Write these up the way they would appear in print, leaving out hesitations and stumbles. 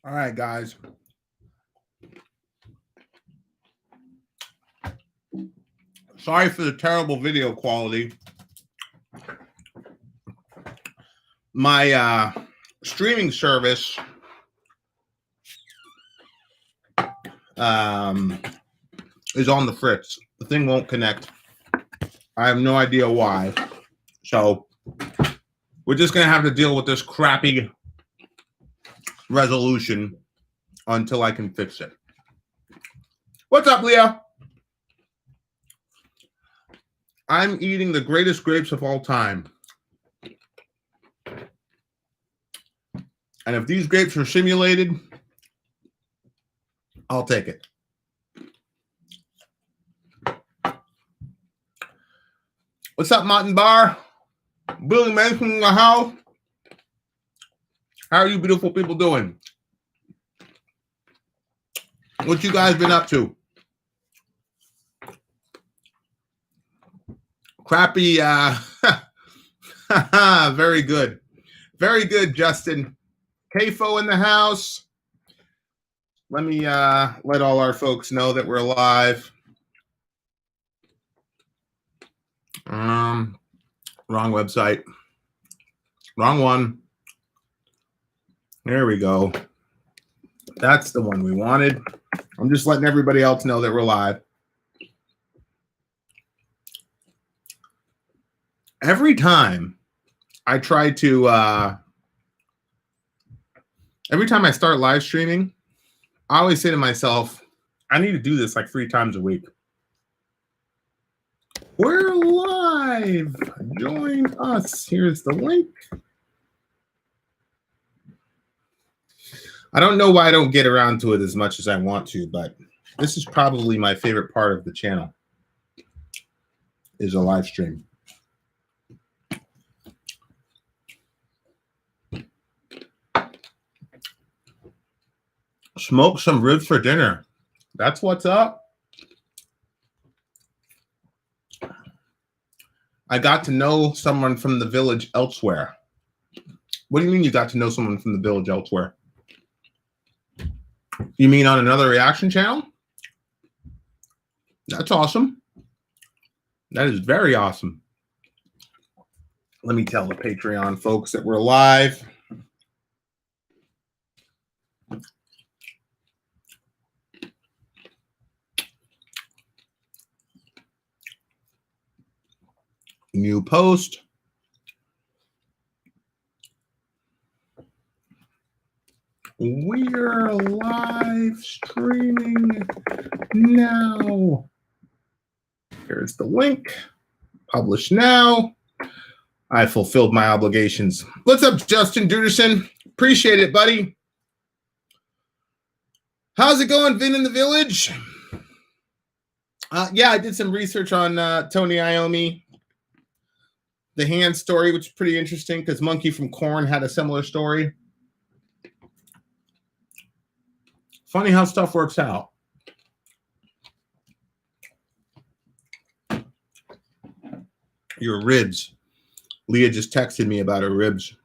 All right, guys. Sorry for the terrible video quality. My streaming service is on the fritz. The thing won't connect. I have no idea why. So we're just going to have to deal with this crappy resolution until I can fix it. What's up, Leah? I'm eating the greatest grapes of all time. And if these grapes are simulated, I'll take it. What's up, Martin Barr? Billy Mason in the house. How are you beautiful people doing? What you guys been up to? Crappy, very good. Very good, Justin. KFO in the house. Let me let all our folks know that we're live. Wrong website. Wrong one. There we go. That's the one we wanted. I'm just letting everybody else know that we're live. Every time I try to, every time I start live streaming, I always say to myself, I need to do this like 3 times a week. We're live. Join us. Here's the link. I don't know why I don't get around to it as much as I want to, but this is probably my favorite part of the channel, is a live stream. Smoke some ribs for dinner. That's what's up. I got to know someone from the village elsewhere. What do you mean you got to know someone from the village elsewhere? You mean on another reaction channel? That's awesome. That is very awesome. Let me tell the Patreon folks that we're live. New post. We're live streaming now. Here's the link. Publish now. I fulfilled my obligations. What's up, Justin Duderson? Appreciate it, buddy. How's it going, Vin in the Village? Yeah, I did some research on Tony Iommi. The hand story, which is pretty interesting because Monkey from Korn had a similar story. Funny how stuff works out. Your ribs. Leah just texted me about her ribs.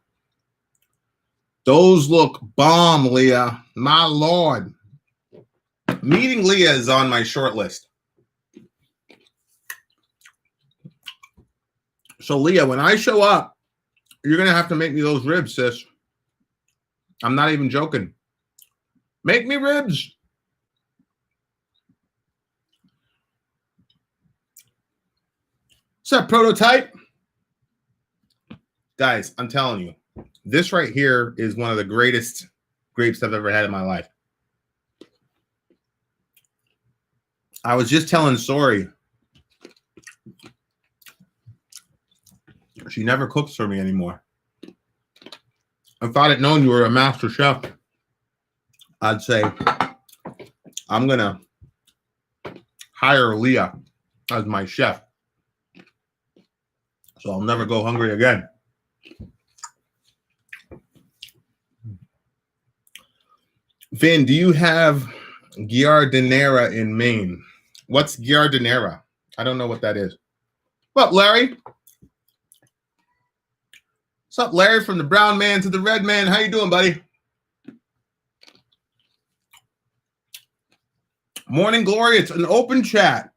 Those look bomb, Leah. My Lord. Meeting Leah is on my short list. So, Leah, when I show up, you're going to have to make me those ribs, sis. I'm not even joking. Make me ribs. What's up, Prototype? Guys, I'm telling you, this right here is one of the greatest grapes I've ever had in my life. I was just telling Sori. She never cooks for me anymore. If I'd known you were a master chef, I'd say I'm going to hire Leah as my chef. So I'll never go hungry again. Vin, do you have giardiniera in Maine? What's giardiniera? I don't know what that is. What up, Larry? What's up, Larry? From the brown man to the red man. How you doing, buddy? Morning Glory, it's an open chat.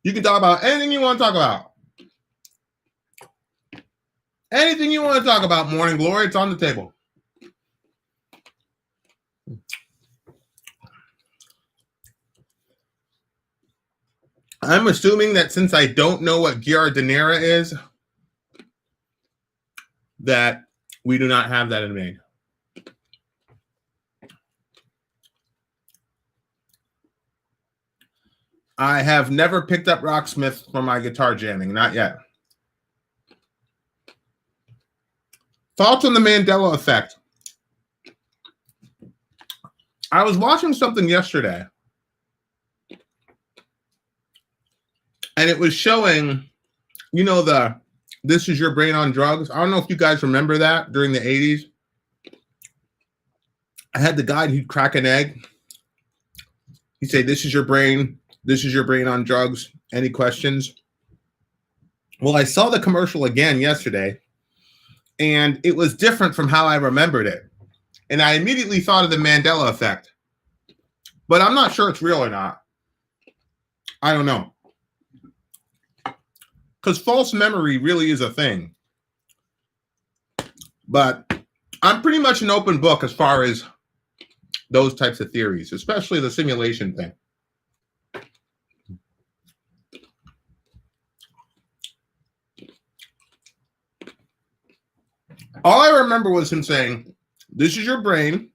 You can talk about anything you want to talk about. Anything you want to talk about, Morning Glory, it's on the table. I'm assuming that since I don't know what giardiniera is, that we do not have that in Maine. I have never picked up Rocksmith for my guitar jamming, not yet. Thoughts on the Mandela effect? I was watching something yesterday, and it was showing, you know, this is your brain on drugs. I don't know if you guys remember that during the 80s. I had the guy who'd crack an egg. He'd say, this is your brain on drugs. Any questions? Well, I saw the commercial again yesterday, and it was different from how I remembered it. And I immediately thought of the Mandela effect. But I'm not sure it's real or not. I don't know. Because false memory really is a thing. But I'm pretty much an open book as far as those types of theories, especially the simulation thing. All I remember was him saying, this is your brain.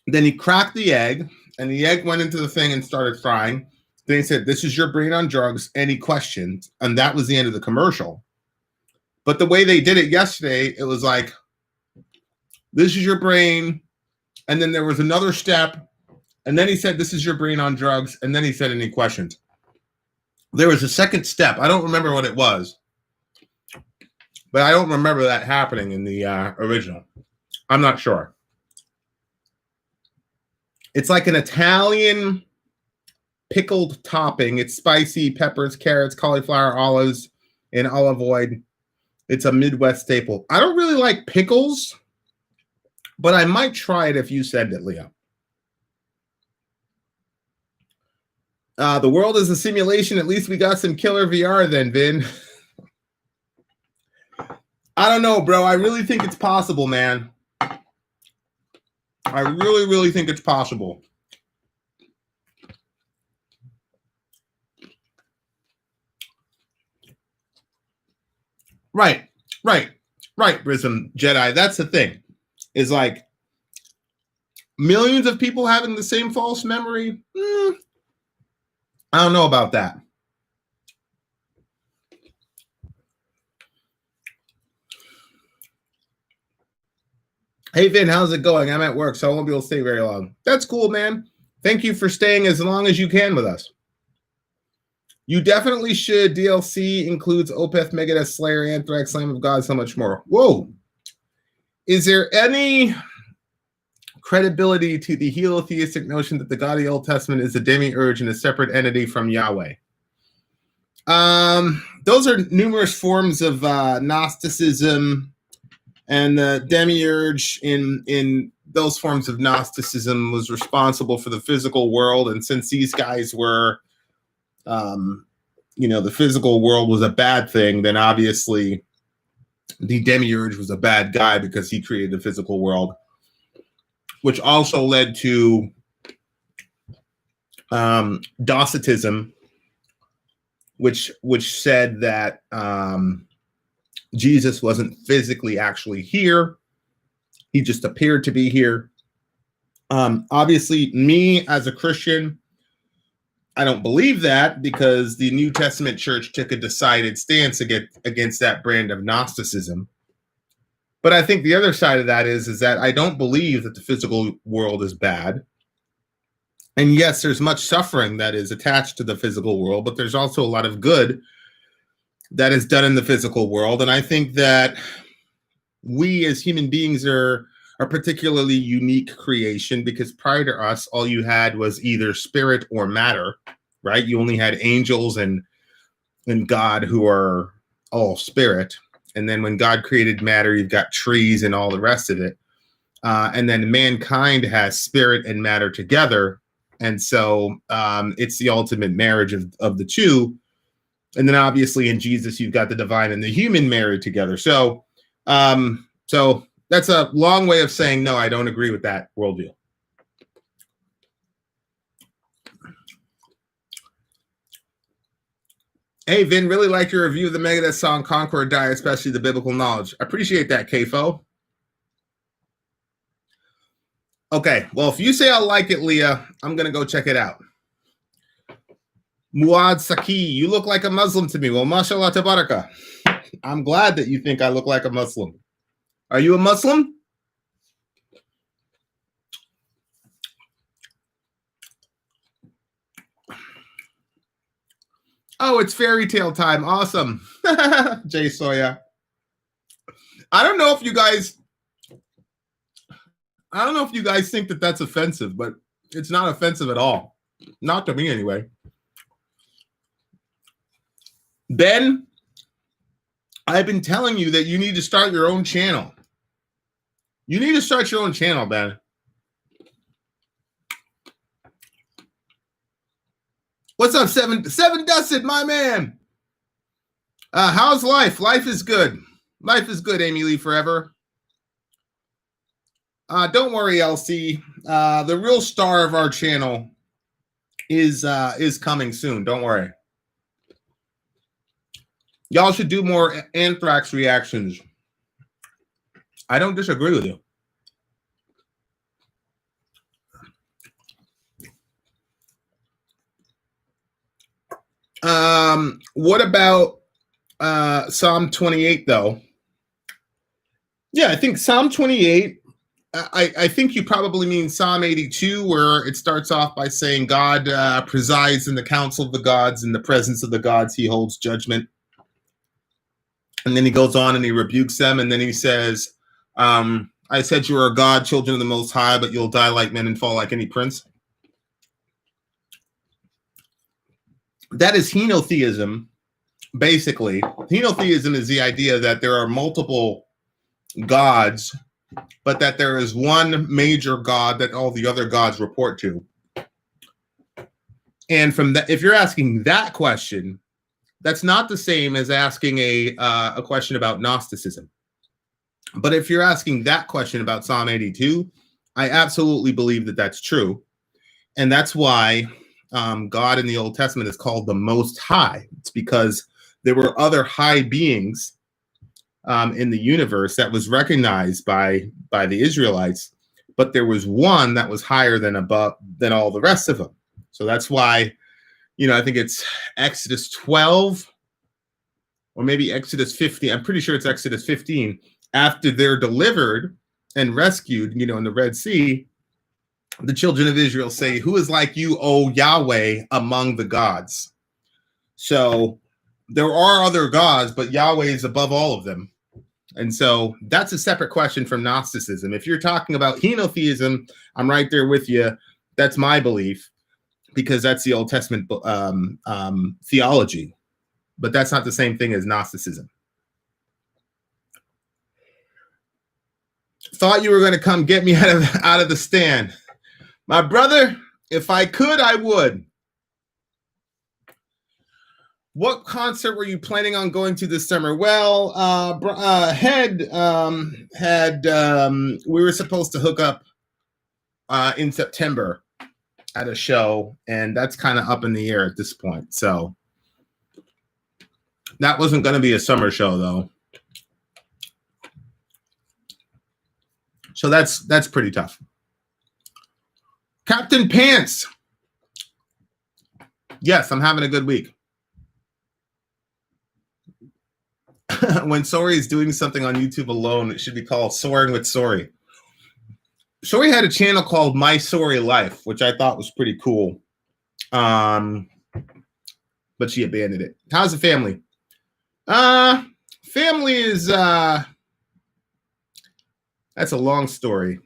Then he cracked the egg, and the egg went into the thing and started frying. Then he said, this is your brain on drugs. Any questions? And that was the end of the commercial. But the way they did it yesterday, it was like, this is your brain. And then there was another step. And then he said, this is your brain on drugs. And then he said, any questions? There was a second step. I don't remember what it was. But I don't remember that happening in the original. I'm not sure. It's like an Italian pickled topping. It's spicy, peppers, carrots, cauliflower, olives, and olive oil. It's a Midwest staple. I don't really like pickles, but I might try it if you send it, Leo. The world is a simulation. At least we got some killer VR then, Vin. I don't know, bro. I really think it's possible, man. I really, really think it's possible. Right, Prism Jedi. That's the thing. Is like millions of people having the same false memory. I don't know about that. Hey, Vin, how's it going? I'm at work, so I won't be able to stay very long. That's cool, man. Thank you for staying as long as you can with us. You definitely should. DLC includes Opeth, Megadeth, Slayer, Anthrax, Lamb of God, so much more. Whoa. Is there any credibility to the heliotheistic notion that the God of the Old Testament is a demiurge and a separate entity from Yahweh? Those are numerous forms of Gnosticism. And the demiurge in those forms of Gnosticism was responsible for the physical world. And since these guys were, the physical world was a bad thing, then obviously the demiurge was a bad guy because he created the physical world, which also led to Docetism, which said that Jesus wasn't physically actually here. He just appeared to be here. Obviously, me as a Christian, I don't believe that because the New Testament church took a decided stance against that brand of Gnosticism. But I think the other side of that is that I don't believe that the physical world is bad. And yes, there's much suffering that is attached to the physical world, but there's also a lot of good that is done in the physical world. And I think that we as human beings are a particularly unique creation because prior to us, all you had was either spirit or matter, right? You only had angels and God who are all spirit. And then when God created matter, you've got trees and all the rest of it. and then mankind has spirit and matter together. And so it's the ultimate marriage of the two. And then obviously in Jesus, you've got the divine and the human married together. So that's a long way of saying, no, I don't agree with that worldview. Hey, Vin, really like your review of the Megadeth song Conquer or Die, especially the biblical knowledge. I appreciate that, Kfo. Okay, well, if you say I like it, Leah, I'm going to go check it out. Muad Saki, you look like a Muslim to me. Well, mashallah tabaraka. I'm glad that you think I look like a Muslim. Are you a Muslim? Oh, it's fairy tale time. Awesome. Jay Soya. I don't know if you guys think that that's offensive, but it's not offensive at all. Not to me anyway. Ben, I've been telling you that you need to start your own channel. You need to start your own channel, Ben. What's up, Seven Dusted, my man? How's life? Life is good. Life is good, Amy Lee Forever. Don't worry, LC. The real star of our channel is coming soon. Don't worry. Y'all should do more Anthrax reactions. I don't disagree with you. What about Psalm 28 though? Yeah, I think Psalm 28. I think you probably mean Psalm 82, where it starts off by saying God presides in the council of the gods, in the presence of the gods he holds judgment. And then he goes on and he rebukes them, and then he says, I said you are a God, children of the Most High, but you'll die like men and fall like any prince. That is henotheism, basically. Henotheism is the idea that there are multiple gods, but that there is one major God that all the other gods report to. And from that, if you're asking that question, that's not the same as asking a question about Gnosticism. But if you're asking that question about Psalm 82, I absolutely believe that that's true. And that's why God in the Old Testament is called the Most High. It's because there were other high beings in the universe that was recognized by the Israelites, but there was one that was higher than all the rest of them. So that's why, I think it's Exodus 12 or maybe Exodus 15. I'm pretty sure it's Exodus 15. After they're delivered and rescued, in the Red Sea, the children of Israel say, "Who is like you, O Yahweh, among the gods?" So there are other gods, but Yahweh is above all of them. And so that's a separate question from Gnosticism. If you're talking about henotheism, I'm right there with you. That's my belief, because that's the Old Testament theology. But that's not the same thing as Gnosticism. Thought you were going to come get me out of the stand. My brother, if I could, I would. What concert were you planning on going to this summer? Well, we were supposed to hook up in September at a show, and that's kind of up in the air at this point. So that wasn't going to be a summer show, though. So that's pretty tough. Captain Pants. Yes, I'm having a good week. When Sori is doing something on YouTube alone, it should be called Soaring with Sori. Sori had a channel called My Sori Life, which I thought was pretty cool. But she abandoned it. How's the family? Family is that's a long story.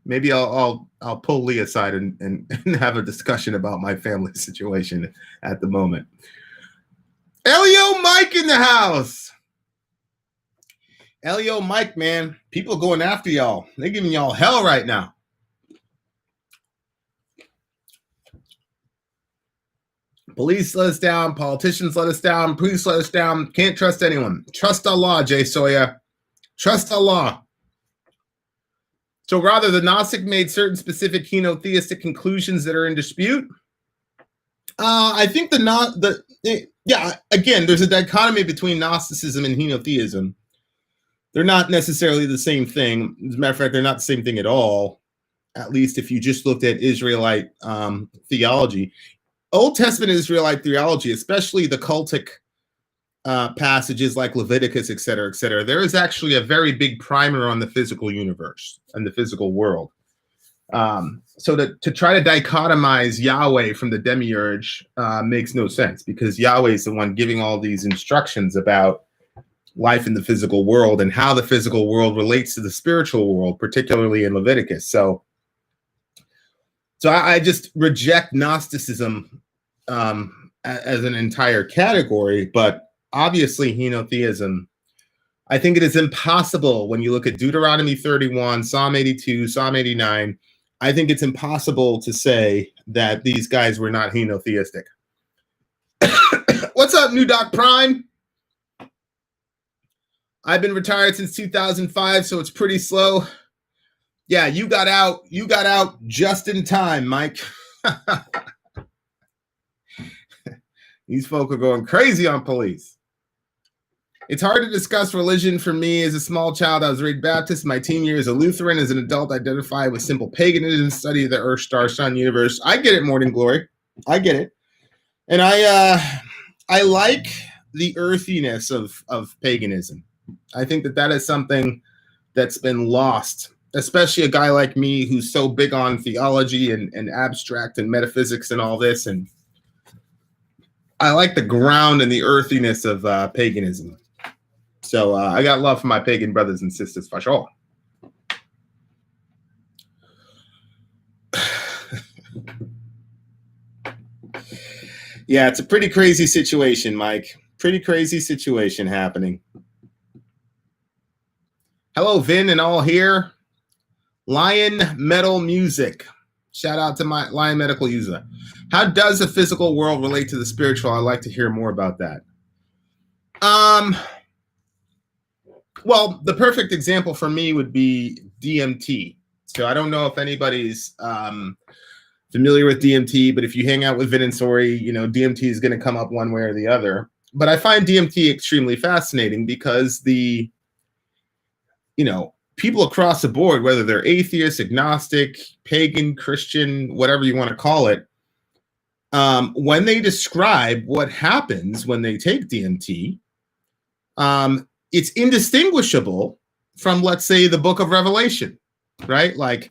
Maybe I'll pull Lee aside and have a discussion about my family situation at the moment. Elio Mike in the house. Elio Mike, man, people going after y'all. They're giving y'all hell right now. Police let us down. Politicians let us down. Priests let us down. Can't trust anyone. Trust Allah, Jay Sawyer. Trust Allah. So rather, the Gnostic made certain specific henotheistic conclusions that are in dispute. I think again, there's a dichotomy between Gnosticism and henotheism. They're not necessarily the same thing. As a matter of fact, they're not the same thing at all, at least if you just looked at Israelite theology. Old Testament Israelite theology, especially the cultic passages like Leviticus, et cetera, there is actually a very big primer on the physical universe and the physical world. So to try to dichotomize Yahweh from the demiurge makes no sense, because Yahweh is the one giving all these instructions about life in the physical world and how the physical world relates to the spiritual world, particularly in Leviticus. So I just reject Gnosticism as an entire category, but obviously henotheism, I think it is impossible when you look at Deuteronomy 31, Psalm 82, Psalm 89, I think it's impossible to say that these guys were not henotheistic. What's up, New Doc Prime? I've been retired since 2005, so it's pretty slow. Yeah, you got out just in time, Mike. These folk are going crazy on police. It's hard to discuss religion for me. As a small child, I was raised Baptist. My teen years a Lutheran. As an adult, I identify with simple paganism, study of the earth, star, sun, universe. I get it, Morning Glory. I get it. And I like the earthiness of paganism. I think that is something that's been lost, especially a guy like me who's so big on theology and abstract and metaphysics and all this. And I like the ground and the earthiness of paganism. So I got love for my pagan brothers and sisters for sure. Yeah, it's a pretty crazy situation, Mike. Pretty crazy situation happening. Hello, Vin and all here. Lion Metal Music. Shout out to my Lion Medical user. How does the physical world relate to the spiritual? I'd like to hear more about that. Well, the perfect example for me would be DMT. So I don't know if anybody's familiar with DMT, but if you hang out with Vin and Sori, you know, DMT is going to come up one way or the other. But I find DMT extremely fascinating because people across the board, whether they're atheist, agnostic, pagan, Christian, whatever you want to call it, when they describe what happens when they take DMT, it's indistinguishable from, let's say, the book of Revelation, right? Like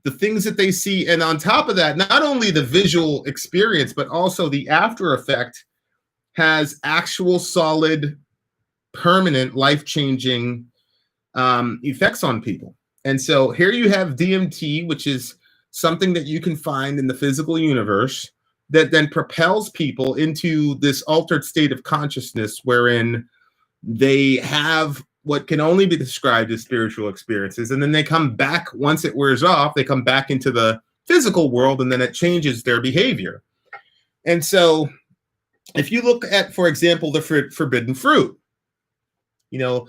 the things that they see. And on top of that, not only the visual experience, but also the after effect has actual solid, permanent, life-changing effects on people. And so here you have DMT, which is something that you can find in the physical universe that then propels people into this altered state of consciousness wherein they have what can only be described as spiritual experiences. And then they come back, once it wears off, they come back into the physical world, and then it changes their behavior. And so if you look at, for example, the forbidden fruit, I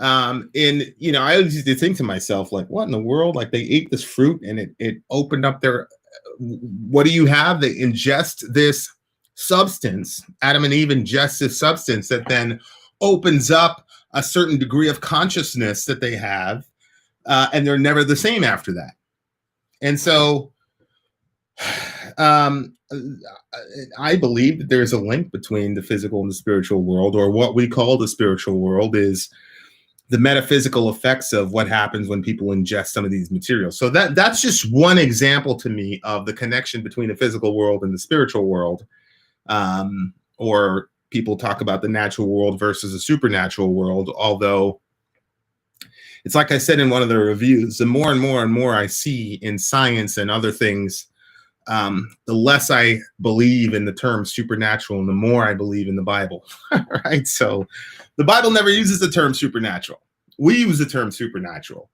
always used to think to myself, like, what in the world? Like, they ate this fruit and it opened up their, what do you have? They ingest this substance. Adam and Eve ingest this substance that then opens up a certain degree of consciousness that they have, and they're never the same after that. And so I believe that there's a link between the physical and the spiritual world, or what we call the spiritual world is the metaphysical effects of what happens when people ingest some of these materials. So that's just one example to me of the connection between the physical world and the spiritual world. Or people talk about the natural world versus the supernatural world, although it's like I said in one of the reviews, the more and more and more I see in science and other things, the less I believe in the term supernatural and the more I believe in the Bible, right? So the Bible never uses the term supernatural. We use the term supernatural.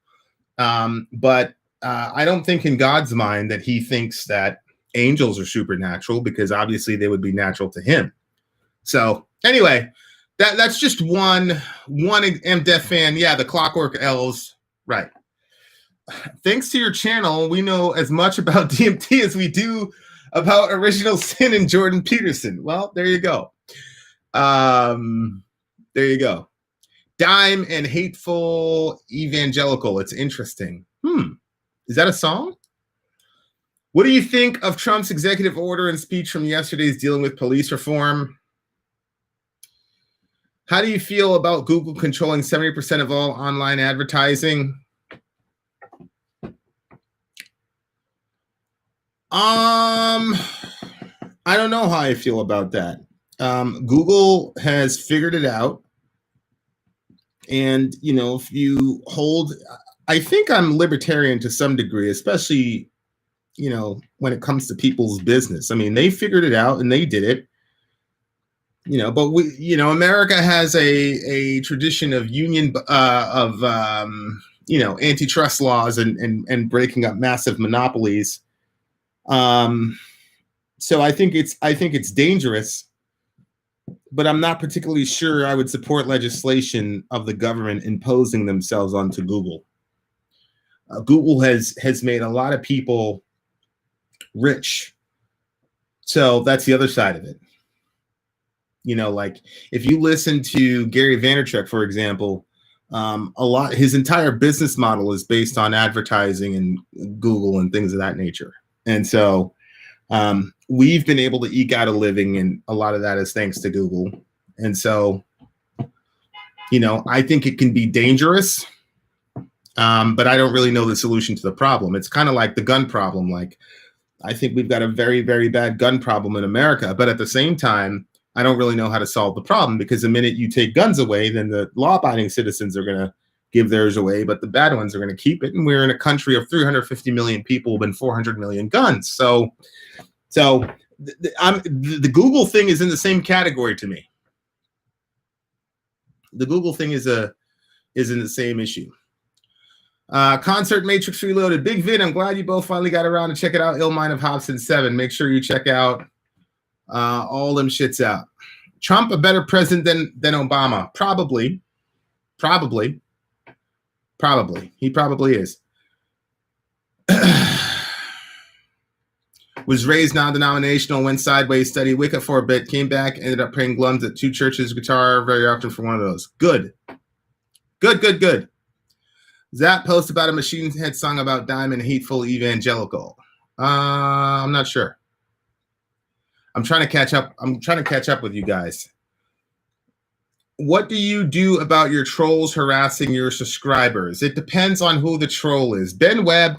But I don't think in God's mind that he thinks that angels are supernatural, because obviously they would be natural to him. So anyway, that's just one M Def fan. Yeah, the Clockwork Elves. Right. Thanks to your channel, we know as much about DMT as we do about Original Sin and Jordan Peterson. Well, there you go. There you go. Dime and Hateful Evangelical. It's interesting. Is that a song? What do you think of Trump's executive order and speech from yesterday's dealing with police reform? How do you feel about Google controlling 70% of all online advertising? I don't know how I feel about that. Google has figured it out. And, you know, if you hold, I think I'm libertarian to some degree, especially, you know, when it comes to people's business. I mean, they figured it out and they did it, you know, but we, you know, America has a tradition of union, you know, antitrust laws and breaking up massive monopolies. So I think it's dangerous, but I'm not particularly sure I would support legislation of the government imposing themselves onto Google. Google has made a lot of people rich. So that's the other side of it. You know, like if you listen to Gary Vaynerchuk, for example, his entire business model is based on advertising and Google and things of that nature. And so we've been able to eke out a living, and a lot of that is thanks to Google. And so, you know, I think it can be dangerous, but I don't really know the solution to the problem. It's kind of like the gun problem. Like, I think we've got a very, very bad gun problem in America, but at the same time, I don't really know how to solve the problem, because the minute you take guns away, then the law-abiding citizens are going to give theirs away, but the bad ones are going to keep it. And we're in a country of 350 million people and 400 million guns. So the Google thing is in the same category to me. The Google thing is in the same issue. Concert Matrix Reloaded. Big Vin, I'm glad you both finally got around to check it out. Ill Mind of Hobson 7. Make sure you check out all them shits out. Trump a better president than Obama? Probably. He probably is. Was raised non-denominational, went sideways, studied Wicca for a bit, came back, ended up playing glums at 2 churches, guitar very often for one of those. Good. Zap post about a Machine Head song about Dime and Hateful Evangelical. I'm not sure. I'm trying to catch up. With you guys. What do you do about your trolls harassing your subscribers? It depends on who the troll is. Ben Webb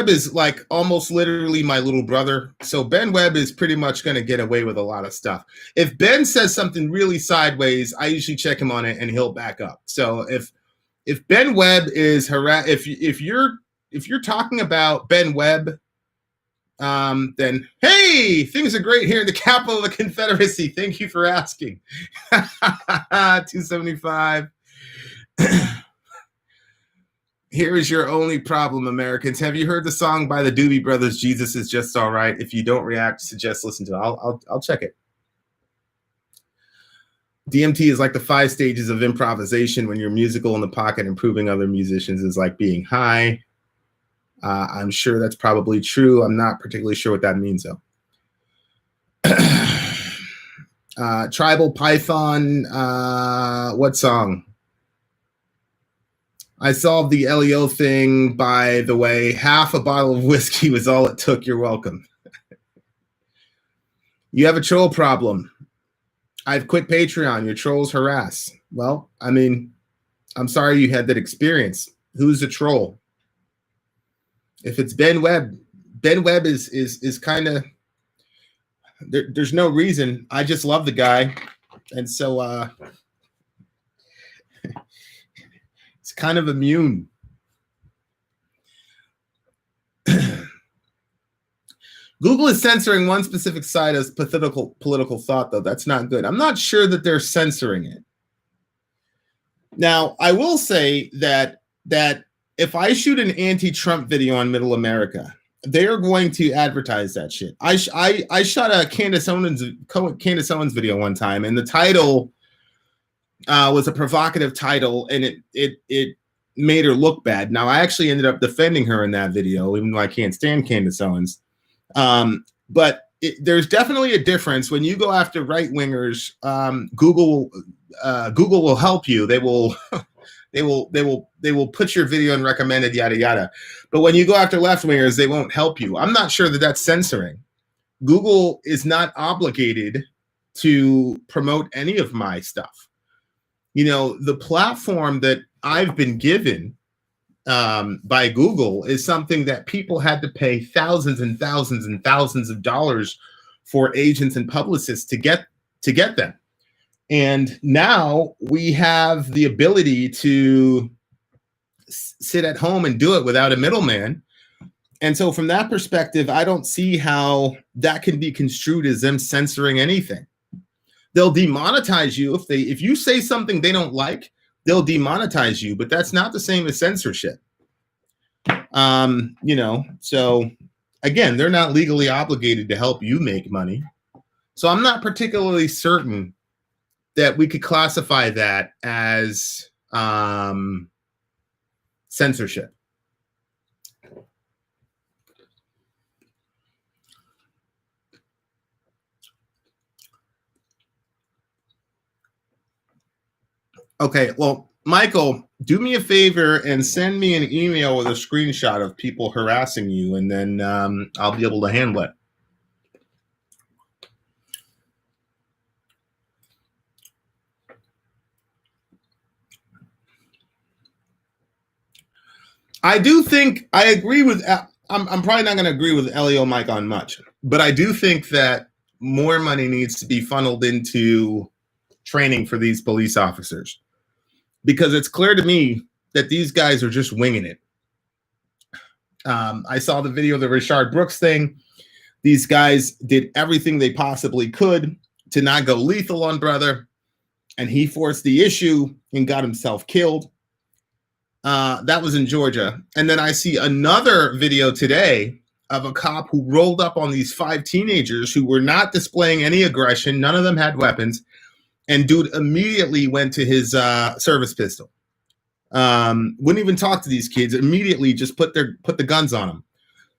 is like almost literally my little brother. So Ben Webb is pretty much going to get away with a lot of stuff. If Ben says something really sideways, I usually check him on it and he'll back up. So if Ben Webb is if you're talking about Ben Webb, then hey, things are great here in the capital of the Confederacy. Thank you for asking. 275. Here is your only problem, Americans. Have you heard the song by the Doobie Brothers, Jesus is Just All Right? If you don't react, suggest listen to it. I'll check it. DMT is like the 5 stages of improvisation. When you're musical in the pocket, improving other musicians is like being high. I'm sure that's probably true. I'm not particularly sure what that means, though. Tribal Python, what song? I solved the LEO thing, by the way. Half a bottle of whiskey was all it took. You're welcome. You have a troll problem. I've quit Patreon. Your trolls harass. Well, I mean, I'm sorry you had that experience. Who's the troll? If it's Ben Webb is kind of, there's no reason. I just love the guy. And so it's kind of immune. Google is censoring one specific site as political thought, though. That's not good. I'm not sure that they're censoring it. Now, I will say that if I shoot an anti-Trump video on Middle America, they are going to advertise that shit. I shot a Candace Owens video one time, and the title was a provocative title, and it made her look bad. Now, I actually ended up defending her in that video, even though I can't stand Candace Owens. But there's definitely a difference when you go after right wingers. Google will help you. They will put your video in recommended, yada yada. But when you go after left wingers, they won't help you. I'm not sure that that's censoring. Google is not obligated to promote any of my stuff. You know, the platform that I've been given by Google is something that people had to pay thousands and thousands and thousands of dollars for agents and publicists to get them. And now we have the ability to sit at home and do it without a middleman. And so from that perspective, I don't see how that can be construed as them censoring anything. They'll demonetize you if you say something they don't like. They'll demonetize you, but that's not the same as censorship. You know, so again, they're not legally obligated to help you make money. So I'm not particularly certain that we could classify that as censorship. Okay, well, Michael, do me a favor and send me an email with a screenshot of people harassing you, and then I'll be able to handle it. I do think I agree with. I'm probably not going to agree with Elio Mike on much, but I do think that more money needs to be funneled into training for these police officers, because it's clear to me that these guys are just winging it. I saw the video of the Rayshard Brooks thing. These guys did everything they possibly could to not go lethal on brother, and he forced the issue and got himself killed. That was in Georgia. And then I see another video today of a cop who rolled up on these 5 teenagers who were not displaying any aggression. None of them had weapons. And dude immediately went to his service pistol. Wouldn't even talk to these kids. Immediately just put the guns on them.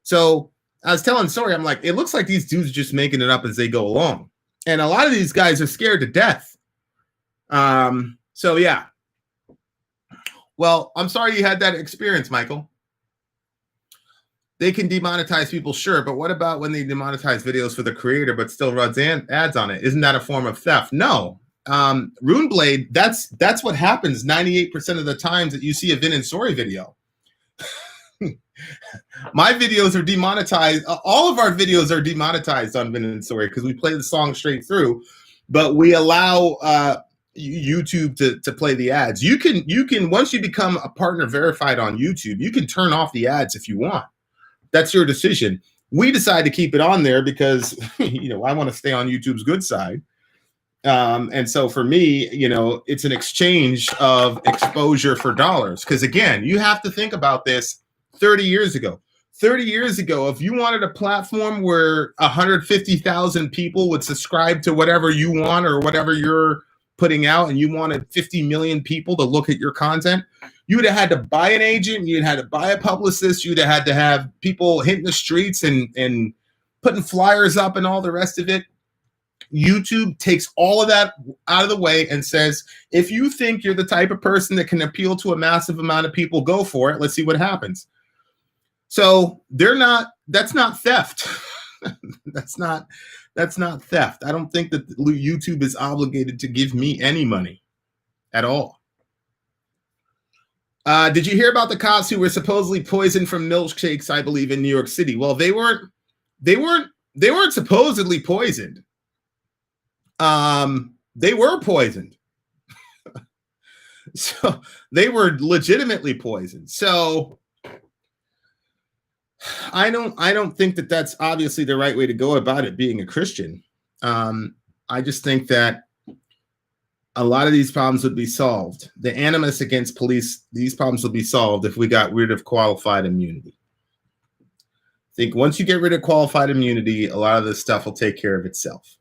So I was telling Sori, I'm like, it looks like these dudes are just making it up as they go along. And a lot of these guys are scared to death. So yeah. Well, I'm sorry you had that experience, Michael. They can demonetize people, sure, but what about when they demonetize videos for the creator but still runs ads on it? Isn't that a form of theft? No. Runeblade, that's what happens 98% of the times that you see a Vin and Sori video. My videos are demonetized. All of our videos are demonetized on Vin and Sori because we play the song straight through, but we allow YouTube to play the ads. You can once you become a partner verified on YouTube, you can turn off the ads if you want. That's your decision. We decide to keep it on there because I want to stay on YouTube's good side. And so for me, it's an exchange of exposure for dollars. Because again, you have to think about this 30 years ago. 30 years ago, if you wanted a platform where 150,000 people would subscribe to whatever you want or whatever you're putting out, and you wanted 50 million people to look at your content, you would have had to buy an agent, you'd had to buy a publicist, you'd have had to have people hitting the streets and putting flyers up and all the rest of it. YouTube takes all of that out of the way and says, if you think you're the type of person that can appeal to a massive amount of people, go for it. Let's see what happens. So that's not theft. That's not theft. I don't think that YouTube is obligated to give me any money at all. Did you hear about the cops who were supposedly poisoned from milkshakes, I believe, in New York City? Well, they weren't supposedly poisoned. They were poisoned. So they were legitimately poisoned. So I don't think that that's obviously the right way to go about it, being a Christian. I just think that a lot of these problems would be solved. The animus against police, these problems would be solved if we got rid of qualified immunity. I think once you get rid of qualified immunity, a lot of this stuff will take care of itself.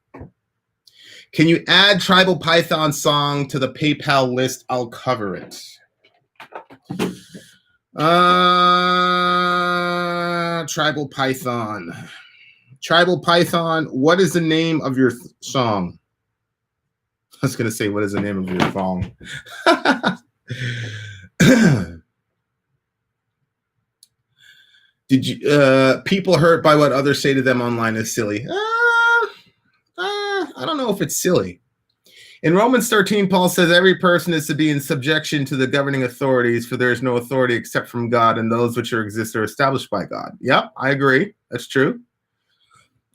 Can you add Tribal Python song to the PayPal list? I'll cover it. Tribal Python. Tribal Python, what is the name of your song? I was going to say, what is the name of your song? Did you people hurt by what others say to them online is silly? I don't know if it's silly. In Romans 13, Paul says every person is to be in subjection to the governing authorities, for there is no authority except from God, and those which exist are established by God. Yep, I agree. That's true.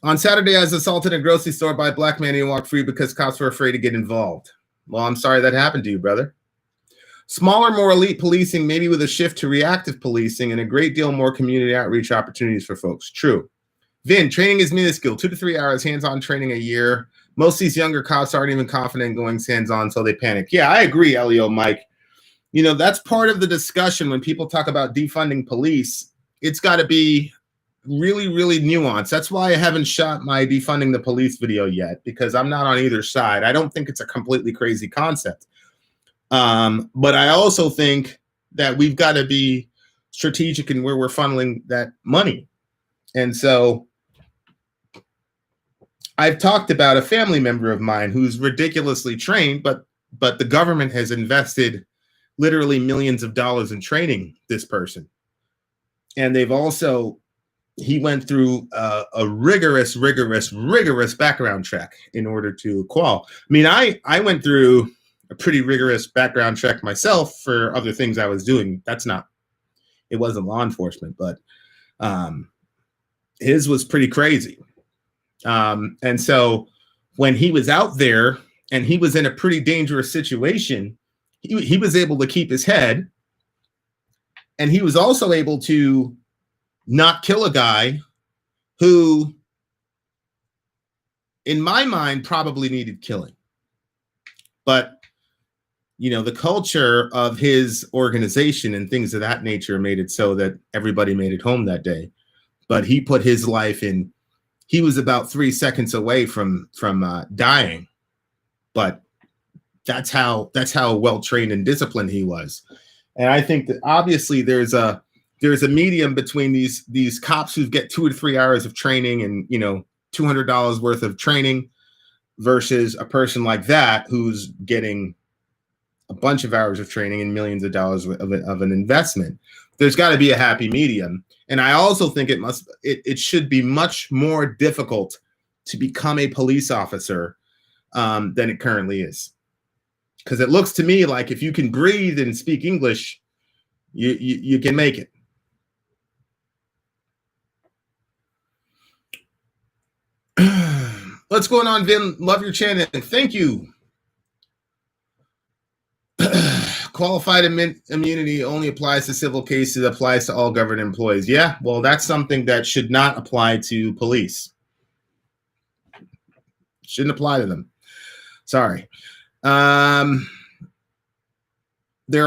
On Saturday, I was assaulted in a grocery store by a black man who walked free because cops were afraid to get involved. Well, I'm sorry that happened to you, brother. Smaller, more elite policing, maybe with a shift to reactive policing and a great deal more community outreach opportunities for folks. True. Vin, training is minuscule. 2 to 3 hours, hands-on training a year. Most of these younger cops aren't even confident in going hands-on until they panic. Yeah, I agree, Elio, Mike. You know, that's part of the discussion when people talk about defunding police. It's got to be really, really nuanced. That's why I haven't shot my defunding the police video yet, because I'm not on either side. I don't think it's a completely crazy concept. But I also think that we've got to be strategic in where we're funneling that money. And so I've talked about a family member of mine who's ridiculously trained, but the government has invested literally millions of dollars in training this person. And they've also, he went through a rigorous background check in order to qual. I mean, I went through a pretty rigorous background check myself for other things I was doing. It wasn't law enforcement, but his was pretty crazy. And so when he was out there and he was in a pretty dangerous situation, he was able to keep his head, and he was also able to not kill a guy who, in my mind, probably needed killing. But, you know, the culture of his organization and things of that nature made it so that everybody made it home that day. But he put his life in. He was about 3 seconds away from dying, but that's how well trained and disciplined he was. And I think that obviously there's a medium between these cops who get 2 to 3 hours of training and, you know, $200 worth of training versus a person like that who's getting a bunch of hours of training and millions of dollars of an investment. There's got to be a happy medium. And I also think it should be much more difficult to become a police officer than it currently is. Because it looks to me like if you can breathe and speak English, you can make it. What's going on, Vin? Love your channel. Thank you. Qualified immunity only applies to civil cases, applies to all government employees. Yeah, well, that's something that should not apply to police. Shouldn't apply to them. Sorry. There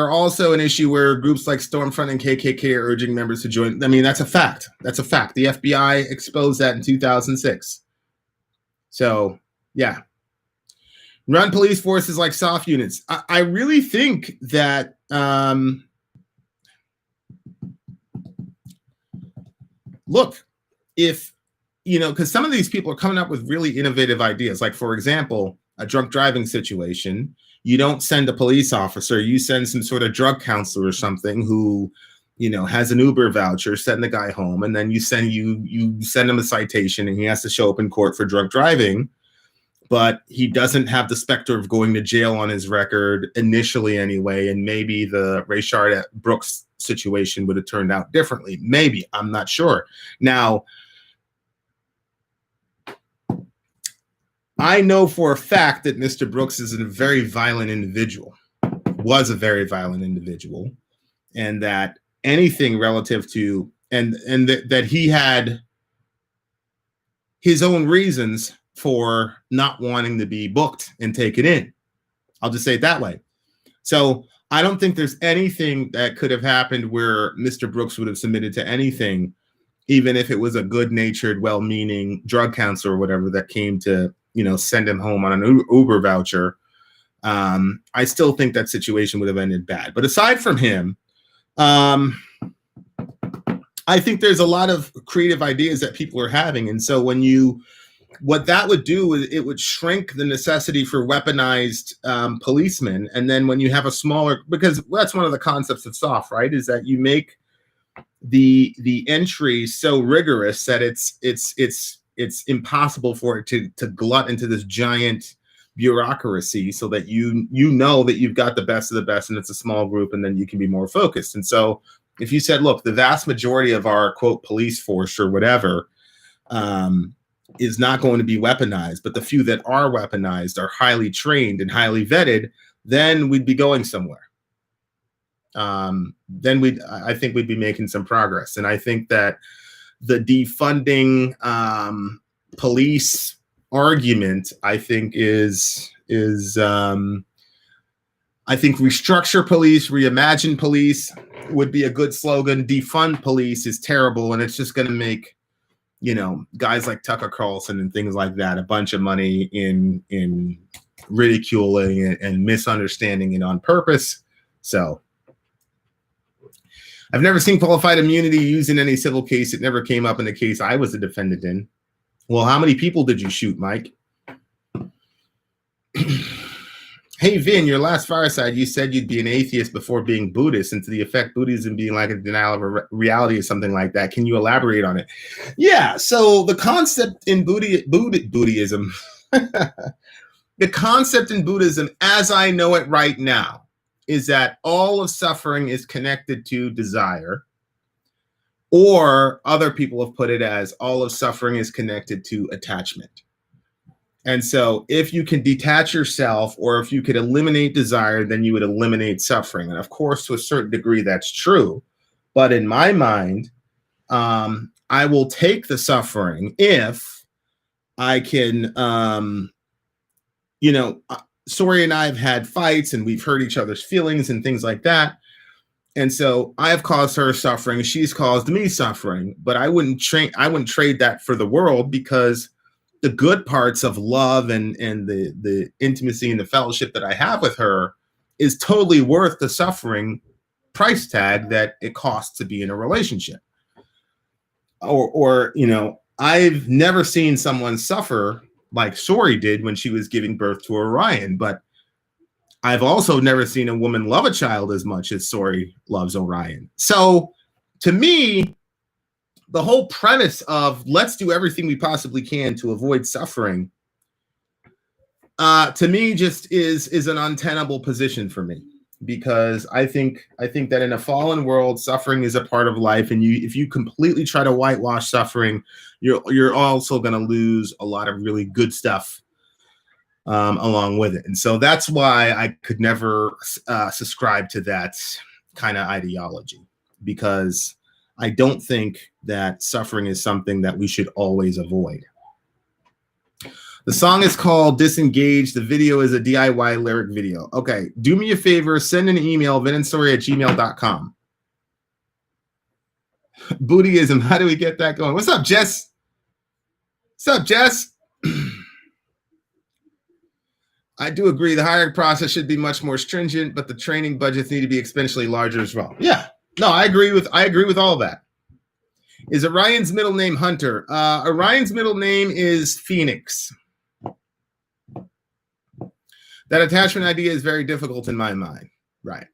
are also an issue where groups like Stormfront and KKK are urging members to join. I mean, that's a fact. That's a fact. The FBI exposed that in 2006. So, yeah. Run police forces like soft units. I really think that look, if, you know, because some of these people are coming up with really innovative ideas. Like, for example, a drunk driving situation. You don't send a police officer. You send some sort of drug counselor or something who, you know, has an Uber voucher, send the guy home, and then you send him a citation, and he has to show up in court for drunk driving. But he doesn't have the specter of going to jail on his record initially anyway, and maybe the Rayshard Brooks situation would have turned out differently. Maybe. I'm not sure. Now, I know for a fact that Mr. Brooks is a very violent individual, was a very violent individual, and that anything relative to that he had his own reasons for not wanting to be booked and taken in. I'll just say it that way. So I don't think there's anything that could have happened where Mr. Brooks would have submitted to anything, even if it was a good-natured, well-meaning drug counselor or whatever that came to, send him home on an Uber voucher. I still think that situation would have ended bad. But aside from him, I think there's a lot of creative ideas that people are having. And so what that would do is it would shrink the necessity for weaponized policemen. And then when you have a smaller, because that's one of the concepts of soft, right, is that you make the entry so rigorous that it's impossible for it to glut into this giant bureaucracy, so that you know that you've got the best of the best and it's a small group, and then you can be more focused. And so if you said, look, the vast majority of our quote police force or whatever is not going to be weaponized, but the few that are weaponized are highly trained and highly vetted, then we'd be going somewhere. Then I think we'd be making some progress. And I think that the defunding police argument, I think I think restructure police, reimagine police would be a good slogan. Defund police is terrible, and it's just going to make, guys like Tucker Carlson and things like that a bunch of money in ridiculing it and misunderstanding it on purpose. So I've never seen qualified immunity used in any civil case. It never came up in the case I was a defendant in. Well, how many people did you shoot, Mike? Hey, Vin, your last fireside, you said you'd be an atheist before being Buddhist, and to the effect Buddhism being like a denial of a reality or something like that. Can you elaborate on it? Yeah, so the concept in Buddhism, the concept in Buddhism, as I know it right now, is that all of suffering is connected to desire, or other people have put it as all of suffering is connected to attachment. And so if you can detach yourself, or if you could eliminate desire, then you would eliminate suffering. And of course, to a certain degree, that's true. But in my mind, I will take the suffering if I can, Sori and I have had fights and we've hurt each other's feelings and things like that. And so I have caused her suffering. She's caused me suffering, but I wouldn't trade that for the world, because the good parts of love and the intimacy and the fellowship that I have with her is totally worth the suffering price tag that it costs to be in a relationship. Or I've never seen someone suffer like Sori did when she was giving birth to Orion, but I've also never seen a woman love a child as much as Sori loves Orion. So to me, the whole premise of let's do everything we possibly can to avoid suffering, to me, just is an untenable position for me, because I think that in a fallen world, suffering is a part of life, and if you completely try to whitewash suffering, you're also going to lose a lot of really good stuff along with it. And so that's why I could never subscribe to that kind of ideology, because I don't think that suffering is something that we should always avoid. The song is called Disengage. The video is a DIY lyric video. Okay, do me a favor, send an email, vinandsori@gmail.com. Buddhism, how do we get that going? What's up, Jess? What's up, Jess? I do agree the hiring process should be much more stringent, but the training budgets need to be exponentially larger as well. Yeah. No, I agree with all of that. Is Orion's middle name Hunter? Orion's middle name is Phoenix. That attachment idea is very difficult in my mind. Right.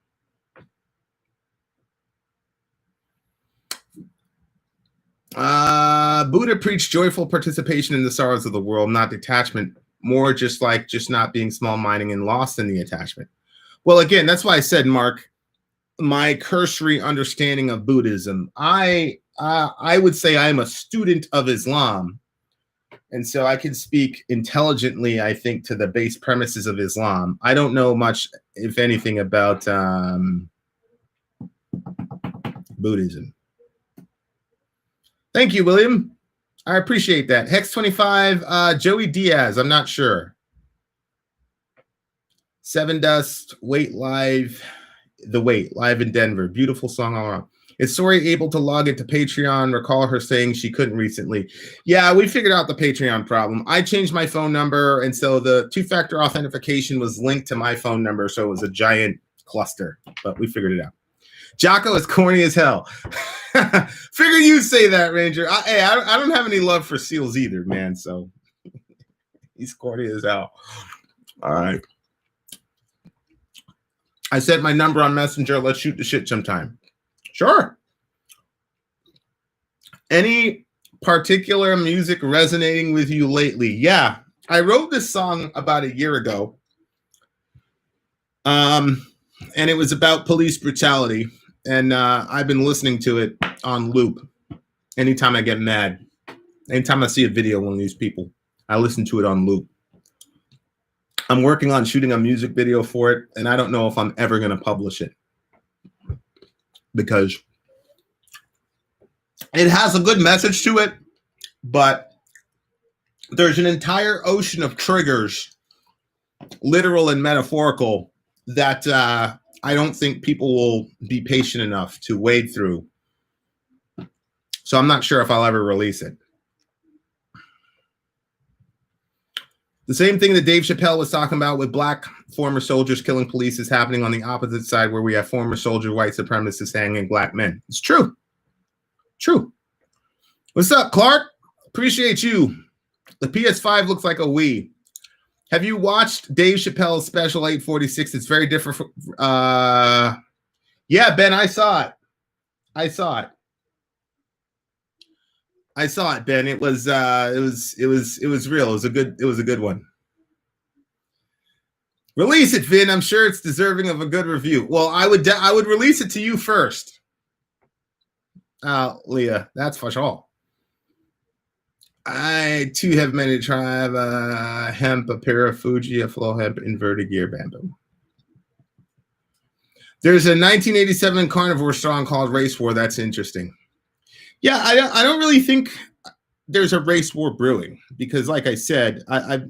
Buddha preached joyful participation in the sorrows of the world, not detachment, more just not being small-minded and lost in the attachment. Well, again, that's why I said, Mark, my cursory understanding of Buddhism, I would say I'm a student of Islam, and so I can speak intelligently, I think, to the base premises of Islam. I don't know much, if anything, about Buddhism. Thank you, William. I appreciate that. Hex 25, Joey Diaz. I'm not sure. Seven Dust, Wait Live, The Wait, live in Denver. Beautiful song all around. Is Sori able to log into Patreon? Recall her saying she couldn't recently. Yeah, we figured out the Patreon problem. I changed my phone number, and so the two-factor authentication was linked to my phone number, so it was a giant cluster, but we figured it out. Jocko is corny as hell. Figure you say that, Ranger. I don't have any love for seals either, man, so he's corny as hell. All right. I sent my number on Messenger. Let's shoot the shit sometime. Sure. Any particular music resonating with you lately? Yeah, I wrote this song about a year ago. And it was about police brutality. And I've been listening to it on loop. Anytime I get mad, anytime I see a video of one of these people, I listen to it on loop. I'm working on shooting a music video for it, and I don't know if I'm ever going to publish it because it has a good message to it, but there's an entire ocean of triggers, literal and metaphorical, that I don't think people will be patient enough to wade through. So I'm not sure if I'll ever release it. The same thing that Dave Chappelle was talking about with black former soldiers killing police is happening on the opposite side, where we have former soldier white supremacists hanging black men. It's true. True. What's up, Clark? Appreciate you. The PS5 looks like a Wii. Have you watched Dave Chappelle's special 846? It's very different. Yeah, Ben, I saw it. I saw it, Ben. It was real. It was a good one. Release it, Vin. I'm sure it's deserving of a good review. Well, I would release it to you first. Leah, that's for sure. I too have many to try. I have a hemp, a pair of Fuji, a flow hemp, inverted gear bamboo. There's a 1987 carnivore song called Race War. That's interesting. Yeah, I don't really think there's a race war brewing because, like I said, I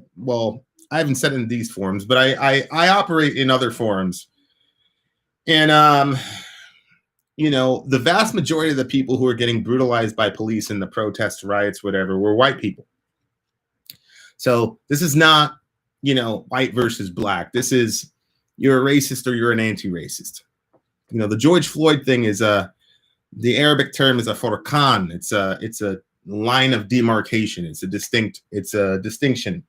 haven't said it in these forums, but I operate in other forums, and the vast majority of the people who are getting brutalized by police in the protests, riots, whatever, were white people. So this is not, white versus black. This is you're a racist or you're an anti-racist. The George Floyd thing is the Arabic term is a furqan. It's a line of demarcation. It's a distinction.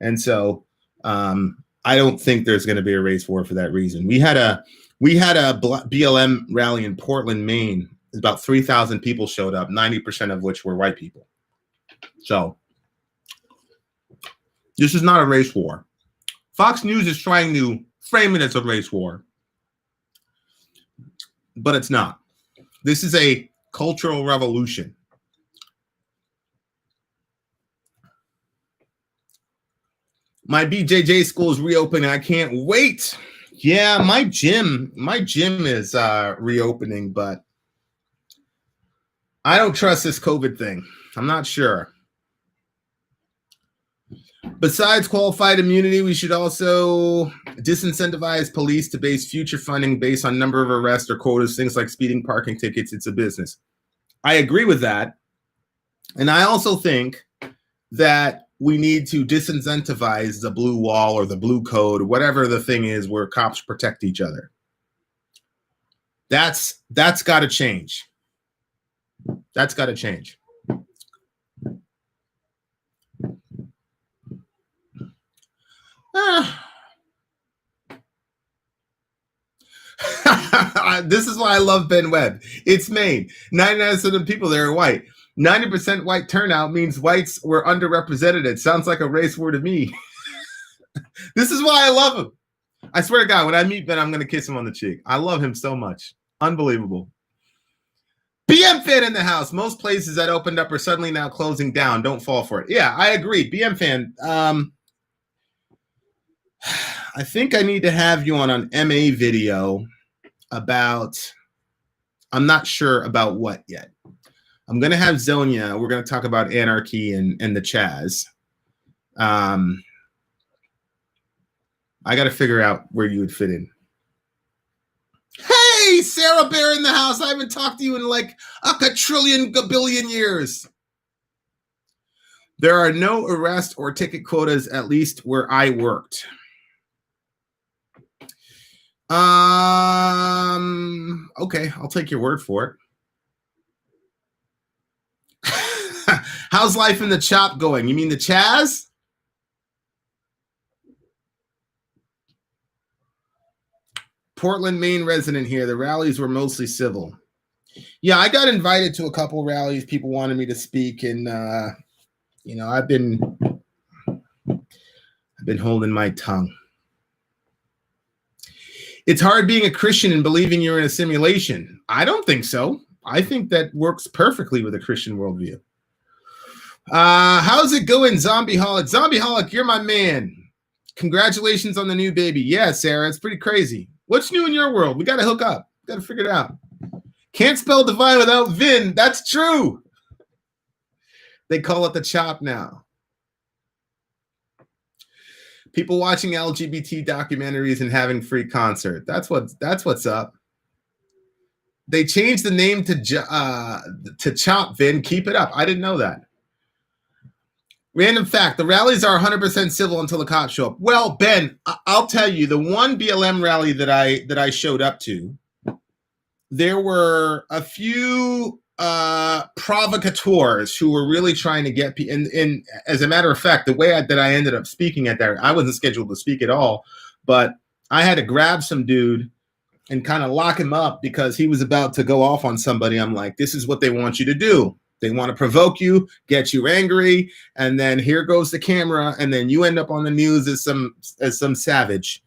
And so I don't think there's going to be a race war for that reason. We had a BLM rally in Portland, Maine. About 3,000 people showed up, 90% of which were white people. So this is not a race war. Fox News is trying to frame it as a race war, but it's not. This is a cultural revolution. My BJJ school is reopening. I can't wait. Yeah, my gym is reopening, but I don't trust this COVID thing. I'm not sure. Besides qualified immunity, we should also disincentivize police to base future funding based on number of arrests or quotas, things like speeding, parking tickets. It's a business. I agree with that. And I also think that we need to disincentivize the blue wall or the blue code, whatever the thing is where cops protect each other. That's got to change. That's got to change. This is why I love Ben Webb. It's Maine. 99% of the people there are white. 90% white turnout means whites were underrepresented. It sounds like a race war to me. This is why I love him. I swear to God, when I meet Ben, I'm going to kiss him on the cheek. I love him so much. Unbelievable. BM fan in the house. Most places that opened up are suddenly now closing down. Don't fall for it. Yeah, I agree. BM fan. I think I need to have you on an MA video about, I'm not sure about what yet. I'm going to have Zonia. We're going to talk about anarchy and the Chaz. I got to figure out where you would fit in. Hey, Sarah Bear in the house. I haven't talked to you in like a quadrillion, gabillion years. There are no arrest or ticket quotas, at least where I worked. Okay, I'll take your word for it. How's life in the chop going? You mean the Chaz? Portland, Maine resident here. The rallies were mostly civil. Yeah, I got invited to a couple rallies. People wanted me to speak, and you know, I've been holding my tongue. It's hard being a Christian and believing you're in a simulation. I don't think so. I think that works perfectly with a Christian worldview. How's it going, Zombieholic? Zombieholic, you're my man. Congratulations on the new baby. Yeah, Sarah, it's pretty crazy. What's new in your world? We got to hook up. Got to figure it out. Can't spell divine without Vin. That's true. They call it the chop now. People watching LGBT documentaries and having free concert. That's what's up. They changed the name to Chop, Vin. Keep it up. I didn't know that. Random fact, the rallies are 100% civil until the cops show up. Well, Ben, I'll tell you, the one BLM rally that I showed up to, there were a few provocateurs who were really trying to get people. And as a matter of fact, the way that I ended up speaking at that, I wasn't scheduled to speak at all, but I had to grab some dude and kind of lock him up because he was about to go off on somebody. I'm like, this is what they want you to do. They want to provoke you, get you angry, and then here goes the camera, and then you end up on the news as some savage.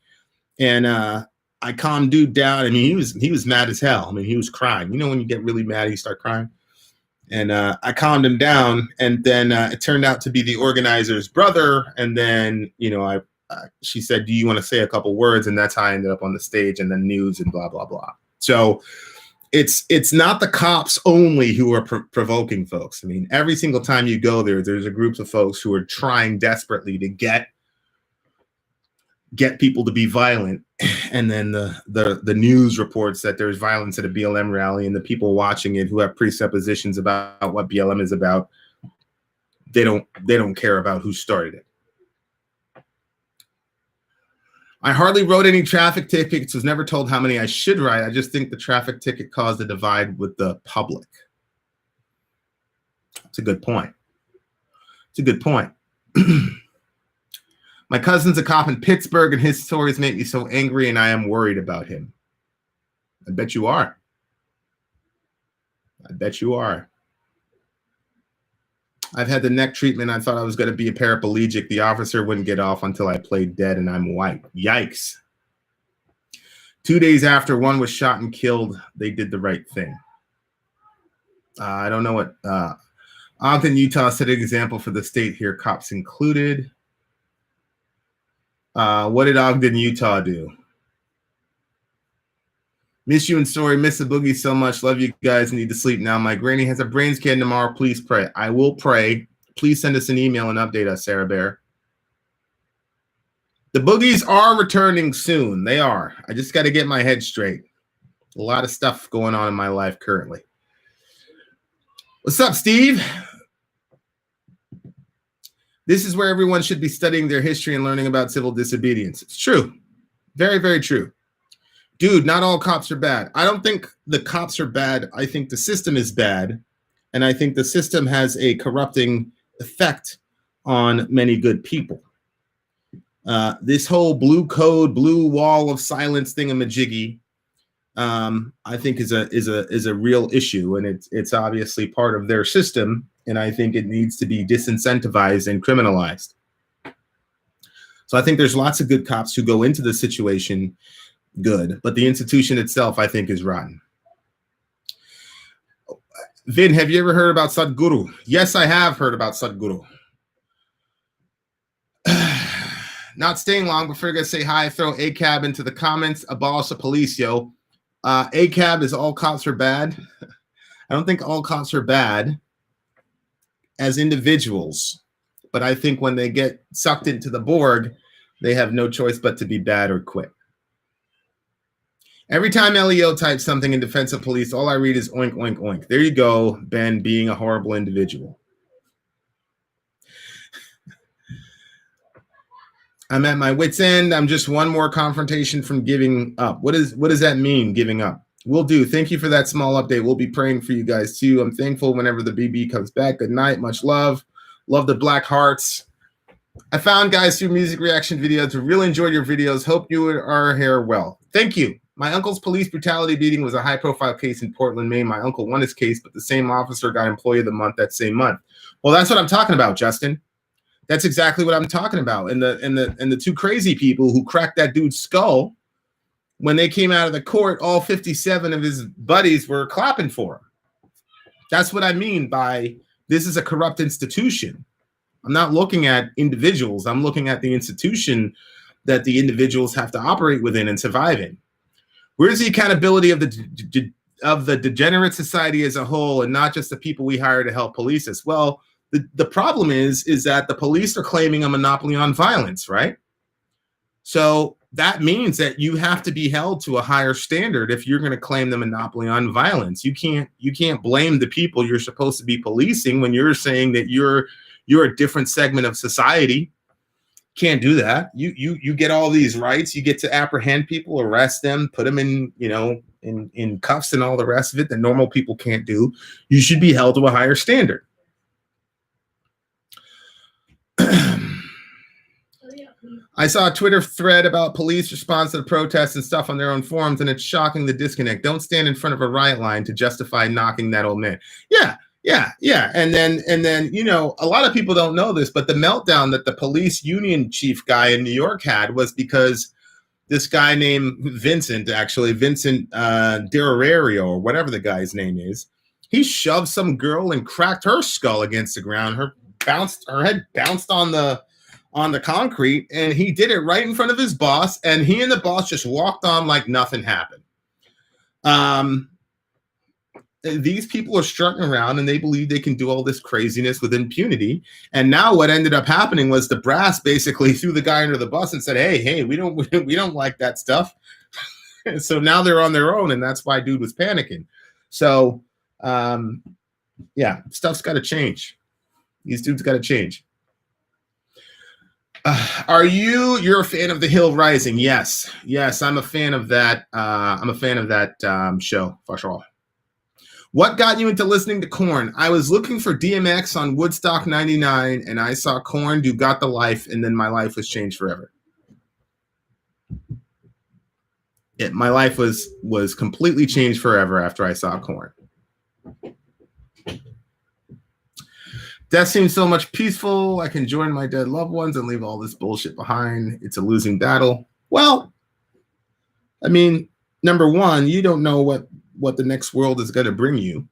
And I calmed dude down. I mean, he was mad as hell. I mean, he was crying. You know when you get really mad, you start crying. And I calmed him down, and then it turned out to be the organizer's brother. And then she said, "Do you want to say a couple words?" And that's how I ended up on the stage, and then news and blah blah blah. So. It's not the cops only who are provoking folks. I mean, every single time you go there, there's a group of folks who are trying desperately to get people to be violent. And then the news reports that there's violence at a BLM rally, and the people watching it who have presuppositions about what BLM is about, they don't care about who started it. I hardly wrote any traffic tickets, was never told how many I should write. I just think the traffic ticket caused a divide with the public. It's a good point. My cousin's a cop in Pittsburgh, and his stories make me so angry, and I am worried about him. I bet you are. I've had the neck treatment. I thought I was going to be a paraplegic. The officer wouldn't get off until I played dead, and I'm white. Yikes. 2 days after one was shot and killed, they did the right thing. I don't know what. Ogden, Utah set an example for the state here, cops included. What did Ogden, Utah do? Miss you and Sori. Miss the boogie so much. Love you guys. Need to sleep now. My granny has a brain scan tomorrow. Please pray. I will pray. Please send us an email and update us, Sarah Bear. The boogies are returning soon. They are. I just got to get my head straight. A lot of stuff going on in my life currently. What's up, Steve? This is where everyone should be studying their history and learning about civil disobedience. It's true. Very, very true. Dude, not all cops are bad. I don't think the cops are bad. I think the system is bad. And I think the system has a corrupting effect on many good people. This whole blue code, blue wall of silence thingamajiggy, I think is a real issue. And it's obviously part of their system. And I think it needs to be disincentivized and criminalized. So I think there's lots of good cops who go into the situation good, but the institution itself, I think, is rotten. Vin, have you ever heard about Sadhguru? Yes, I have heard about Sadhguru. Not staying long, before I say hi, throw ACAB into the comments. Abolish the police, yo. ACAB is all cops are bad. I don't think all cops are bad as individuals, but I think when they get sucked into the Borg, they have no choice but to be bad or quit. Every time LEO types something in defense of police, all I read is oink, oink, oink. There you go, Ben, being a horrible individual. I'm at my wit's end. I'm just one more confrontation from giving up. What does that mean, giving up? Will do. Thank you for that small update. We'll be praying for you guys too. I'm thankful whenever the BB comes back. Good night. Much love. Love the black hearts. I found guys through music reaction videos to really enjoy your videos. Hope you are here well. Thank you. My uncle's police brutality beating was a high-profile case in Portland, Maine. My uncle won his case, but the same officer got Employee of the Month that same month. Well, that's what I'm talking about, Justin. That's exactly what I'm talking about. And the two crazy people who cracked that dude's skull, when they came out of the court, all 57 of his buddies were clapping for him. That's what I mean by this is a corrupt institution. I'm not looking at individuals. I'm looking at the institution that the individuals have to operate within and survive in. Where's the accountability of the degenerate society as a whole, and not just the people we hire to help police us? Well, the problem is that the police are claiming a monopoly on violence, right? So that means that you have to be held to a higher standard if you're going to claim the monopoly on violence. You can't blame the people you're supposed to be policing when you're saying that you're a different segment of society. Can't do that. You get all these rights. You get to apprehend people, arrest them, put them in cuffs and all the rest of it that normal people can't do. You should be held to a higher standard. I saw a Twitter thread about police response to the protests and stuff on their own forums, and it's shocking the disconnect. Don't stand in front of a riot line to justify knocking that old man. Yeah. And then, a lot of people don't know this, but the meltdown that the police union chief guy in New York had was because this guy named Vincent Derario, or whatever the guy's name is, he shoved some girl and cracked her skull against the ground. Her head bounced on the concrete, and he did it right in front of his boss, and he and the boss just walked on like nothing happened. These people are strutting around and they believe they can do all this craziness with impunity. And now what ended up happening was the brass basically threw the guy under the bus and said, hey, we don't like that stuff. So now they're on their own, and that's why dude was panicking. So stuff's got to change. These dudes got to change. You're a fan of The Hill Rising? Yes, I'm a fan of that. I'm a fan of that show for sure. What got you into listening to Korn? I was looking for DMX on Woodstock 99, and I saw Korn do Got the Life, and then my life was changed forever. My life was completely changed forever after I saw Korn. Death seems so much peaceful. I can join my dead loved ones and leave all this bullshit behind. It's a losing battle. Well, I mean, number one, you don't know what the next world is going to bring you.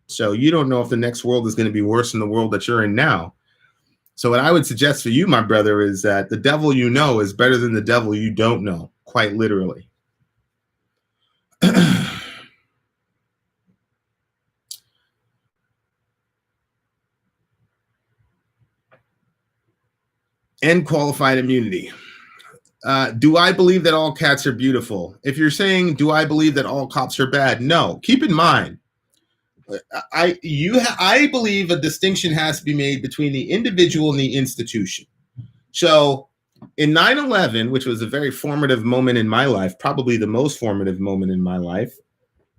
So you don't know if the next world is going to be worse than the world that you're in now. So what I would suggest for you, my brother, is that the devil you know is better than the devil you don't know, quite literally. And qualified immunity. Do I believe that all cats are beautiful? If you're saying, do I believe that all cops are bad? No. Keep in mind, I believe a distinction has to be made between the individual and the institution. So in 9/11, which was a very formative moment in my life, probably the most formative moment in my life,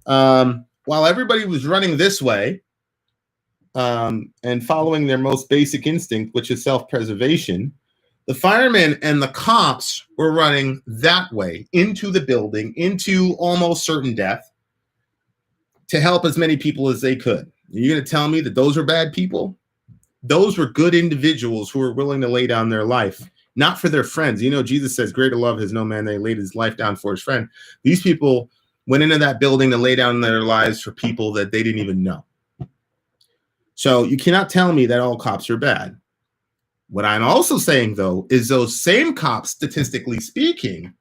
while everybody was running this way and following their most basic instinct, which is self-preservation, the firemen and the cops were running that way into the building, into almost certain death, to help as many people as they could. You're going to tell me that those are bad people? Those were good individuals who were willing to lay down their life, not for their friends. You know, Jesus says, greater love has no man that he laid his life down for his friend. These people went into that building to lay down their lives for people that they didn't even know. So you cannot tell me that all cops are bad. What I'm also saying, though, is those same cops, statistically speaking,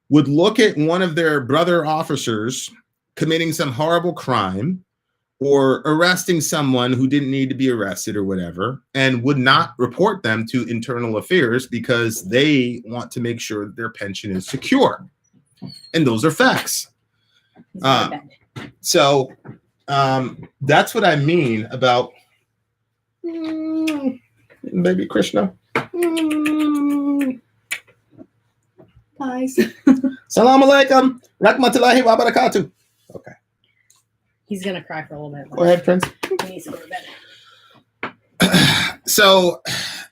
would look at one of their brother officers committing some horrible crime or arresting someone who didn't need to be arrested or whatever, and would not report them to internal affairs because they want to make sure that their pension is secure. And those are facts. So that's what I mean about baby Krishna. Guys. Salam alaikum. Rahmatullahi wa barakatuh. Okay. He's going to cry for a little bit. Go ahead, Prince. He needs to go to bed. So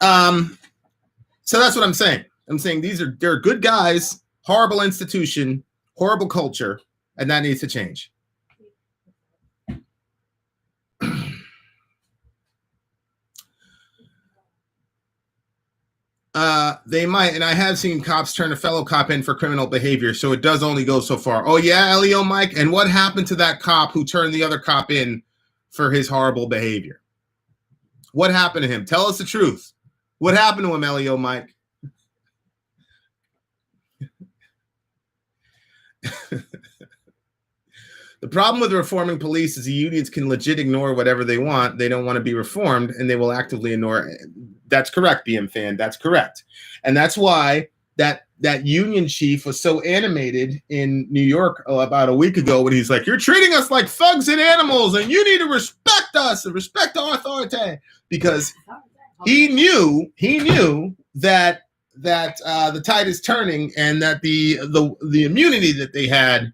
that's what I'm saying. I'm saying they're good guys, horrible institution, horrible culture, and that needs to change. They might, and I have seen cops turn a fellow cop in for criminal behavior, so it does only go so far. Oh yeah, Elio Mike, and what happened to that cop who turned the other cop in for his horrible behavior? What happened to him? Tell us the truth. What happened to him, Elio Mike? The problem with reforming police is the unions can legit ignore whatever they want. They don't want to be reformed, and they will actively ignore it. That's correct, BM fan. That's correct. And that's why that union chief was so animated in New York about a week ago when he's like, you're treating us like thugs and animals, and you need to respect us and respect our authority. Because he knew that the tide is turning and that the immunity that they had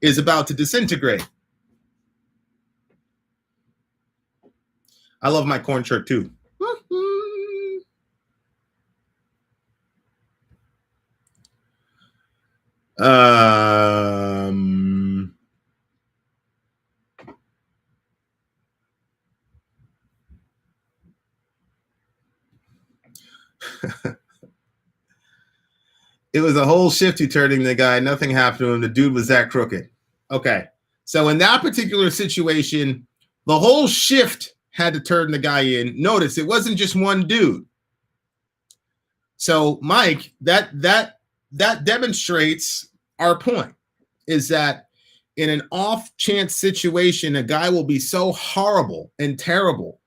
is about to disintegrate. I love my corn shirt too. It was a whole shift turning the guy. Nothing happened to him. The dude was that crooked. Okay. So in that particular situation, the whole shift had to turn the guy in. Notice it wasn't just one dude. So Mike, that demonstrates our point, is that in an off chance situation, a guy will be so horrible and terrible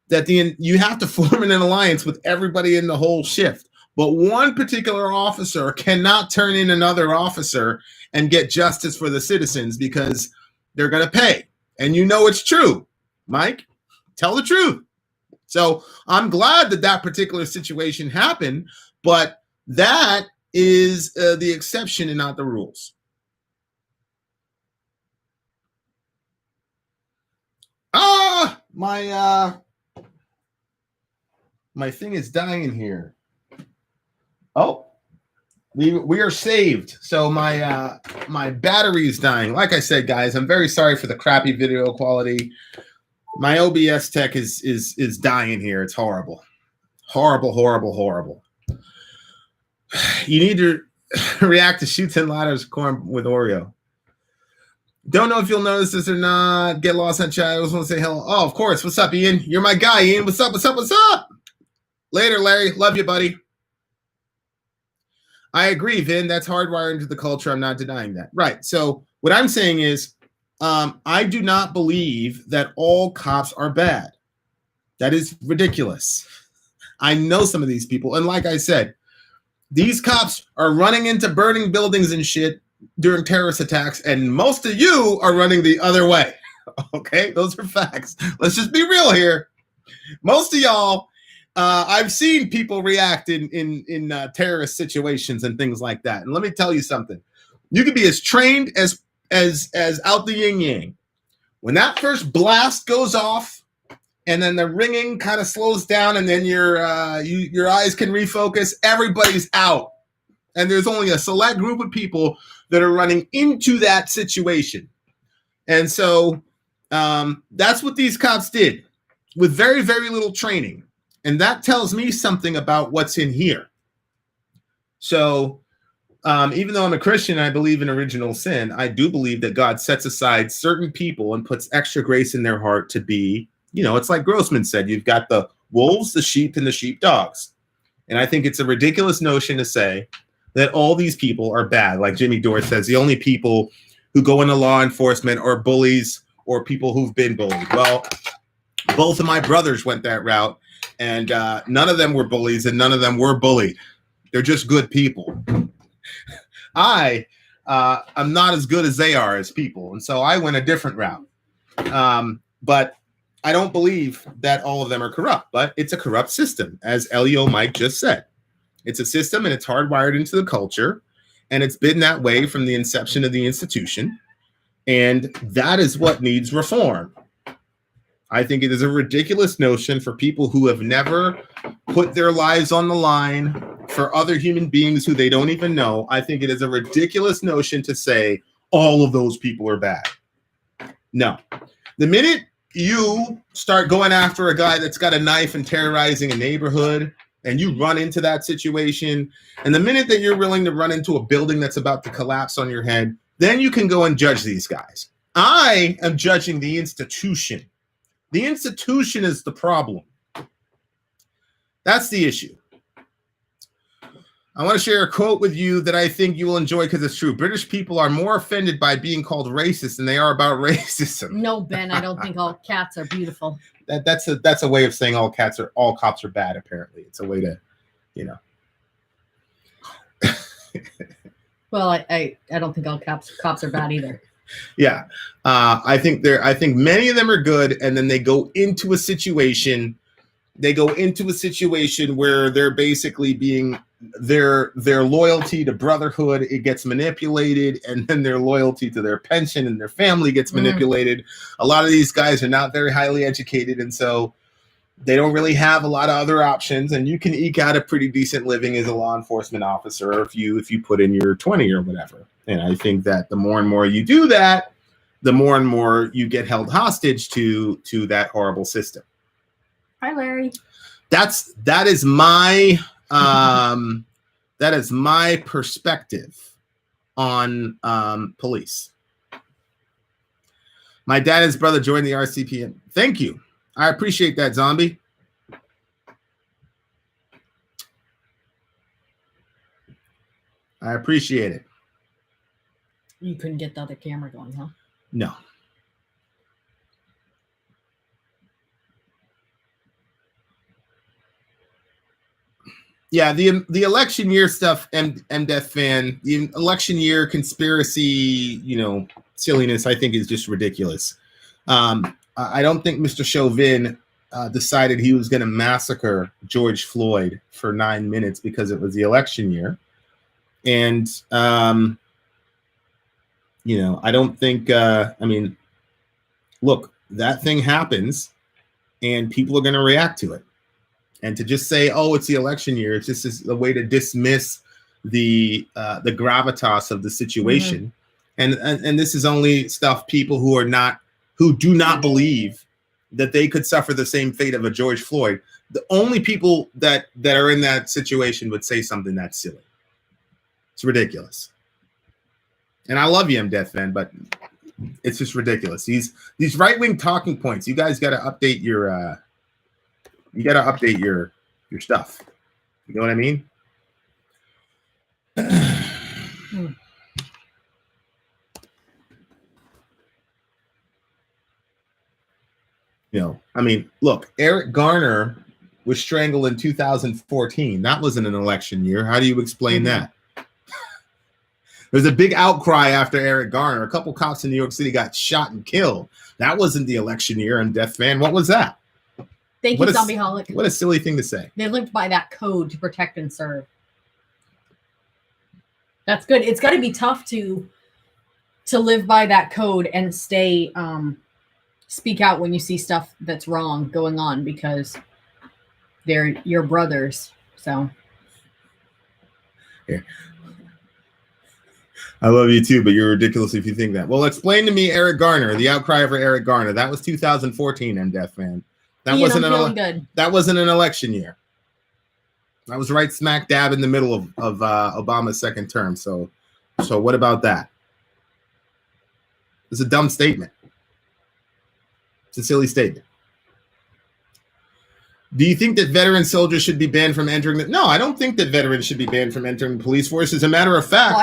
that you have to form an alliance with everybody in the whole shift. But one particular officer cannot turn in another officer and get justice for the citizens because they're going to pay. And you know it's true. Mike, tell the truth. So I'm glad that particular situation happened, but that is the exception and not the rules. My thing is dying here. Oh, we are saved. So my battery is dying. Like I said, guys, I'm very sorry for the crappy video quality. My OBS tech is dying here. It's horrible. Horrible, horrible, horrible. You need to react to Chutes and Ladders corn with Oreo. Don't know if you'll notice this or not. Get lost on chat. I just want to say hello. Oh, of course. What's up, Ian? You're my guy, Ian. What's up? What's up? What's up? Later, Larry. Love you, buddy. I agree, Vin. That's hardwired into the culture. I'm not denying that. Right. So what I'm saying is I do not believe that all cops are bad. That is ridiculous. I know some of these people. And like I said, these cops are running into burning buildings and shit during terrorist attacks, and most of you are running the other way. Okay? Those are facts. Let's just be real here. Most of y'all, I've seen people react in terrorist situations and things like that. And let me tell you something. You can be as trained as out the yin yang. When that first blast goes off, and then the ringing kind of slows down, and then your eyes can refocus, everybody's out. And there's only a select group of people that are running into that situation. And so that's what these cops did with very, very little training. And that tells me something about what's in here. So even though I'm a Christian, I believe in original sin. I do believe that God sets aside certain people and puts extra grace in their heart to be, it's like Grossman said, you've got the wolves, the sheep, and the sheepdogs. And I think it's a ridiculous notion to say that all these people are bad. Like Jimmy Dore says, the only people who go into law enforcement or bullies or people who've been bullied. Well, both of my brothers went that route, and none of them were bullies and none of them were bullied. They're just good people. I'm not as good as they are as people, and so I went a different route. But I don't believe that all of them are corrupt, but it's a corrupt system, as Elio Mike just said. It's a system, and it's hardwired into the culture, and it's been that way from the inception of the institution, and that is what needs reform. I think it is a ridiculous notion for people who have never put their lives on the line for other human beings who they don't even know. I think it is a ridiculous notion to say all of those people are bad. No. The minute you start going after a guy that's got a knife and terrorizing a neighborhood, and you run into that situation, and the minute that you're willing to run into a building that's about to collapse on your head, then you can go and judge these guys. I am judging the institution. The institution is the problem. That's the issue. I want to share a quote with you that I think you will enjoy because it's true. British people are more offended by being called racist than they are about racism. No, Ben, I don't think all cats are beautiful. That's a way of saying all cops are bad. Apparently, it's a way to, Well, I don't think all cops are bad either. Yeah, I think many of them are good, and then they go into a situation. They go into a situation where they're basically being their loyalty to brotherhood, it gets manipulated, and then their loyalty to their pension and their family gets manipulated. A lot of these guys are not very highly educated, and so they don't really have a lot of other options, and you can eke out a pretty decent living as a law enforcement officer if you put in your 20 or whatever. And I think that the more and more you do that, the more and more you get held hostage to that horrible system. Hi, Larry. That is my perspective on police. My dad and his brother joined the RCP. Thank you. I appreciate that, Zombie. I appreciate it. You couldn't get the other camera going, huh? No. Yeah, the election year stuff, MDeath fan, the election year conspiracy, silliness, I think is just ridiculous. I don't think Mr. Chauvin decided he was going to massacre George Floyd for 9 minutes because it was the election year. And, I don't think, look, that thing happens and people are going to react to it. And to just say, oh, it's the election year, it's just a way to dismiss the gravitas of the situation. Mm-hmm. And this is only stuff people who do not believe that they could suffer the same fate of a George Floyd. The only people that are in that situation would say something that's silly. It's ridiculous. And I love you, MDeath fan, but it's just ridiculous. These right-wing talking points, you guys got to update your your stuff. You know what I mean? Look, Eric Garner was strangled in 2014. That wasn't an election year. How do you explain that? There's a big outcry after Eric Garner. A couple cops in New York City got shot and killed. That wasn't the election year. And Death Fan, what was that? Thank you, Zombieholic. What a silly thing to say. They lived by that code to protect and serve. That's good. It's got to be tough to live by that code and stay speak out when you see stuff that's wrong going on because they're your brothers. So yeah. I love you too, but you're ridiculous if you think that. Well, explain to me Eric Garner, the outcry for Eric Garner. That was 2014, MDeath fan. That wasn't an election year. That was right smack dab in the middle of Obama's second term. So what about that? It's a dumb statement. It's a silly statement. Do you think that veteran soldiers should be banned from entering No, I don't think that veterans should be banned from entering the police force. As a matter of fact,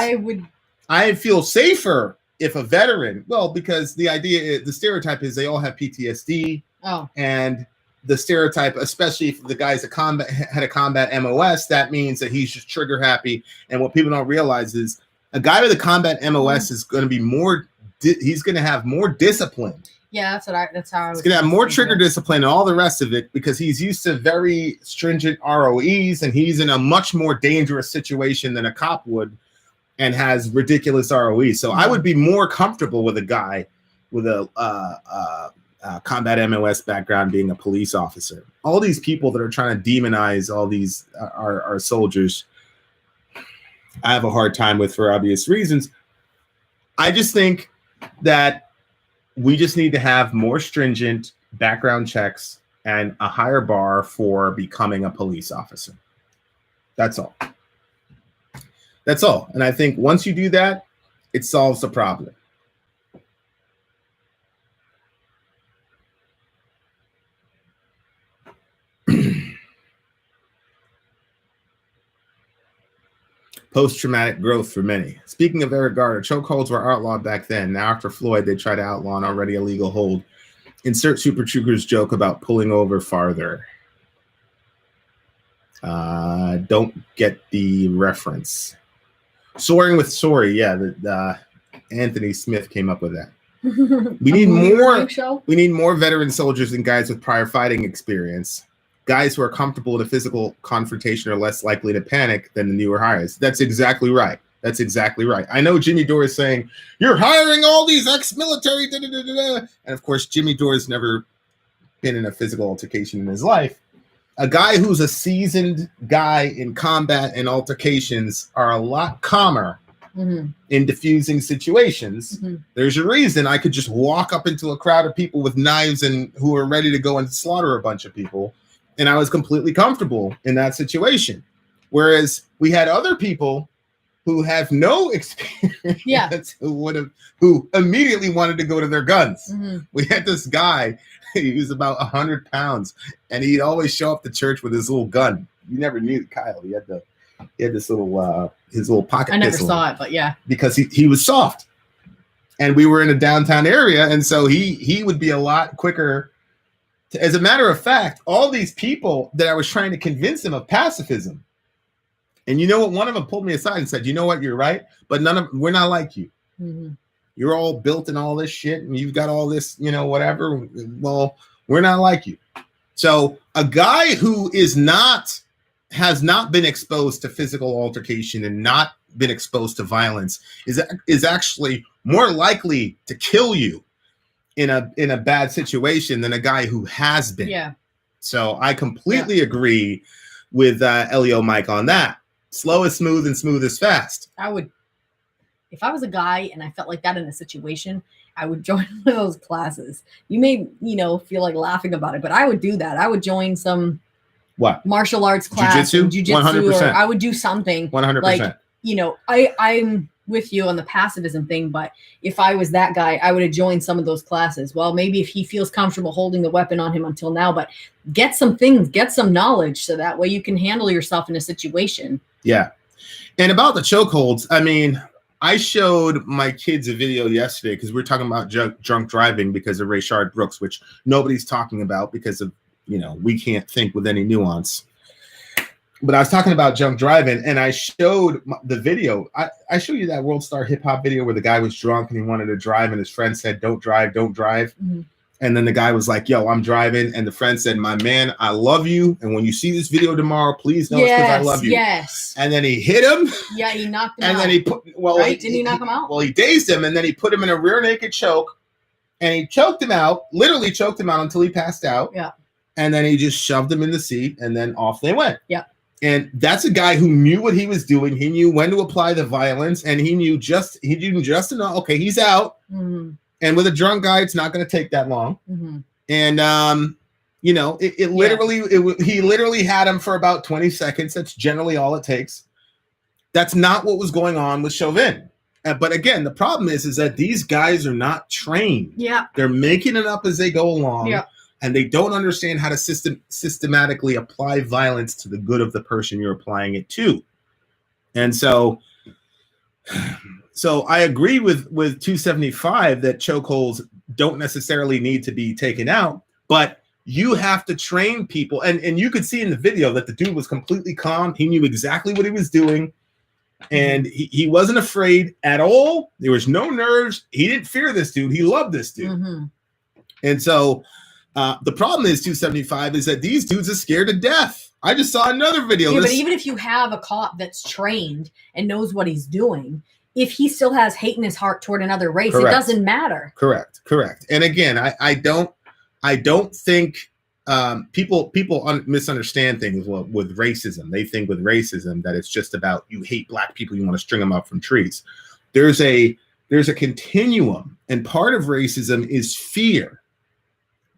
I feel safer if a veteran, well, because the stereotype is they all have PTSD. Oh. And the stereotype, especially if the guy's had a combat MOS, that means that he's just trigger happy. And what people don't realize is a guy with a combat MOS is going to be more. He's going to have more discipline. Yeah, that's how I was. He's going to have more trigger discipline and all the rest of it because he's used to very stringent ROEs and he's in a much more dangerous situation than a cop would and has ridiculous ROEs. So I would be more comfortable with a guy with a combat MOS background being a police officer. All these people that are trying to demonize all these our soldiers, I have a hard time with for obvious reasons. I just think that we just need to have more stringent background checks and a higher bar for becoming a police officer. That's all. That's all. And I think once you do that, it solves the problem. Post-traumatic growth for many. Speaking of Eric Garner, chokeholds were outlawed back then. Now after Floyd, they try to outlaw an already illegal hold. Insert Super Trooper's joke about pulling over farther. Don't get the reference. Soaring with Sori. Yeah, Anthony Smith came up with that. We need more. We need more veteran soldiers and guys with prior fighting experience. Guys who are comfortable in a physical confrontation are less likely to panic than the newer hires. That's exactly right. That's exactly right. I know Jimmy Dore is saying, you're hiring all these ex-military, da, da, da, da, da. And of course, Jimmy Dore has never been in a physical altercation in his life. A guy who's a seasoned guy in combat and altercations are a lot calmer in diffusing situations. There's a reason I could just walk up into a crowd of people with knives and who are ready to go and slaughter a bunch of people. And I was completely comfortable in that situation. Whereas we had other people who have no experience who immediately wanted to go to their guns. We had this guy, he was about 100 pounds, and he'd always show up to church with his little gun. You never knew Kyle. He had this little his little pocket. I never saw it, but yeah. Because he was soft. And we were in a downtown area, and so he would be a lot quicker. As a matter of fact, all these people that I was trying to convince them of pacifism, and you know what? One of them pulled me aside and said, "You know what? You're right, but we're not like you. You're all built in all this shit, and you've got all this, whatever. Well, we're not like you." So a guy who has not been exposed to physical altercation and not been exposed to violence is actually more likely to kill you in a bad situation than a guy who has been. Yeah. So I completely agree with Elio Mike on that. Slow is smooth and smooth is fast. If I was a guy and I felt like that in a situation, I would join one of those classes. You may, feel like laughing about it, but I would do that. I would join some martial arts class, jiu-jitsu, 100%. or I would do something 100%. Like, I'm with you on the pacifism thing, but if I was that guy, I would have joined some of those classes. Well, maybe if he feels comfortable holding the weapon on him until now, but get some things, get some knowledge so that way you can handle yourself in a situation. Yeah. And about the chokeholds, I mean, I showed my kids a video yesterday because we're talking about drunk driving because of Rayshard Brooks, which nobody's talking about because of, we can't think with any nuance. But I was talking about drunk driving, and I showed the video. I showed you that World Star Hip Hop video where the guy was drunk and he wanted to drive, and his friend said, "Don't drive, don't drive." And then the guy was like, "Yo, I'm driving," and the friend said, "My man, I love you, and when you see this video tomorrow, please know it's because I love you." Yes. And then he hit him. Yeah, he knocked him out. And then he didn't he knock him out? Well, he dazed him, and then he put him in a rear naked choke, and he choked him out, literally choked him out until he passed out. Yeah. And then he just shoved him in the seat, and then off they went. Yeah. And that's a guy who knew what he was doing. He knew when to apply the violence, and he knew just enough. Okay, he's out. And with a drunk guy, it's not going to take that long. And he literally had him for about 20 seconds. That's generally all it takes. That's not what was going on with Chauvin. But again, the problem is that these guys are not trained. Yeah, they're making it up as they go along. Yeah. And they don't understand how to systematically apply violence to the good of the person you're applying it to. And so I agree with 275 that chokeholds don't necessarily need to be taken out, but you have to train people. And you could see in the video that the dude was completely calm. He knew exactly what he was doing. And he wasn't afraid at all. There was no nerves. He didn't fear this dude. He loved this dude. Mm-hmm. And so the problem is 275 is that these dudes are scared to death. I just saw another video. Yeah, but even if you have a cop that's trained and knows what he's doing, if he still has hate in his heart toward another race, Correct. It doesn't matter. Correct. And again, I don't think people misunderstand things with racism. They think with racism that it's just about you hate black people, you want to string them up from trees. There's a continuum, and part of racism is fear.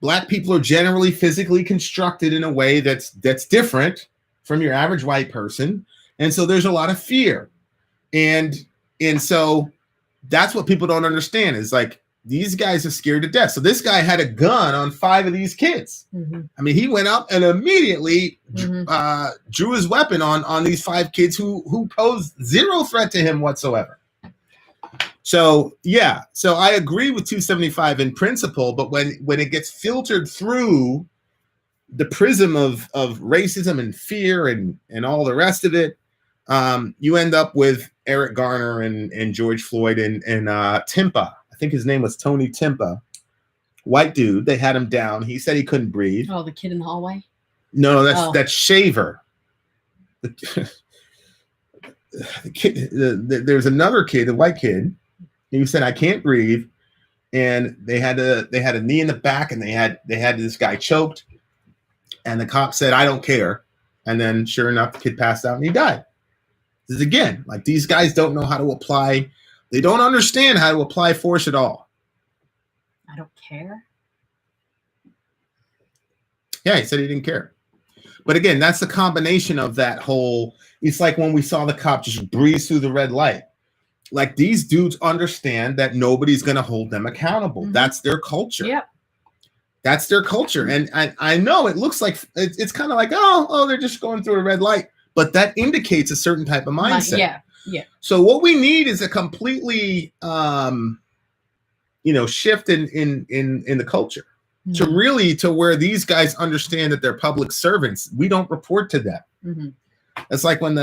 Black people are generally physically constructed in a way that's different from your average white person, and so there's a lot of fear, and so that's what people don't understand is like these guys are scared to death. So this guy had a gun on 5 of these kids. Mm-hmm. I mean, he went up and immediately drew his weapon on these 5 kids who posed zero threat to him whatsoever. So yeah, so I agree with 275 in principle, but when it gets filtered through the prism of racism and fear and all the rest of it, you end up with Eric Garner and George Floyd and Timpa. I think his name was Tony Timpa. White dude. They had him down. He said he couldn't breathe. Oh, the kid in the hallway? No, that's Shaver. The kid, there's another kid, a white kid. He said, I can't breathe. And they had a knee in the back, and they had this guy choked. And the cop said, I don't care. And then sure enough, the kid passed out and he died. This is again, like these guys don't know how to apply. They don't understand how to apply force at all. I don't care. Yeah, he said he didn't care. But again, that's the combination of that whole, it's like when we saw the cop just breeze through the red light. Like these dudes understand that nobody's going to hold them accountable. Mm-hmm. That's their culture. Yep. That's their culture. And I know it looks like, it's kind of like, oh, they're just going through a red light. But that indicates a certain type of mindset. Yeah. So what we need is a completely, shift in the culture to where these guys understand that they're public servants. We don't report to them. Mm-hmm. It's like when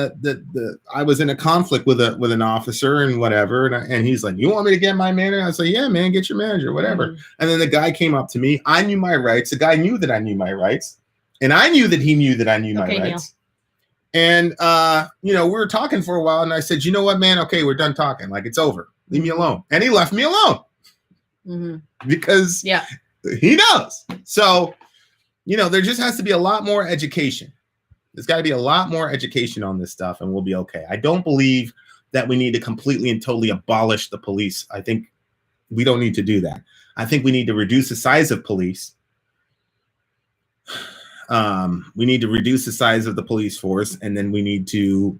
I was in a conflict with an officer and whatever, and he's like, "You want me to get my manager?" I say, "Yeah, man, get your manager, whatever." Mm-hmm. And then the guy came up to me. I knew my rights. The guy knew that I knew my rights, and I knew that he knew that I knew my rights. Neil. And, we were talking for a while, and I said, you know what, man? Okay, we're done talking. Like, it's over. Leave me alone. And he left me alone because he knows. So, there just has to be a lot more education. There's got to be a lot more education on this stuff, and we'll be okay. I don't believe that we need to completely and totally abolish the police. I think we don't need to do that. I think we need to reduce the size of police. We need to reduce the size of the police force, and then we need to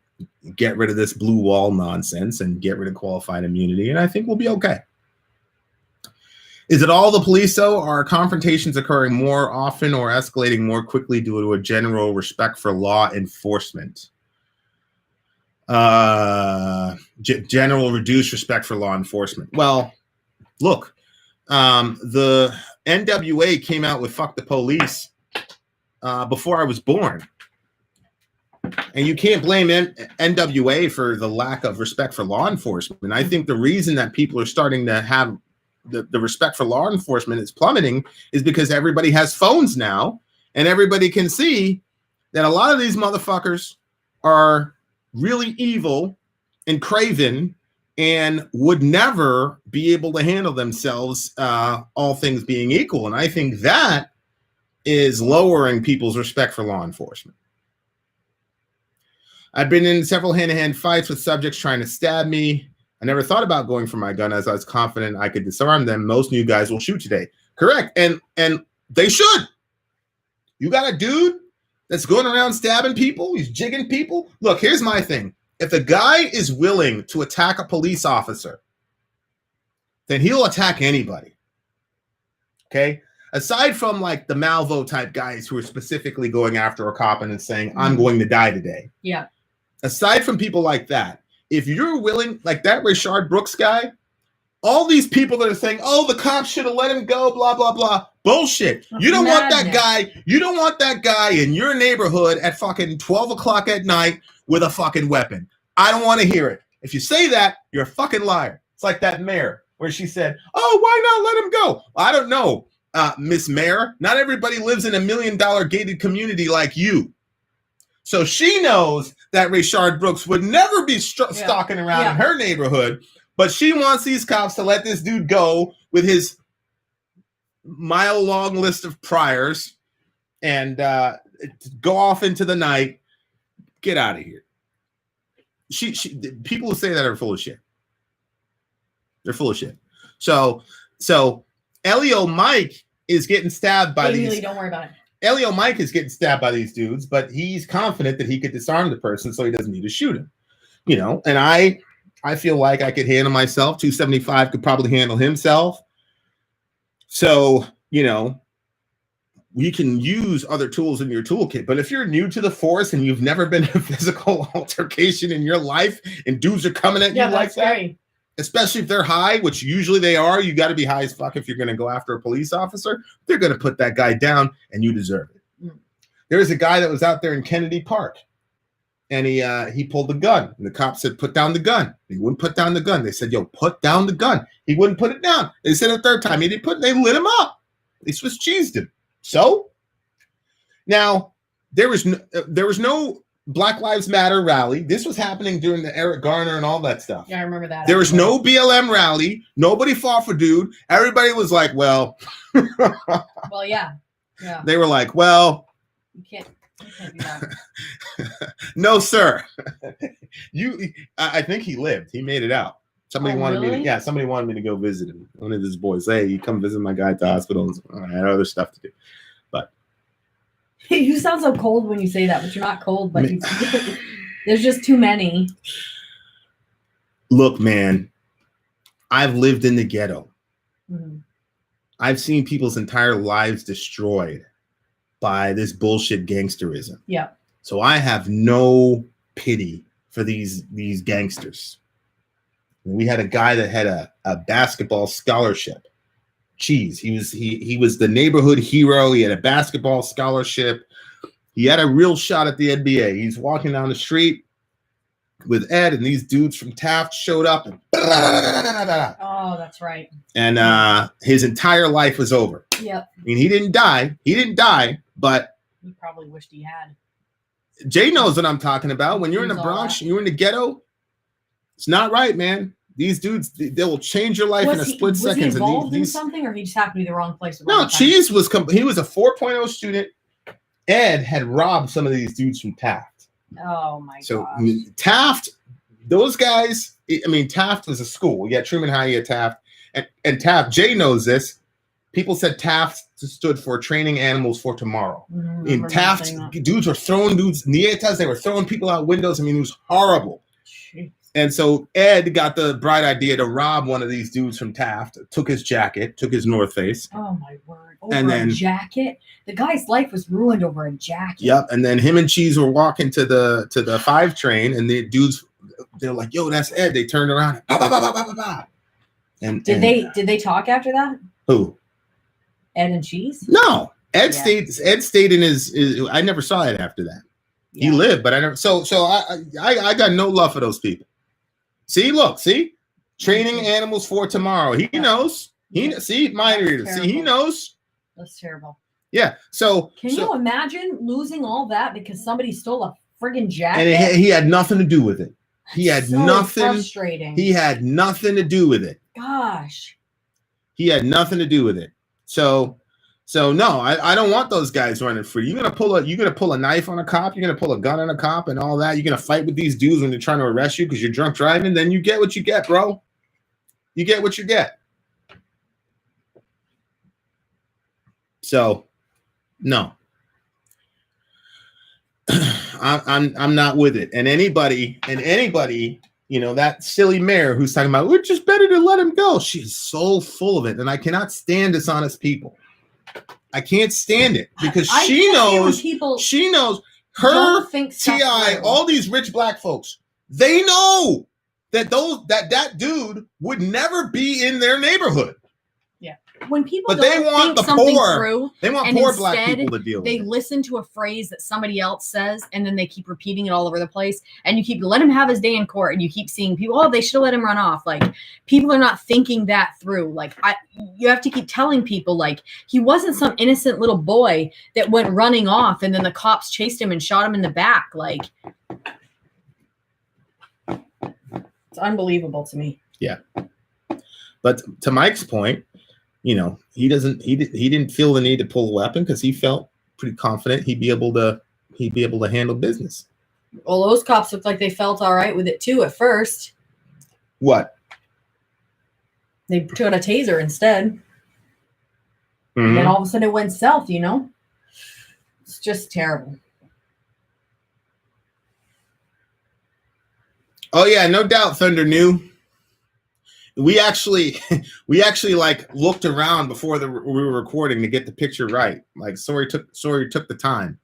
get rid of this blue wall nonsense and get rid of qualified immunity, and I think we'll be okay. Is it all the police, though? Are confrontations occurring more often or escalating more quickly due to a general respect for law enforcement? General reduced respect for law enforcement. Well, look, the NWA came out with "Fuck the Police" before I was born. And you can't blame NWA for the lack of respect for law enforcement. And I think the reason that people are starting to have the respect for law enforcement is plummeting is because everybody has phones now, and everybody can see that a lot of these motherfuckers are really evil and craven and would never be able to handle themselves, all things being equal. And I think that is lowering people's respect for law enforcement. I've been in several hand-to-hand fights with subjects trying to stab me. I never thought about going for my gun as I was confident I could disarm them. Most new guys will shoot today. Correct. And they should. You got a dude that's going around stabbing people. He's jigging people. Look, here's my thing. If a guy is willing to attack a police officer, then he'll attack anybody. Okay? Aside from like the Malvo type guys who are specifically going after a cop and saying, I'm going to die today. Yeah. Aside from people like that, if you're willing, like that Rayshard Brooks guy, all these people that are saying, oh, the cops should have let him go, blah, blah, blah. Bullshit. That's You don't want that madness. guy. You don't want that guy in your neighborhood at fucking 12 o'clock at night with a fucking weapon. I don't want to hear it. If you say that, you're a fucking liar. It's like that mayor where she said, oh, why not let him go? I don't know, Miss Mayor. Not everybody lives in $1 million gated community like you. So she knows that Rayshard Brooks would never be stalking around in her neighborhood, but she wants these cops to let this dude go with his mile-long list of priors and go off into the night. Get out of here. People who say that are full of shit. They're full of shit. So Elio Mike is getting stabbed by these. Don't worry about it. Elio Mike is getting stabbed by these dudes, but he's confident that he could disarm the person, so he doesn't need to shoot him. You know, and I feel like I could handle myself. 275 could probably handle himself. So, you know, we can use other tools in your toolkit. But if you're new to the force and you've never been in a physical altercation in your life and dudes are coming at you like that, especially if they're high, which usually they are, you got to be high as fuck if you're going to go after a police officer. They're going to put that guy down and you deserve it. There was a guy that was out there in Kennedy Park and he pulled the gun and the cop said, put down the gun. He wouldn't put down the gun. They said, yo, put down the gun. He wouldn't put it down. They said a third time, they lit him up. They Swiss cheesed him. So now there was no Black Lives Matter rally. This was happening during the Eric Garner and all that stuff. Yeah, I remember that. There was no BLM rally. Nobody fought for dude. Everybody was like, well. Well, yeah. They were like, well. You can't do that. No, sir. I think he lived. He made it out. Somebody wanted me to, somebody wanted me to go visit him. One of his boys, hey, you come visit my guy at the hospital. I had other stuff to do. But you sound so cold when you say that, but you're not cold, but there's just too many. Look, man, I've lived in the ghetto. Mm-hmm. I've seen people's entire lives destroyed by this bullshit gangsterism. Yeah. So I have no pity for these gangsters. We had a guy that had a basketball scholarship. Jeez, he was the neighborhood hero. He had a basketball scholarship. He had a real shot at the NBA. He's walking down the street with Ed, and these dudes from Taft showed up. And oh, that's right. And his entire life was over. Yep. I mean, he didn't die, but he probably wished he had. Jay knows what I'm talking about. When you're in the Bronx, you're in the ghetto. It's not right, man. These dudes, they will change your life in a split second. Was he involved in something, or he just happened to be the wrong place? No, Cheese was. He was a 4.0 student. Ed had robbed some of these dudes from Taft. Oh my god. So Taft, those guys. I mean, Taft was a school. You had Truman High, you had Taft, and Taft. Jay knows this. People said Taft stood for Training Animals for Tomorrow. In Taft, dudes were throwing nietas. They were throwing people out windows. I mean, it was horrible. Jeez. And so Ed got the bright idea to rob one of these dudes from Taft, took his jacket, took his North Face. Oh my word. Over a jacket? The guy's life was ruined over a jacket. Yep. And then him and Cheese were walking to the 5 train, and the dudes, they're like, yo, that's Ed. They turned around. Bah, bah, bah, bah, bah, bah. And did they talk after that? Who? Ed and Cheese? No. Ed stayed in his I never saw Ed after that. Yeah. He lived, but I never so I got no love for those people. See, Training Animals for Tomorrow. He knows. Mind reader. See, he knows. That's terrible. Yeah. So can you imagine losing all that because somebody stole a friggin' jacket? And he had nothing to do with it. He had nothing. Frustrating. He had nothing to do with it. Gosh. He had nothing to do with it. So no, I don't want those guys running free. You're gonna pull a knife on a cop. You're gonna pull a gun on a cop and all that. You're gonna fight with these dudes when they're trying to arrest you because you're drunk driving. Then you get what you get, bro. You get what you get. So, no, I'm not with it. And anybody, that silly mayor who's talking about we're just better to let him go. She's so full of it, and I cannot stand dishonest people. I can't stand it because she knows her T.I. all these rich black folks. They know that dude would never be in their neighborhood. When people But they don't want think the something poor. through, They want and poor black instead people to deal with they it. listen to a phrase that somebody else says, and then they keep repeating it all over the place. And you keep let him have his day in court, and you keep seeing people, oh, they should have let him run off. Like, people are not thinking that through. Like, you have to keep telling people, like, he wasn't some innocent little boy that went running off, and then the cops chased him and shot him in the back. Like, it's unbelievable to me. Yeah. But to Mike's point, you know, he didn't feel the need to pull a weapon because he felt pretty confident he'd be able to handle business. Well, those cops looked like they felt all right with it too at first. What? They took out a taser instead. Mm-hmm. And then all of a sudden it went south, you know? It's just terrible. Oh yeah, no doubt Thunder knew. We actually like looked around before we were recording to get the picture right. Like Sori took the time.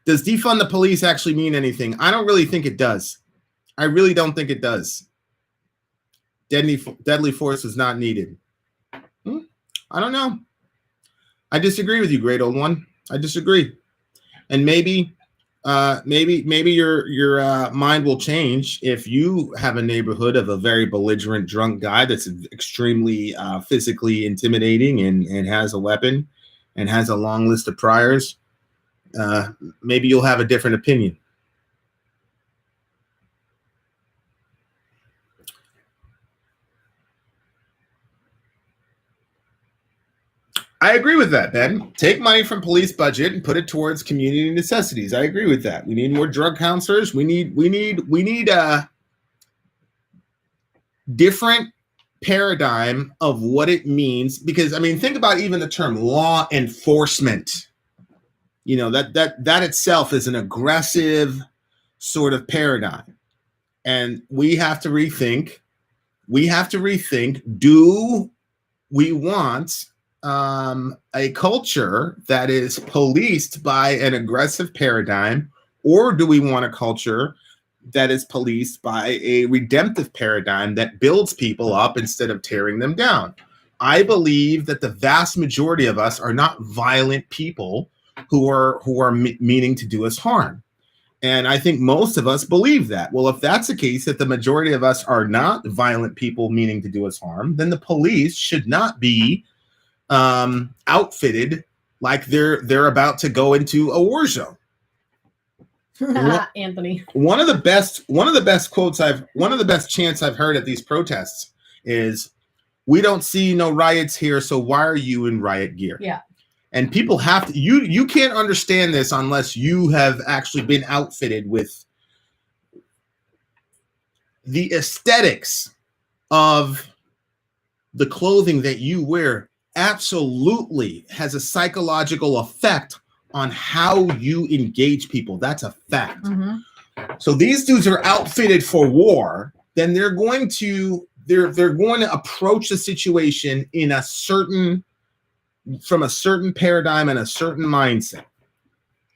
Does defund the police actually mean anything? I don't really think it does. I really don't think it does. Deadly force is not needed. I don't know. I disagree with you, great old one. I disagree. And maybe your mind will change if you have a neighborhood of a very belligerent drunk guy that's extremely physically intimidating and has a weapon and has a long list of priors. Maybe you'll have a different opinion. I agree with that, Ben. Take money from police budget and put it towards community necessities. I agree with that. We need more drug counselors. We need a different paradigm of what it means. Because I mean, think about even the term law enforcement. You know, that itself is an aggressive sort of paradigm. And we have to rethink. Do we want a culture that is policed by an aggressive paradigm, or do we want a culture that is policed by a redemptive paradigm that builds people up instead of tearing them down? I believe that the vast majority of us are not violent people who are meaning to do us harm. And I think most of us believe that. Well, if that's the case, that the majority of us are not violent people meaning to do us harm, then the police should not be outfitted like they're about to go into a war zone. Anthony. One of the best chants I've heard at these protests is, "We don't see no riots here, so why are you in riot gear?" Yeah. And people have to, you can't understand this unless you have actually been outfitted with the aesthetics of the clothing that you wear. Absolutely has a psychological effect on how you engage people. That's a fact. Mm-hmm. So these dudes are outfitted for war, then they're going to approach the situation from a certain paradigm and a certain mindset.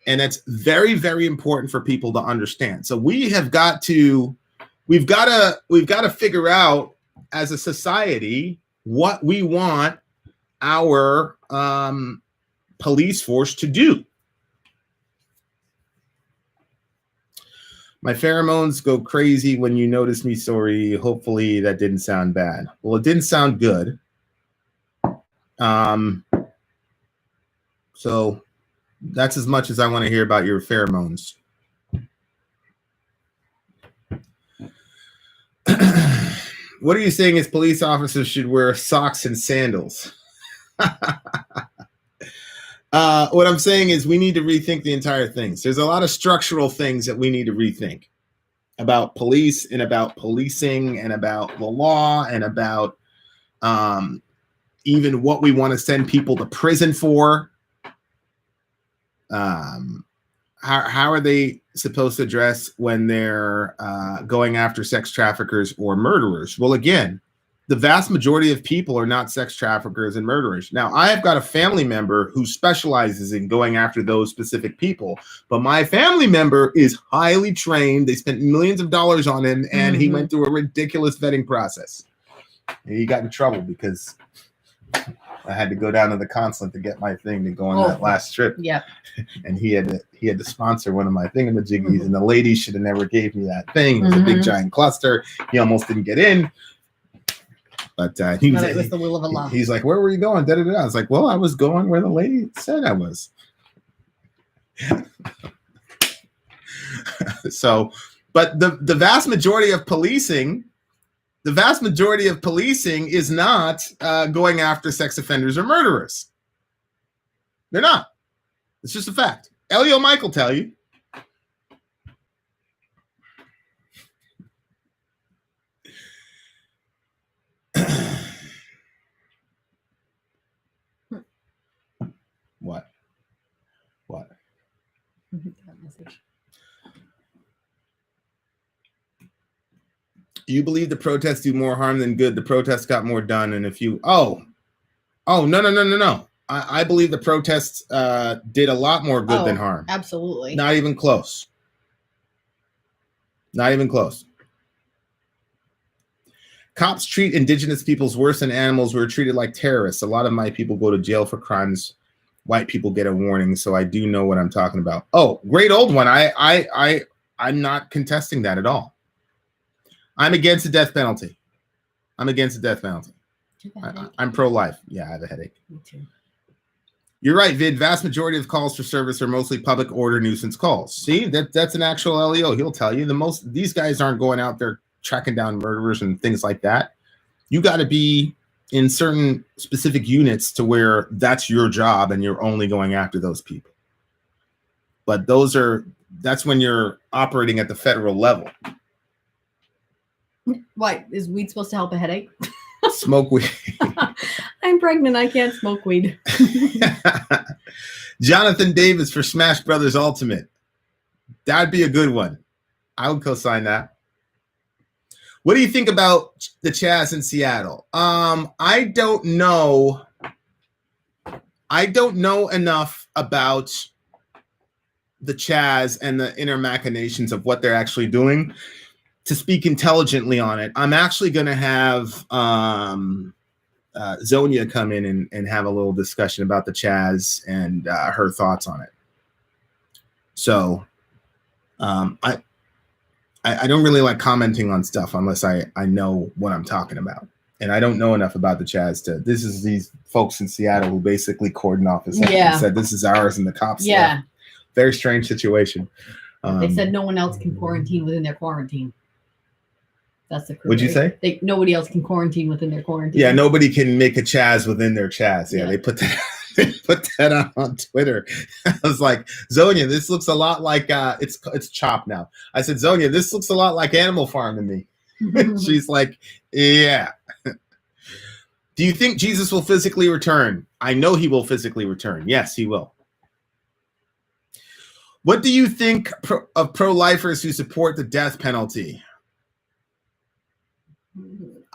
And that's very, very important for people to understand. So we've got to figure out as a society what we want our police force to do. My pheromones go crazy when you notice me, Sori. Hopefully that didn't sound bad. Well, it didn't sound good. So that's as much as I want to hear about your pheromones. What are you saying is police officers should wear socks and sandals? What I'm saying is we need to rethink the entire thing. There's a lot of structural things that we need to rethink about police and about policing and about the law and about even what we want to send people to prison for. How are they supposed to dress when they're going after sex traffickers or murderers? Well, again, the vast majority of people are not sex traffickers and murderers. Now, I have got a family member who specializes in going after those specific people, but my family member is highly trained. They spent millions of dollars on him, and he went through a ridiculous vetting process. And he got in trouble because I had to go down to the consulate to get my thing to go on that last trip. Yeah. And he had to sponsor one of my thingamajiggies, and the lady should have never gave me that thing. It was a big giant cluster. He almost didn't get in. But it was the will of Allah. He's like, "Where were you going?" Da, da, da. I was like, "Well, I was going where the lady said I was." So, but the vast majority of policing is not going after sex offenders or murderers. They're not. It's just a fact. Elio Mike will tell you. What? You believe the protests do more harm than good? The protests got more done, and if you no. I believe the protests did a lot more good than harm. Absolutely. Not even close. Not even close. Cops treat indigenous peoples worse than animals. We're treated like terrorists. A lot of my people go to jail for crimes. White people get a warning, so I do know what I'm talking about. Oh, great old one. I'm not contesting that at all. I'm against the death penalty. I'm pro-life. Yeah, I have a headache. Me too. You're right, Vid. Vast majority of calls for service are mostly public order nuisance calls. See, that's an actual LEO. He'll tell you these guys aren't going out there tracking down murderers and things like that. You got to be in certain specific units to where that's your job and you're only going after those people. But that's when you're operating at the federal level. Why? Is weed supposed to help a headache? Smoke weed. I'm pregnant. I can't smoke weed. Jonathan Davis for Smash Brothers Ultimate. That'd be a good one. I would co-sign that. What do you think about the Chaz in Seattle? I don't know enough about the Chaz and the inner machinations of what they're actually doing to speak intelligently on it. I'm actually going to have Zonia come in and have a little discussion about the Chaz and her thoughts on it. So I don't really like commenting on stuff unless I know what I'm talking about. And I don't know enough about the Chaz this is these folks in Seattle who basically cordoned off his head and said, this is ours, and the cops left. Very strange situation. They said no one else can quarantine within their quarantine. That's the crew. What'd you say? Nobody else can quarantine within their quarantine. Yeah, nobody can make a Chaz within their Chaz. Yeah, they put that on Twitter. I was like, Zonia, this looks a lot like it's Chop now. I said, Zonia, this looks a lot like Animal Farm to me. She's like, yeah. Do you think Jesus will physically return? I know he will physically return. Yes, he will. What do you think of pro-lifers who support the death penalty?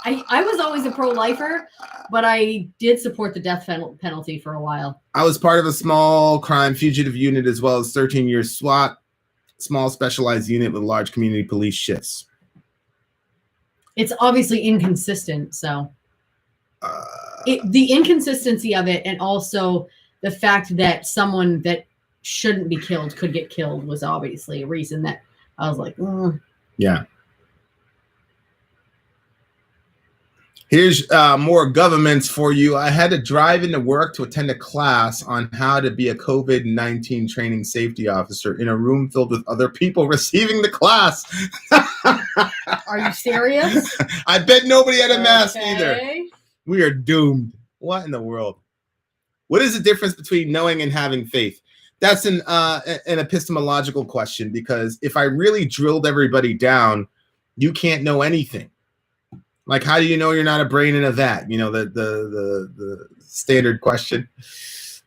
I was always a pro-lifer, but I did support the death penalty for a while. I was part of a small crime fugitive unit as well as 13-year SWAT, small specialized unit with large community police shifts. It's obviously inconsistent, so the inconsistency of it, and also the fact that someone that shouldn't be killed could get killed, was obviously a reason that I was like, yeah. Here's more governments for you. I had to drive into work to attend a class on how to be a COVID-19 training safety officer in a room filled with other people receiving the class. Are you serious? I bet nobody had a mask either. We are doomed. What in the world? What is the difference between knowing and having faith? That's an epistemological question, because if I really drilled everybody down, you can't know anything. Like, how do you know you're not a brain in a vat? You know, the standard question.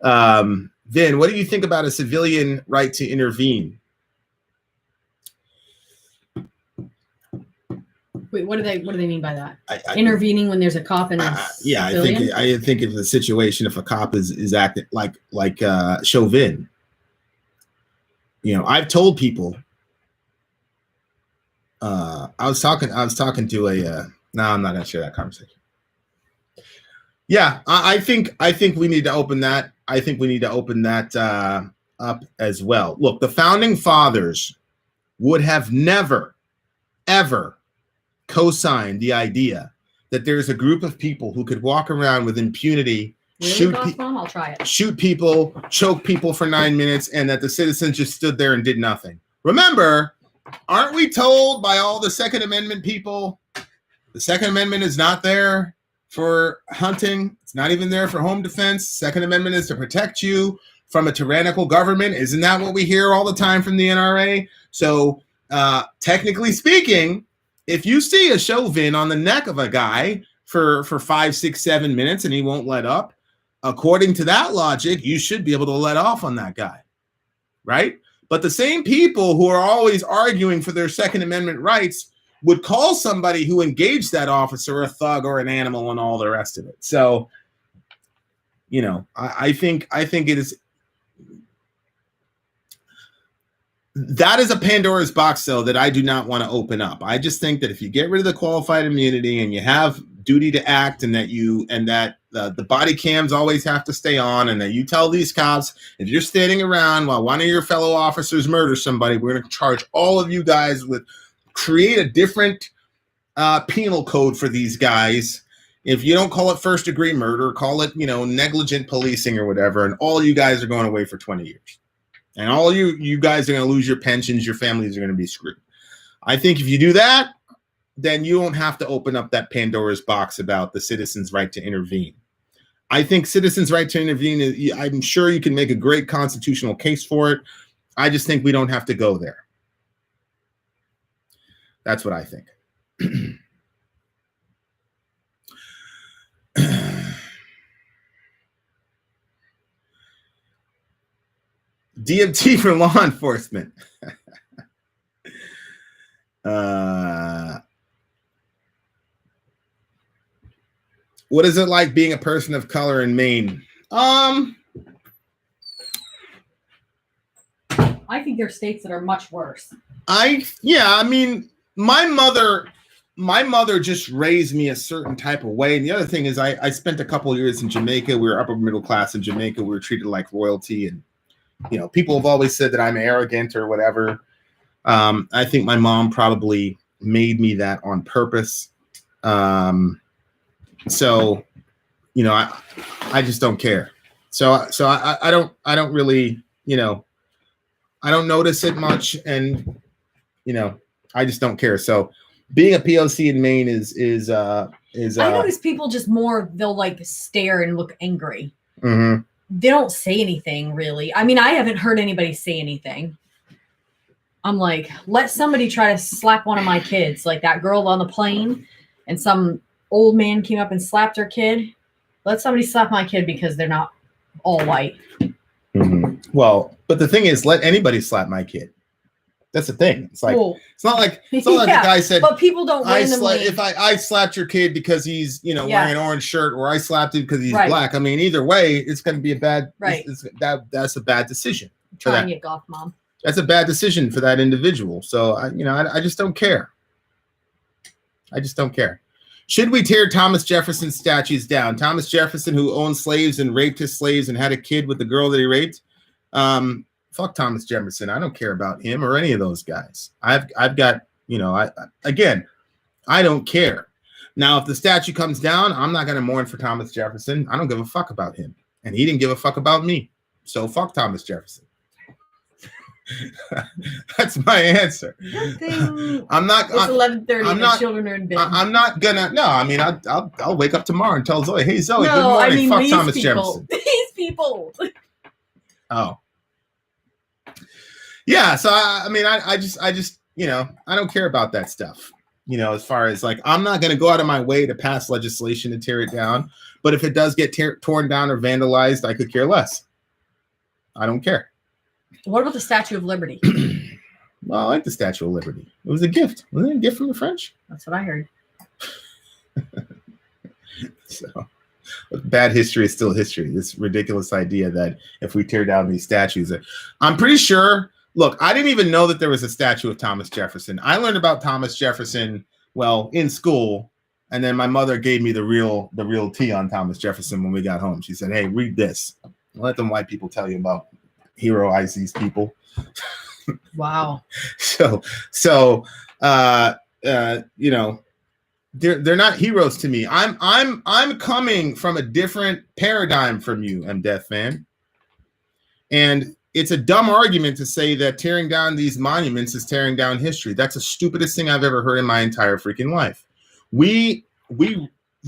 Vin, what do you think about a civilian right to intervene? Wait, what do they mean by that? I Intervening when there's a cop and a yeah, civilian? I think of the situation if a cop is acting like Chauvin. You know, I've told people. I was talking to a. No, I'm not going to share that conversation. Yeah, I think we need to open that. I think we need to open that up as well. Look, the founding fathers would have never, ever co-signed the idea that there's a group of people who could walk around with impunity, Really, I'll try it. shoot people, choke people for 9 minutes, and that the citizens just stood there and did nothing. Remember, aren't we told by all the Second Amendment people, the Second Amendment is not there for hunting. It's not even there for home defense. Second Amendment is to protect you from a tyrannical government. Isn't that what we hear all the time from the NRA? So technically speaking, if you see a Chauvin on the neck of a guy for 5, 6, 7 minutes and he won't let up, according to that logic, you should be able to let off on that guy, right? But the same people who are always arguing for their Second Amendment rights would call somebody who engaged that officer a thug or an animal and all the rest of it. So, you know, I think it is. That is a Pandora's box, though, that I do not want to open up. I just think that if you get rid of the qualified immunity and you have duty to act, and that the body cams always have to stay on, and that you tell these cops, if you're standing around while one of your fellow officers murders somebody, we're going to charge all of you guys with. Create a different penal code for these guys. If you don't call it first degree murder, call it, you know, negligent policing or whatever, and all you guys are going away for 20 years. And all you guys are going to lose your pensions, your families are going to be screwed. I think if you do that, then you don't have to open up that Pandora's box about the citizens' right to intervene. I think citizens' right to intervene, I'm sure you can make a great constitutional case for it. I just think we don't have to go there. That's what I think. DMT for law enforcement. What is it like being a person of color in Maine? I think there are states that are much worse. I mean, my mother just raised me a certain type of way. And the other thing is I spent a couple of years in Jamaica. We were upper middle class in Jamaica. We were treated like royalty. And, you know, people have always said that I'm arrogant or whatever. I think my mom probably made me that on purpose. So, you know, I just don't care. So I don't really, you know, I don't notice it much. And, you know, I just don't care. So being a POC in Maine is I notice people just more, they'll like stare and look angry. Mm-hmm. They don't say anything really. I mean, I haven't heard anybody say anything. I'm like, let somebody try to slap one of my kids, like that girl on the plane, and some old man came up and slapped her kid. Let somebody slap my kid because they're not all white. Mm-hmm. Well, but the thing is, let anybody slap my kid. That's the thing. It's like it's not like the guy said. But people don't randomly. If I slapped your kid because he's wearing an orange shirt, or I slapped him because he's black. I mean, either way, it's going to be a bad. Right. That's a bad decision. Try and get golf, Mom. That's a bad decision for that individual. So I just don't care. I just don't care. Should we tear Thomas Jefferson's statues down? Thomas Jefferson, who owned slaves and raped his slaves and had a kid with the girl that he raped. Fuck Thomas Jefferson. I don't care about him or any of those guys. I've got, I don't care. Now, if the statue comes down, I'm not going to mourn for Thomas Jefferson. I don't give a fuck about him. And he didn't give a fuck about me. So fuck Thomas Jefferson. That's my answer. I'm not. It's 11:30. I'm not. Children are in bed. I'm not gonna. No, I mean, I'll wake up tomorrow and tell Zoe, "Hey, Zoe, good morning." Fuck Thomas Jefferson. These people. Oh. Yeah. So I just I don't care about that stuff. As far as like, I'm not gonna go out of my way to pass legislation to tear it down. But if it does get torn down or vandalized, I could care less. I don't care. What about the Statue of Liberty? Well, I like the Statue of Liberty. It was a gift. Wasn't it a gift from the French? That's what I heard. So, bad history is still history. This ridiculous idea that if we tear down these statues, I'm pretty sure. Look, I didn't even know that there was a statue of Thomas Jefferson. I learned about Thomas Jefferson, well, in school, and then my mother gave me the real tea on Thomas Jefferson when we got home. She said, "Hey, read this. Let them white people tell you about heroize these people." Wow. So you know, they're not heroes to me. I'm coming from a different paradigm from you, Death fan. And it's a dumb argument to say that tearing down these monuments is tearing down history. That's the stupidest thing I've ever heard in my entire freaking life. The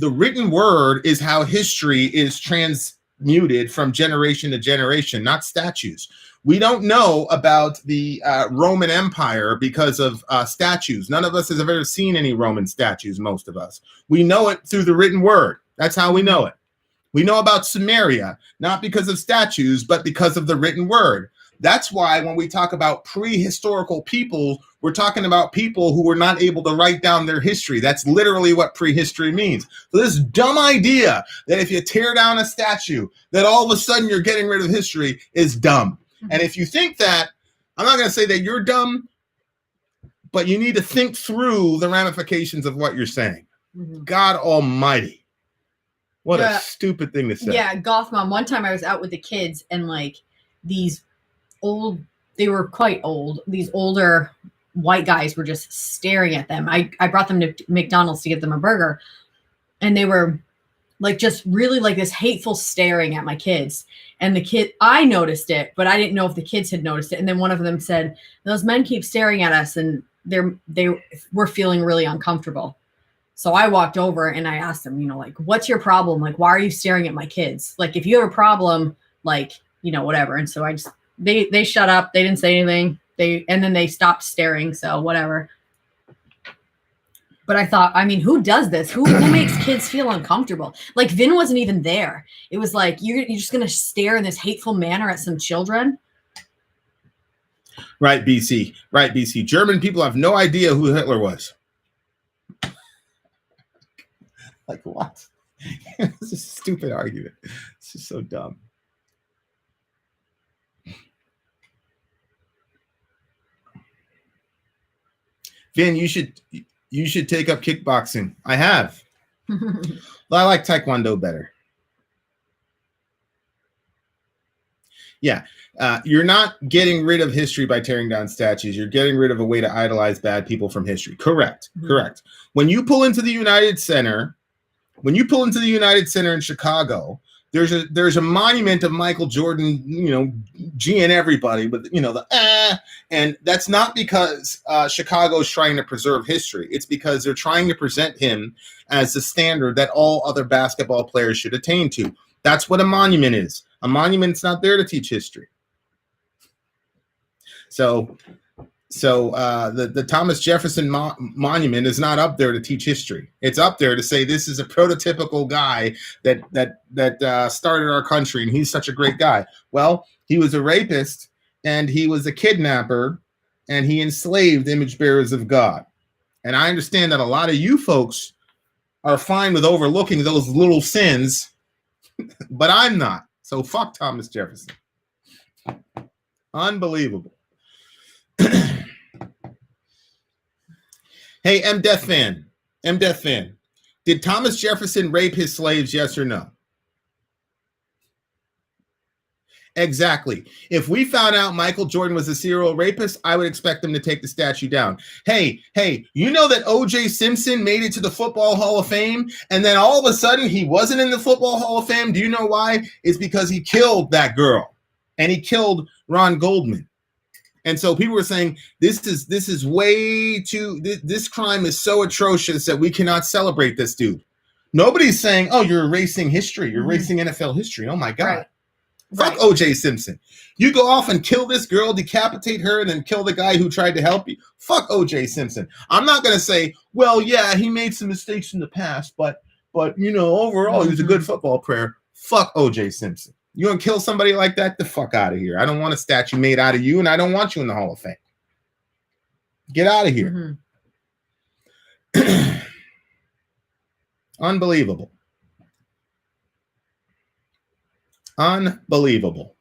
written word is how history is transmuted from generation to generation, not statues. We don't know about the Roman Empire because of statues. None of us has ever seen any Roman statues, most of us. We know it through the written word. That's how we know it. We know about Samaria, not because of statues, but because of the written word. That's why when we talk about prehistorical people, we're talking about people who were not able to write down their history. That's literally what prehistory means. So this dumb idea that if you tear down a statue, that all of a sudden you're getting rid of history is dumb. And if you think that, I'm not going to say that you're dumb, but you need to think through the ramifications of what you're saying. Mm-hmm. God almighty. What a stupid thing to say. Yeah, Goth Mom. One time I was out with the kids and like these they were quite old. These older white guys were just staring at them. I brought them to McDonald's to get them a burger. And they were like just really like this hateful staring at my kids. And I noticed it, but I didn't know if the kids had noticed it. And then one of them said, "Those men keep staring at us and they were feeling really uncomfortable." So I walked over and I asked them, like, "What's your problem? Like, why are you staring at my kids? Like, if you have a problem, like, whatever." And so they shut up. They didn't say anything. And then they stopped staring. So whatever. But I thought, who does this? Who makes kids feel uncomfortable? Like Vin wasn't even there. It was like, you're just going to stare in this hateful manner at some children. Right, BC. Right, BC. German people have no idea who Hitler was. Like what? It's a stupid argument. It's just so dumb. Vin, you should take up kickboxing. I have. I like Taekwondo better. Yeah. You're not getting rid of history by tearing down statues. You're getting rid of a way to idolize bad people from history. Correct. Mm-hmm. Correct. When you pull into the United Center in Chicago, there's a monument of Michael Jordan, G-ing everybody, but and that's not because Chicago's trying to preserve history. It's because they're trying to present him as the standard that all other basketball players should attain to. That's what a monument is. A monument's not there to teach history. So the Thomas Jefferson monument is not up there to teach history. It's up there to say this is a prototypical guy that started our country, and he's such a great guy. Well, he was a rapist, and he was a kidnapper, and he enslaved image bearers of God. And I understand that a lot of you folks are fine with overlooking those little sins, but I'm not. So fuck Thomas Jefferson. Unbelievable. Hey, Death fan. Did Thomas Jefferson rape his slaves, yes or no? Exactly. If we found out Michael Jordan was a serial rapist, I would expect them to take the statue down. Hey, you know that O.J. Simpson made it to the Football Hall of Fame, and then all of a sudden he wasn't in the Football Hall of Fame? Do you know why? It's because he killed that girl, and he killed Ron Goldman. And so people were saying this is way too. This crime is so atrocious that we cannot celebrate this dude. Nobody's saying, "Oh, you're erasing history. You're erasing NFL history." Oh my God. Right. Fuck right. O.J. Simpson. You go off and kill this girl, decapitate her, and then kill the guy who tried to help you. Fuck O.J. Simpson. I'm not going to say, well, yeah, he made some mistakes in the past, but overall, he was a good football player. Fuck O.J. Simpson. You want to kill somebody like that? The fuck out of here. I don't want a statue made out of you, and I don't want you in the Hall of Fame. Get out of here. Unbelievable. Unbelievable.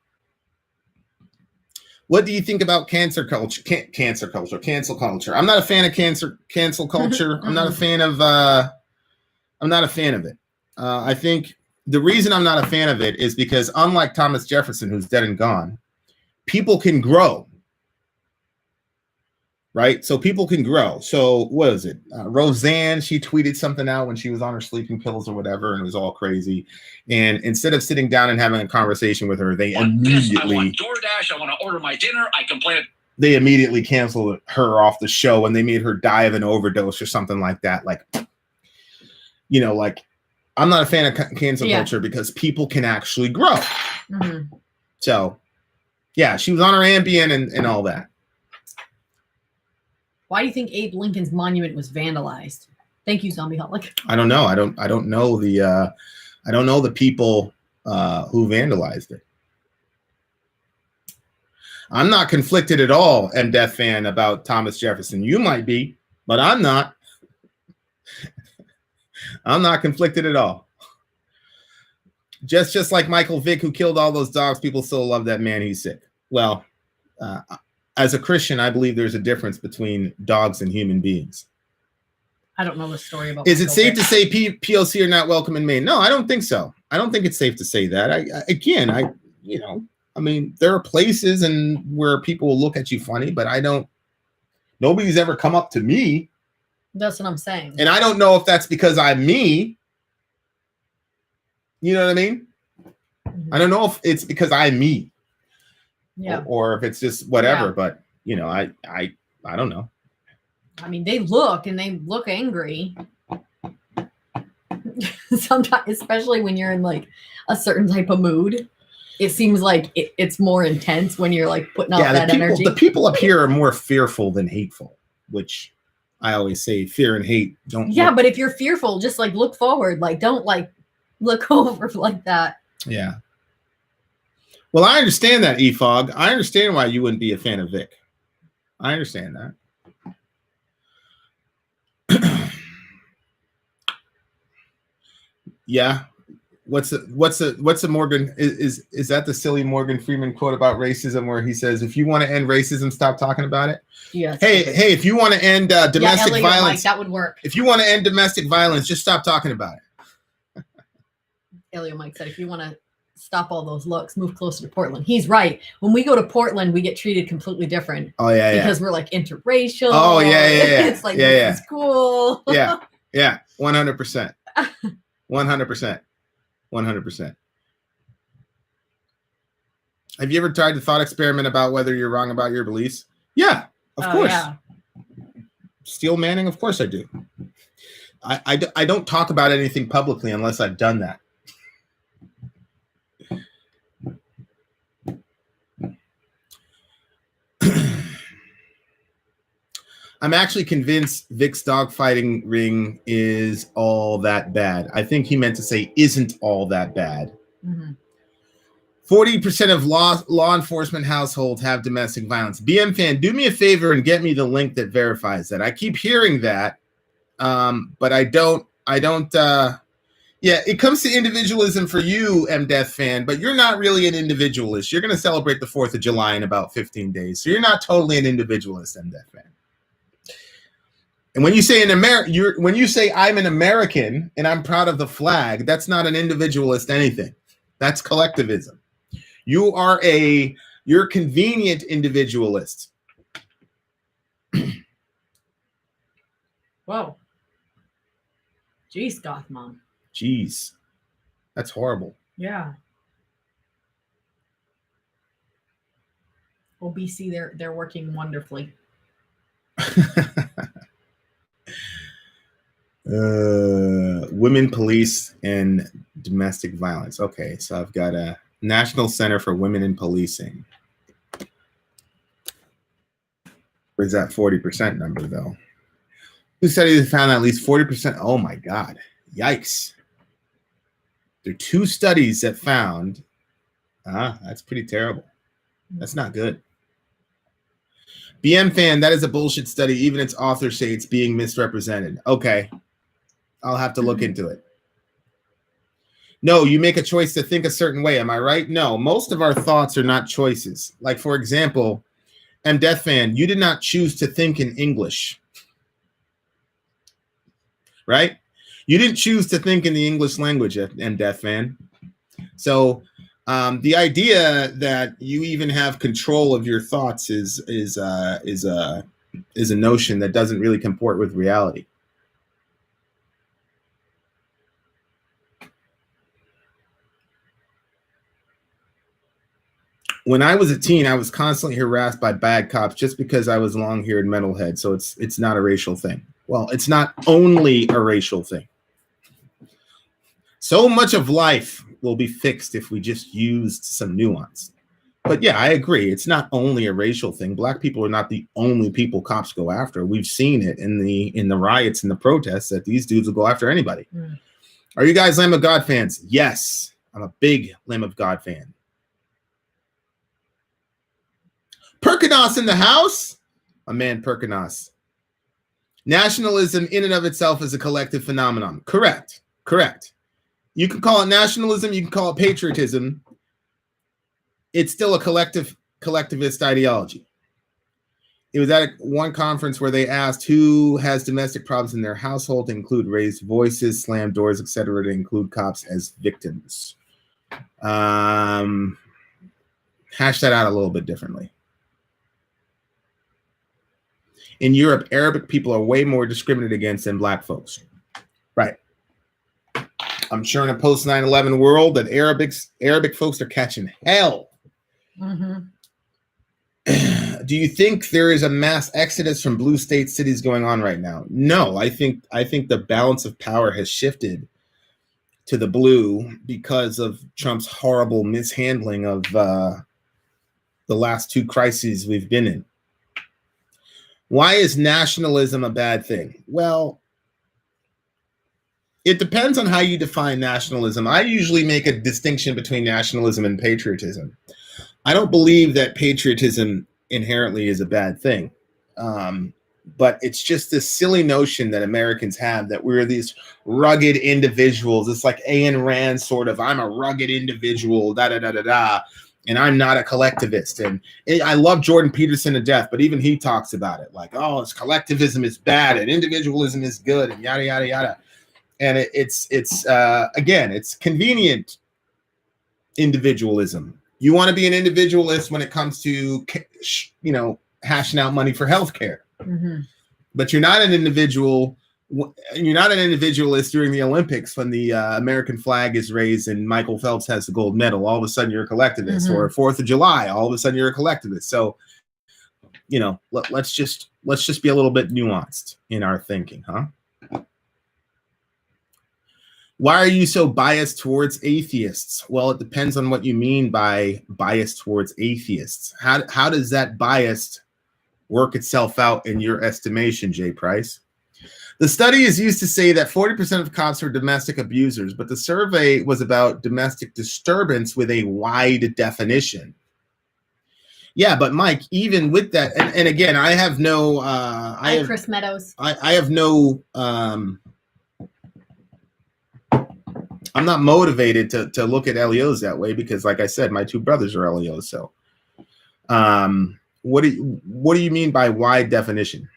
What do you think about cancel culture? Cancel culture. I'm not a fan of cancel culture. I'm not a fan of it. I think the reason I'm not a fan of it is because unlike Thomas Jefferson, who's dead and gone, people can grow. Right? So people can grow. So what is it? Roseanne, she tweeted something out when she was on her sleeping pills or whatever, and it was all crazy. And instead of sitting down and having a conversation with her, they immediately... I want DoorDash, I want to order my dinner, I complain. They immediately canceled her off the show, and they made her die of an overdose or something like that. Like, you know, like, I'm not a fan of cancel culture because people can actually grow. So, yeah, she was on her Ambien and all that. Why do you think Abe Lincoln's monument was vandalized? Thank you, Zombie Holic. I don't know. I don't know the people who vandalized it. I'm not conflicted at all, MDeath fan, about Thomas Jefferson. You might be, but I'm not. I'm not conflicted at all. Just like Michael Vick, who killed all those dogs, people still love that man. He's sick. Well, as a Christian, I believe there's a difference between dogs and human beings. I don't know the story about. Is it safe to say POC are not welcome in Maine? No, I don't think so. I don't think it's safe to say that. I mean, there are places and where people will look at you funny, but nobody's ever come up to me. That's what I'm saying. And I don't know if that's because I'm me. You know what I mean? I don't know if it's because I'm me. Yeah. Or if it's just whatever, but you know, I don't know. I mean, they look angry. Sometimes, especially when you're in like a certain type of mood, it seems like it's more intense when you're like putting out that energy. The people up here are more fearful than hateful, which I always say fear and hate don't. Yeah, but if you're fearful, just like look forward, like don't like look over like that. Yeah. Well, I understand that, E-Fog. I understand why you wouldn't be a fan of Vic. I understand that. Yeah. What's the Morgan is that the silly Morgan Freeman quote about racism where he says, if you want to end racism, stop talking about it? Yeah. Hey, if you want to end domestic violence, Mike, that would work. If you want to end domestic violence, just stop talking about it. Elio Mike said, if you want to stop all those looks, move closer to Portland. He's right. When we go to Portland, we get treated completely different. Oh yeah, because we're like interracial. Oh yeah. It's like this is cool. Yeah, 100%, 100%, 100%. Have you ever tried the thought experiment about whether you're wrong about your beliefs? Yeah, of course. Yeah. Steel Manning, of course I do. I don't talk about anything publicly unless I've done that. I'm actually convinced Vic's dogfighting ring is all that bad. I think he meant to say isn't all that bad. 40% of law enforcement households have domestic violence. BM fan, do me a favor and get me the link that verifies that. I keep hearing that, but I don't. Yeah, it comes to individualism for you, MDeath fan, but you're not really an individualist. You're going to celebrate the 4th of July in about 15 days, so you're not totally an individualist, MDeath fan. And when you say when you say I'm an American and I'm proud of the flag, that's not an individualist anything. That's collectivism. You're convenient individualist. Whoa. Jeez, Goth Mom. Jeez. That's horrible. Yeah. OBC, they're working wonderfully. Women police and domestic violence. Okay, so I've got a National Center for Women in Policing. Where's that 40% number though? Two studies found at least 40%. Oh my God. Yikes. There are 2 studies that found, that's pretty terrible. That's not good. BM fan, that is a bullshit study. Even its authors say it's being misrepresented. Okay. I'll have to look into it. No, you make a choice to think a certain way. Am I right? No, most of our thoughts are not choices. Like, for example, M. Death Fan, you did not choose to think in English. Right? You didn't choose to think in the English language, M. Death Fan. So the idea that you even have control of your thoughts is a notion that doesn't really comport with reality. When I was a teen, I was constantly harassed by bad cops just because I was long-haired metalhead. So it's not a racial thing. Well, it's not only a racial thing. So much of life will be fixed if we just used some nuance. But yeah, I agree. It's not only a racial thing. Black people are not the only people cops go after. We've seen it in the riots and the protests that these dudes will go after anybody. Mm. Are you guys Lamb of God fans? Yes, I'm a big Lamb of God fan. Perkinos in the house? My man Perkinos. Nationalism in and of itself is a collective phenomenon. Correct. You can call it nationalism. You can call it patriotism. It's still a collectivist ideology. It was at one conference where they asked who has domestic problems in their household to include raised voices, slam doors, etc., to include cops as victims. Hash that out a little bit differently. In Europe, Arabic people are way more discriminated against than black folks. Right. I'm sure in a post 9/11 world that Arabic folks are catching hell. Mm-hmm. Do you think there is a mass exodus from blue state cities going on right now? No, I think the balance of power has shifted to the blue because of Trump's horrible mishandling of the last two crises we've been in. Why is nationalism a bad thing? Well, it depends on how you define nationalism. I usually make a distinction between nationalism and patriotism. I don't believe that patriotism inherently is a bad thing. But it's just this silly notion that Americans have that we're these rugged individuals. It's like Ayn Rand sort of, I'm a rugged individual, and I'm not a collectivist. And I love Jordan Peterson to death, but even he talks about it like, oh, it's collectivism is bad and individualism is good and yada, yada, yada. And it's convenient individualism. You want to be an individualist when it comes to, hashing out money for healthcare. Mm-hmm. But you're not an individual. You're not an individualist during the Olympics when the American flag is raised and Michael Phelps has the gold medal. All of a sudden you're a collectivist. Mm-hmm. Or 4th of July. All of a sudden you're a collectivist. So, let's just be a little bit nuanced in our thinking, huh? Why are you so biased towards atheists? Well, it depends on what you mean by bias towards atheists. How does that bias work itself out in your estimation, Jay Price? The study is used to say that 40% of cops were domestic abusers, but the survey was about domestic disturbance with a wide definition. Yeah, but Mike, even with that, and again, I have no... Chris Meadows. I have no... I'm not motivated to look at LEOs that way because, like I said, my two brothers are LEOs. So, what do you mean by wide definition?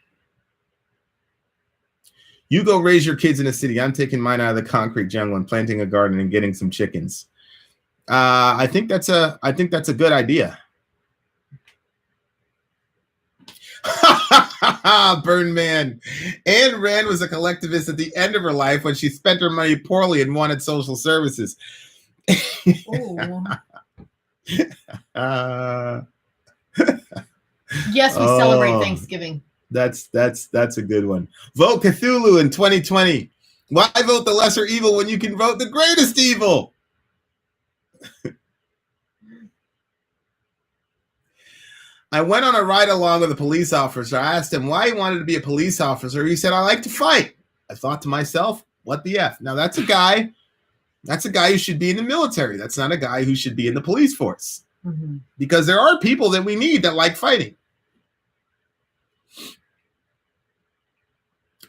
You go raise your kids in a city. I'm taking mine out of the concrete jungle and planting a garden and getting some chickens. I think that's a good idea. Burn man. Ayn Rand was a collectivist at the end of her life when she spent her money poorly and wanted social services. Yes, we celebrate Thanksgiving. That's a good one. Vote Cthulhu in 2020. Why vote the lesser evil when you can vote the greatest evil? I went on a ride along with a police officer. I asked him why he wanted to be a police officer. He said, I like to fight. I thought to myself, what the F? Now that's a guy who should be in the military. That's not a guy who should be in the police force. Mm-hmm. Because there are people that we need that like fighting.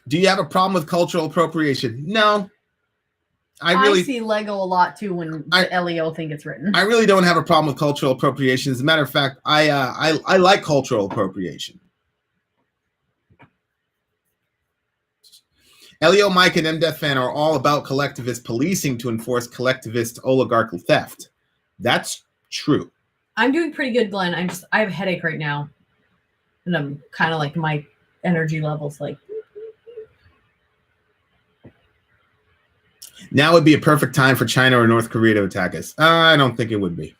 Do you have a problem with cultural appropriation? No. I see Lego a lot too when the LEO thing gets written. I really don't have a problem with cultural appropriation. As a matter of fact, I like cultural appropriation. Leo, Mike, and MDEF fan are all about collectivist policing to enforce collectivist oligarchical theft. That's true. I'm doing pretty good, Glenn. I have a headache right now. And I'm kind of like my energy levels like. Now would be a perfect time for China or North Korea to attack us. I don't think it would be.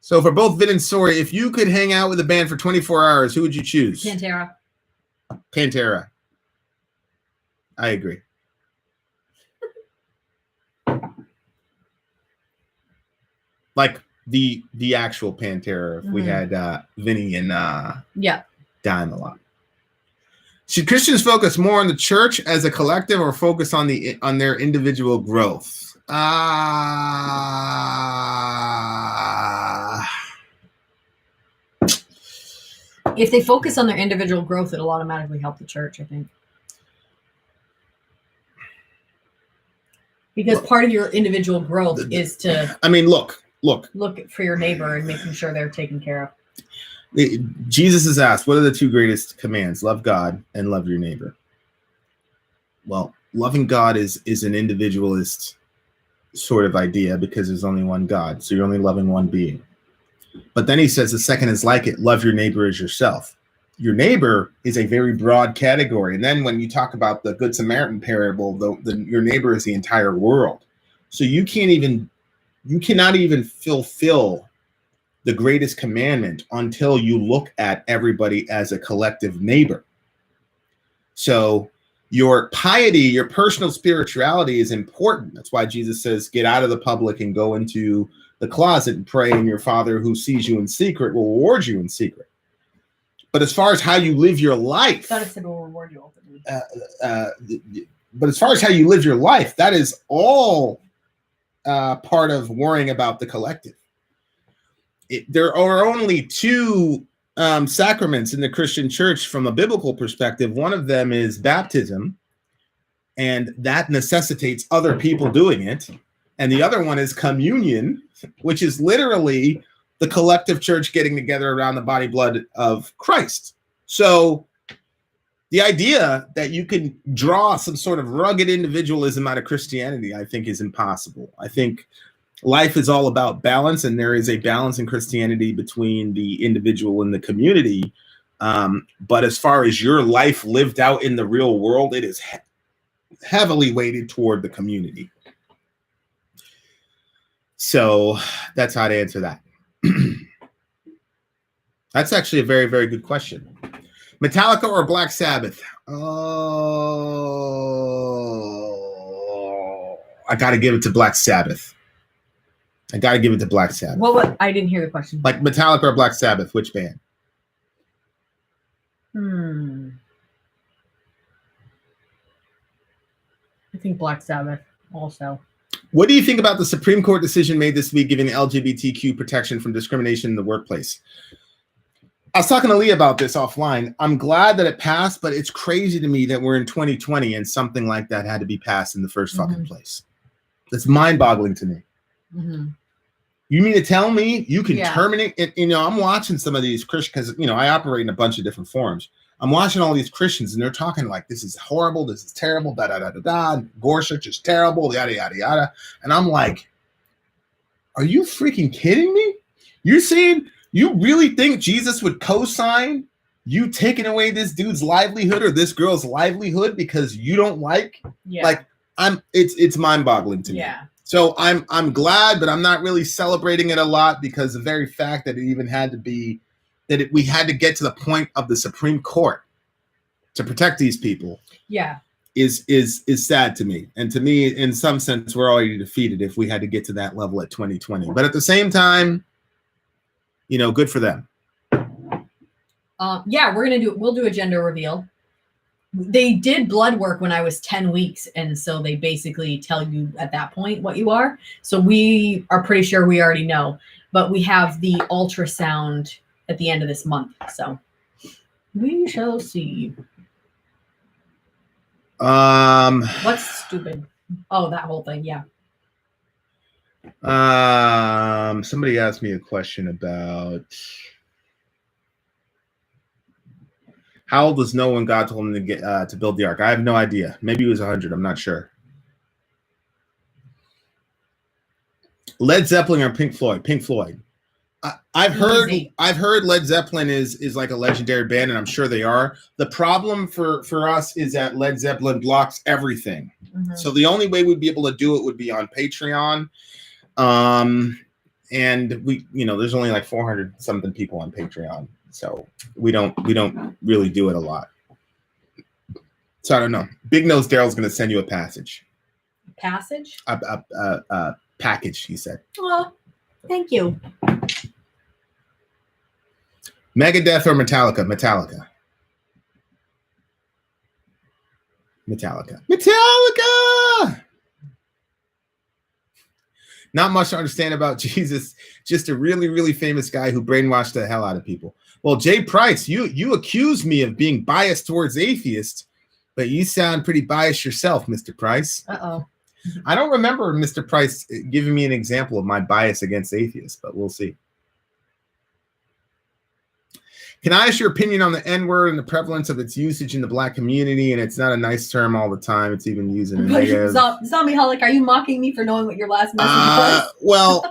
So for both Vin and Sori, if you could hang out with a band for 24 hours, who would you choose? Pantera. Pantera. I agree. Like the actual Pantera. If we had Vinny and Dime a lot. Should Christians focus more on the church as a collective or focus on their individual growth? If they focus on their individual growth, it'll automatically help the church, I think. Because part of your individual growth is to look for your neighbor and making sure they're taken care of. Jesus is asked, what are the two greatest commands? Love God and love your neighbor. Well, loving God is an individualist sort of idea because there's only one God. So you're only loving one being. But then he says the second is like it. Love your neighbor as yourself. Your neighbor is a very broad category. And then when you talk about the Good Samaritan parable, your neighbor is the entire world. So you cannot even fulfill the greatest commandment until you look at everybody as a collective neighbor. So your piety, your personal spirituality is important. That's why Jesus says, get out of the public and go into the closet and pray, and your Father who sees you in secret will reward you in secret. But as far as how you live your life, I thought it said will reward you openly. But as far as how you live your life, that is all part of worrying about the collective. There are only two sacraments in the Christian church from a biblical perspective. One of them is baptism, and that necessitates other people doing it. And the other one is communion, which is literally the collective church getting together around the body blood of Christ. So the idea that you can draw some sort of rugged individualism out of Christianity, I think, is impossible. I think life is all about balance, and there is a balance in Christianity between the individual and the community. But as far as your life lived out in the real world, it is heavily weighted toward the community. So that's how to answer that. That's actually a very, very good question. Metallica or Black Sabbath? Oh, I got to give it to Black Sabbath. I I didn't hear the question. Like Metallica or Black Sabbath, which band? I think Black Sabbath also. What do you think about the Supreme Court decision made this week giving LGBTQ protection from discrimination in the workplace? I was talking to Lee about this offline. I'm glad that it passed, but it's crazy to me that we're in 2020 and something like that had to be passed in the first fucking place. That's mind-boggling to me. You mean to tell me you can terminate it? You know, I'm watching some of these Christians because, you know, I operate in a bunch of different forums. I'm watching all these Christians and they're talking like, this is horrible. This is terrible. Gorsuch is terrible. Yada, yada, yada. And I'm like, are you freaking kidding me? You're saying you really think Jesus would co-sign you taking away this dude's livelihood or this girl's livelihood because you don't like it's mind-boggling to me. So I'm glad, but I'm not really celebrating it a lot because the very fact that it even had to be we had to get to the point of the Supreme Court to protect these people. Is sad to me. And to me, in some sense, we're already defeated if we had to get to that level at 2020. But at the same time, you know, good for them. We'll do a gender reveal. They did blood work when I was 10 weeks. And so they basically tell you at that point what you are. So we are pretty sure we already know, but we have the ultrasound at the end of this month. So we shall see. What's stupid? Oh, that whole thing. Yeah. Somebody asked me a question about how old was Noah when God told him to get to build the ark. I have no idea. Maybe he was 100. I'm not sure. Led Zeppelin or Pink Floyd? Pink Floyd. I've heard Led Zeppelin is like a legendary band, and I'm sure they are. The problem for us is that Led Zeppelin blocks everything. Mm-hmm. So the only way we'd be able to do it would be on Patreon. And we, there's only like 400 something people on Patreon, so we don't really do it a lot. So I don't know. Big Nose Daryl's going to send you a passage. Passage? A package, he said. Oh, thank you. Megadeth or Metallica? Metallica. Not much to understand about Jesus. Just a really, really famous guy who brainwashed the hell out of people. Well, Jay Price, you accuse me of being biased towards atheists, but you sound pretty biased yourself, Mr. Price. Uh-oh. I don't remember Mr. Price giving me an example of my bias against atheists, but we'll see. Can I ask your opinion on the N-word and the prevalence of its usage in the Black community? And it's not a nice term all the time. It's even used in a negative. Zombie Holic, are you mocking me for knowing what your last message was?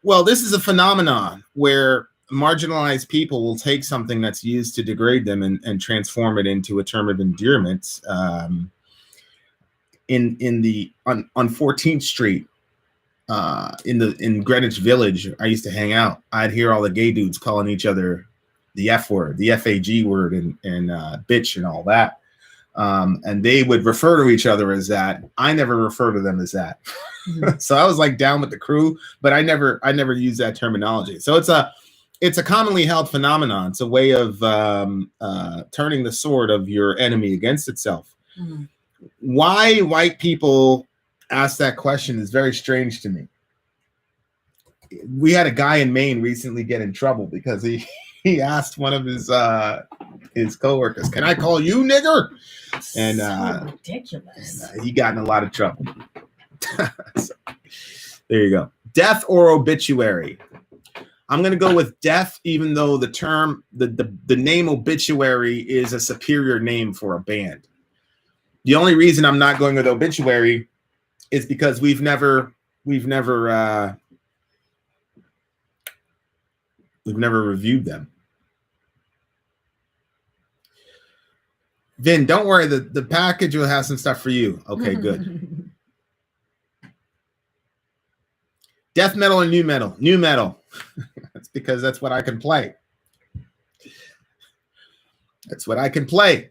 Well, this is a phenomenon where marginalized people will take something that's used to degrade them and transform it into a term of endearment. On 14th Street, in Greenwich Village, I used to hang out. I'd hear all the gay dudes calling each other the F word, the FAG word, and bitch and all that. And they would refer to each other as that. I never refer to them as that. Mm-hmm. So I was like down with the crew, but I never use that terminology. So it's a commonly held phenomenon. It's a way of turning the sword of your enemy against itself. Mm-hmm. Why white people ask that question is very strange to me. We had a guy in Maine recently get in trouble because he asked one of his coworkers, "Can I call you nigger?" And so ridiculous. And, he got in a lot of trouble. So, there you go. Death or obituary? I'm going to go with death, even though the term, the name obituary is a superior name for a band. The only reason I'm not going with obituary is because we've never reviewed them. Vin, don't worry. The package will have some stuff for you. Okay, good. Death metal or new metal? New metal. That's because that's what I can play. That's what I can play.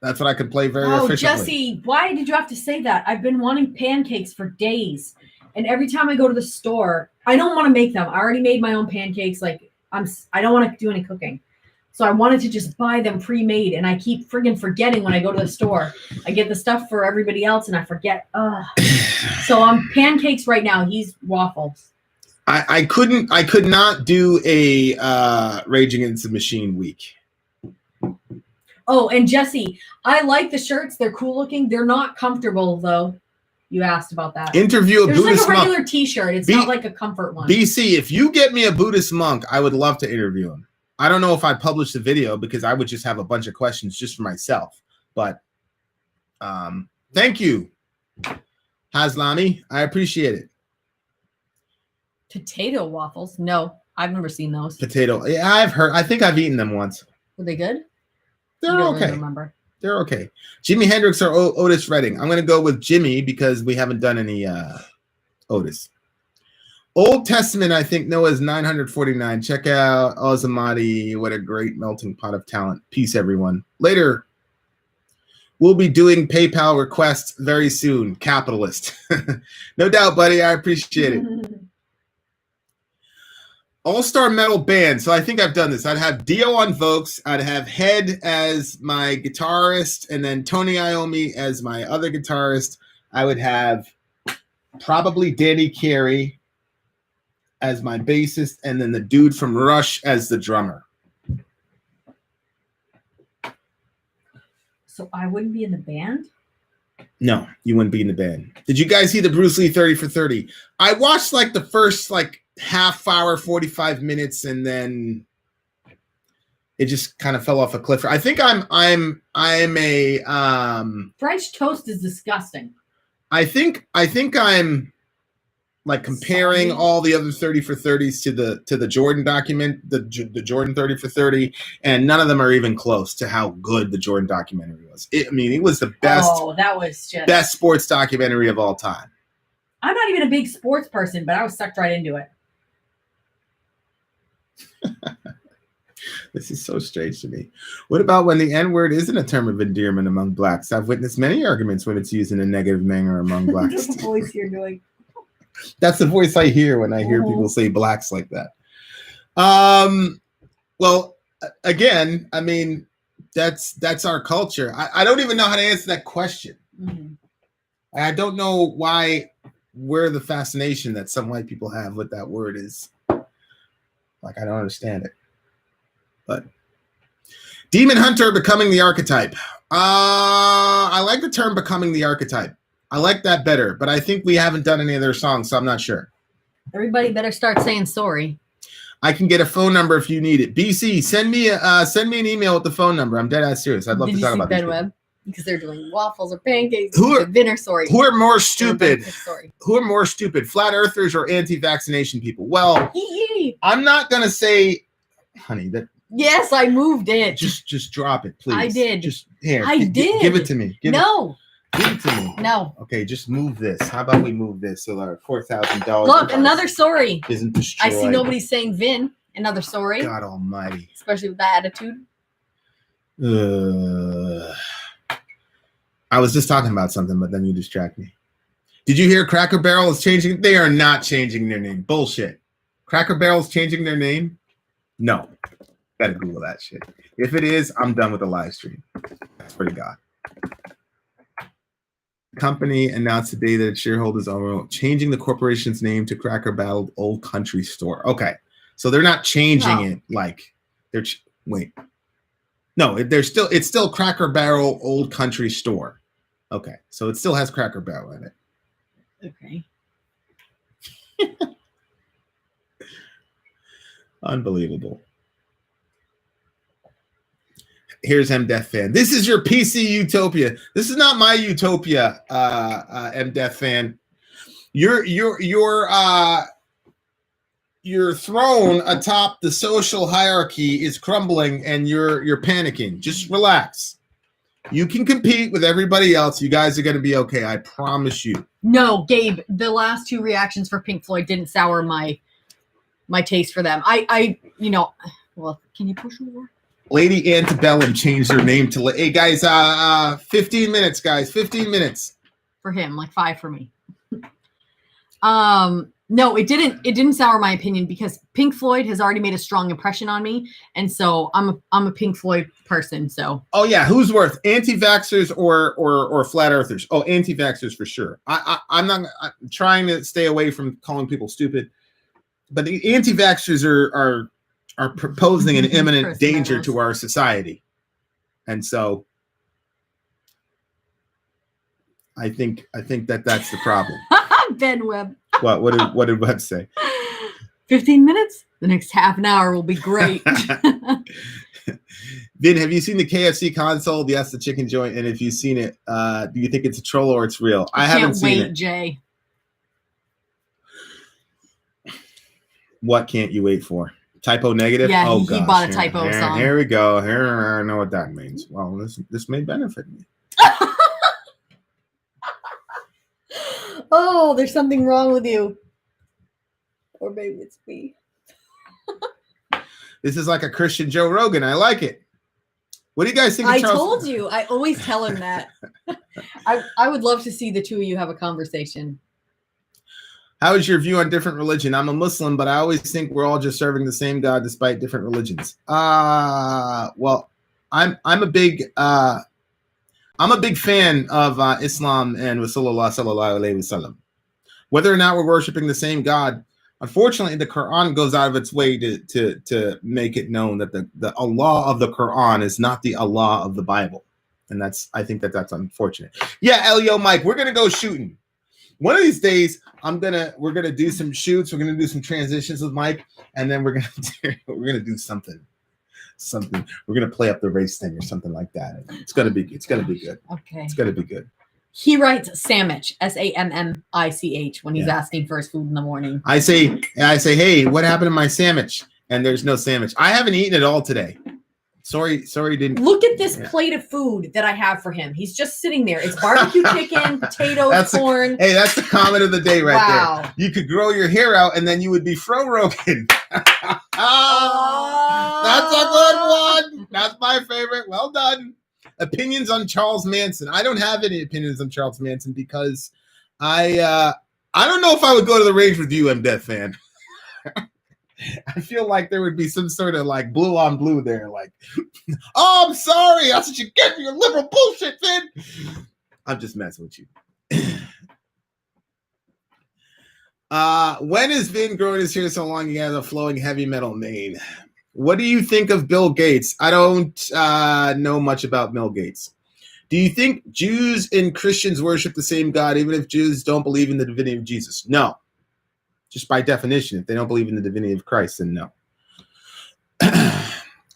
That's what I can play very efficiently. Jesse, why did you have to say that? I've been wanting pancakes for days. And every time I go to the store, I don't want to make them. I already made my own pancakes. I don't want to do any cooking. So I wanted to just buy them pre-made, and I keep friggin' forgetting when I go to the store. I get the stuff for everybody else, and I forget. So I'm pancakes right now. He's waffles. I could not do a Rage Against the Machine week. Oh, and Jesse, I like the shirts. They're cool looking. They're not comfortable, though. You asked about that. Interview a There's Buddhist like a regular monk. T-shirt. It's not like a comfort one. BC, if you get me a Buddhist monk, I would love to interview him. I don't know if I publish the video because I would just have a bunch of questions just for myself. But thank you, Haslami. I appreciate it. Potato waffles? No, I've never seen those. Potato. Yeah, I've heard. I think I've eaten them once. Were they good? They're okay. Really remember. They're okay. Jimi Hendrix or Otis Redding? I'm going to go with Jimmy because we haven't done any Otis. Old Testament, I think Noah's 949. Check out Ozamati. What a great melting pot of talent. Peace, everyone. Later, we'll be doing PayPal requests very soon. Capitalist. No doubt, buddy. I appreciate it. All-star metal band. So I think I've done this. I'd have Dio on Vokes. I'd have Head as my guitarist, and then Tony Iommi as my other guitarist. I would have probably Danny Carey as my bassist, and then the dude from Rush as the drummer. So I wouldn't be in the band? No, you wouldn't be in the band. Did you guys see the Bruce Lee 30 for 30? I watched like the first like half hour, 45 minutes, and then it just kind of fell off a cliff. I think I'm a French toast is disgusting. I think I'm like comparing Sorry. all the other 30 for 30s to the Jordan document, the Jordan 30 for 30, and none of them are even close to how good the Jordan documentary was. It was the best. Oh, that was just best sports documentary of all time. I'm not even a big sports person, but I was sucked right into it. This is so strange to me. What about when the N-word isn't a term of endearment among blacks? I've witnessed many arguments when it's used in a negative manner among blacks. The voice you're doing. That's the voice I hear when I hear people say blacks like that. Well, again, I mean, that's our culture. I don't even know how to answer that question. Mm-hmm. I don't know where the fascination that some white people have with that word is. Like, I don't understand it. But Demon Hunter becoming the archetype. I like the term becoming the archetype. I like that better, but I think we haven't done any of their songs, so I'm not sure. Everybody better start saying sorry. I can get a phone number if you need it. BC, send me an email with the phone number. I'm dead ass serious. I'd love to talk about Ben this. Webb? Because they're doing waffles or pancakes. Who are Vin or Sori? Who are more stupid? Sorry. Who are more stupid, flat earthers or anti-vaccination people? Well, I'm not gonna say, honey, that. Yes, I moved it. Just drop it, please. I did. Just here. I did. Give it to me. Give it to me. No. Okay, just move this. How about we move this so our $4,000? Look, another Sori. Isn't destroyed. I see nobody saying Vin. Another Sori. God Almighty. Especially with that attitude. I was just talking about something, but then you distract me. Did you hear Cracker Barrel is changing? They are not changing their name. Bullshit. Cracker Barrel's changing their name? No. Gotta Google that shit. If it is, I'm done with the live stream. I swear to God. The company announced today that its shareholders are changing the corporation's name to Cracker Barrel Old Country Store. Okay. So they're not changing it like they're wait. No, it's still Cracker Barrel Old Country Store. Okay. So it still has Cracker Barrel in it. Okay. Unbelievable. Here's MDeath fan. This is your PC utopia. This is not my utopia, MDeath fan. Your throne atop the social hierarchy is crumbling, and you're panicking. Just relax. You can compete with everybody else. You guys are going to be okay. I promise you. No, Gabe. The last two reactions for Pink Floyd didn't sour my taste for them. Well, can you push over? Lady Antebellum changed her name to. Hey guys, 15 minutes, guys. 15 minutes for him, like 5 for me. No, it didn't sour my opinion because Pink Floyd has already made a strong impression on me, and so I'm a Pink Floyd person. So. Oh yeah, who's worth anti-vaxxers or flat earthers? Oh, anti-vaxxers for sure. I'm trying to stay away from calling people stupid, but the anti-vaxxers are proposing an imminent danger to our society, and so I think that's the problem. Ben Webb. What did Webb say? 15 minutes? The next half an hour will be great. Vin, have you seen the KFC console? Yes, the chicken joint. And if you've seen it, do you think it's a troll or it's real? I haven't seen it. Jay. What can't you wait for? Typo negative? Yeah, he bought a typo song. Here we go. Here, I know what that means. Well, this may benefit me. Oh, there's something wrong with you. Or maybe it's me. This is like a Christian Joe Rogan. I like it. What do you guys think of Charles? I told you. I always tell him that. I would love to see the two of you have a conversation. How is your view on different religion? I'm a Muslim, but I always think we're all just serving the same God despite different religions. Well, I'm a big fan of Islam and Rasulullah sallallahu alaihi wasallam. Whether or not we're worshiping the same God, unfortunately, the Quran goes out of its way to make it known that the Allah of the Quran is not the Allah of the Bible. And I think that's unfortunate. Yeah, Elio, Mike, we're gonna go shooting. One of these days, we're gonna do some shoots. We're gonna do some transitions with Mike, and then we're gonna do something. We're gonna play up the race thing or something like that. It's gonna be good. Okay. It's gonna be good. He writes sandwich, SAMMICH, when he's asking for his food in the morning. I say, hey, what happened to my sandwich? And there's no sandwich. I haven't eaten it all today. Sorry, didn't. Look at this plate of food that I have for him. He's just sitting there. It's barbecue chicken, potatoes, corn. Hey, that's the comment of the day right Wow. there. You could grow your hair out and then you would be Fro Rogan. That's a good one. That's my favorite. Well done. Opinions on Charles Manson. I don't have any opinions on Charles Manson because I don't know if I would go to the range with you, M-Death fan. I feel like there would be some sort of like blue on blue there. Like, oh, I'm sorry. That's what you get for your liberal bullshit, Vin. I'm just messing with you. When is Vin growing his hair so long he has a flowing heavy metal mane? What do you think of Bill Gates? I don't know much about Bill Gates. Do you think Jews and Christians worship the same God, even if Jews don't believe in the divinity of Jesus? No. Just by definition, if they don't believe in the divinity of Christ, then no.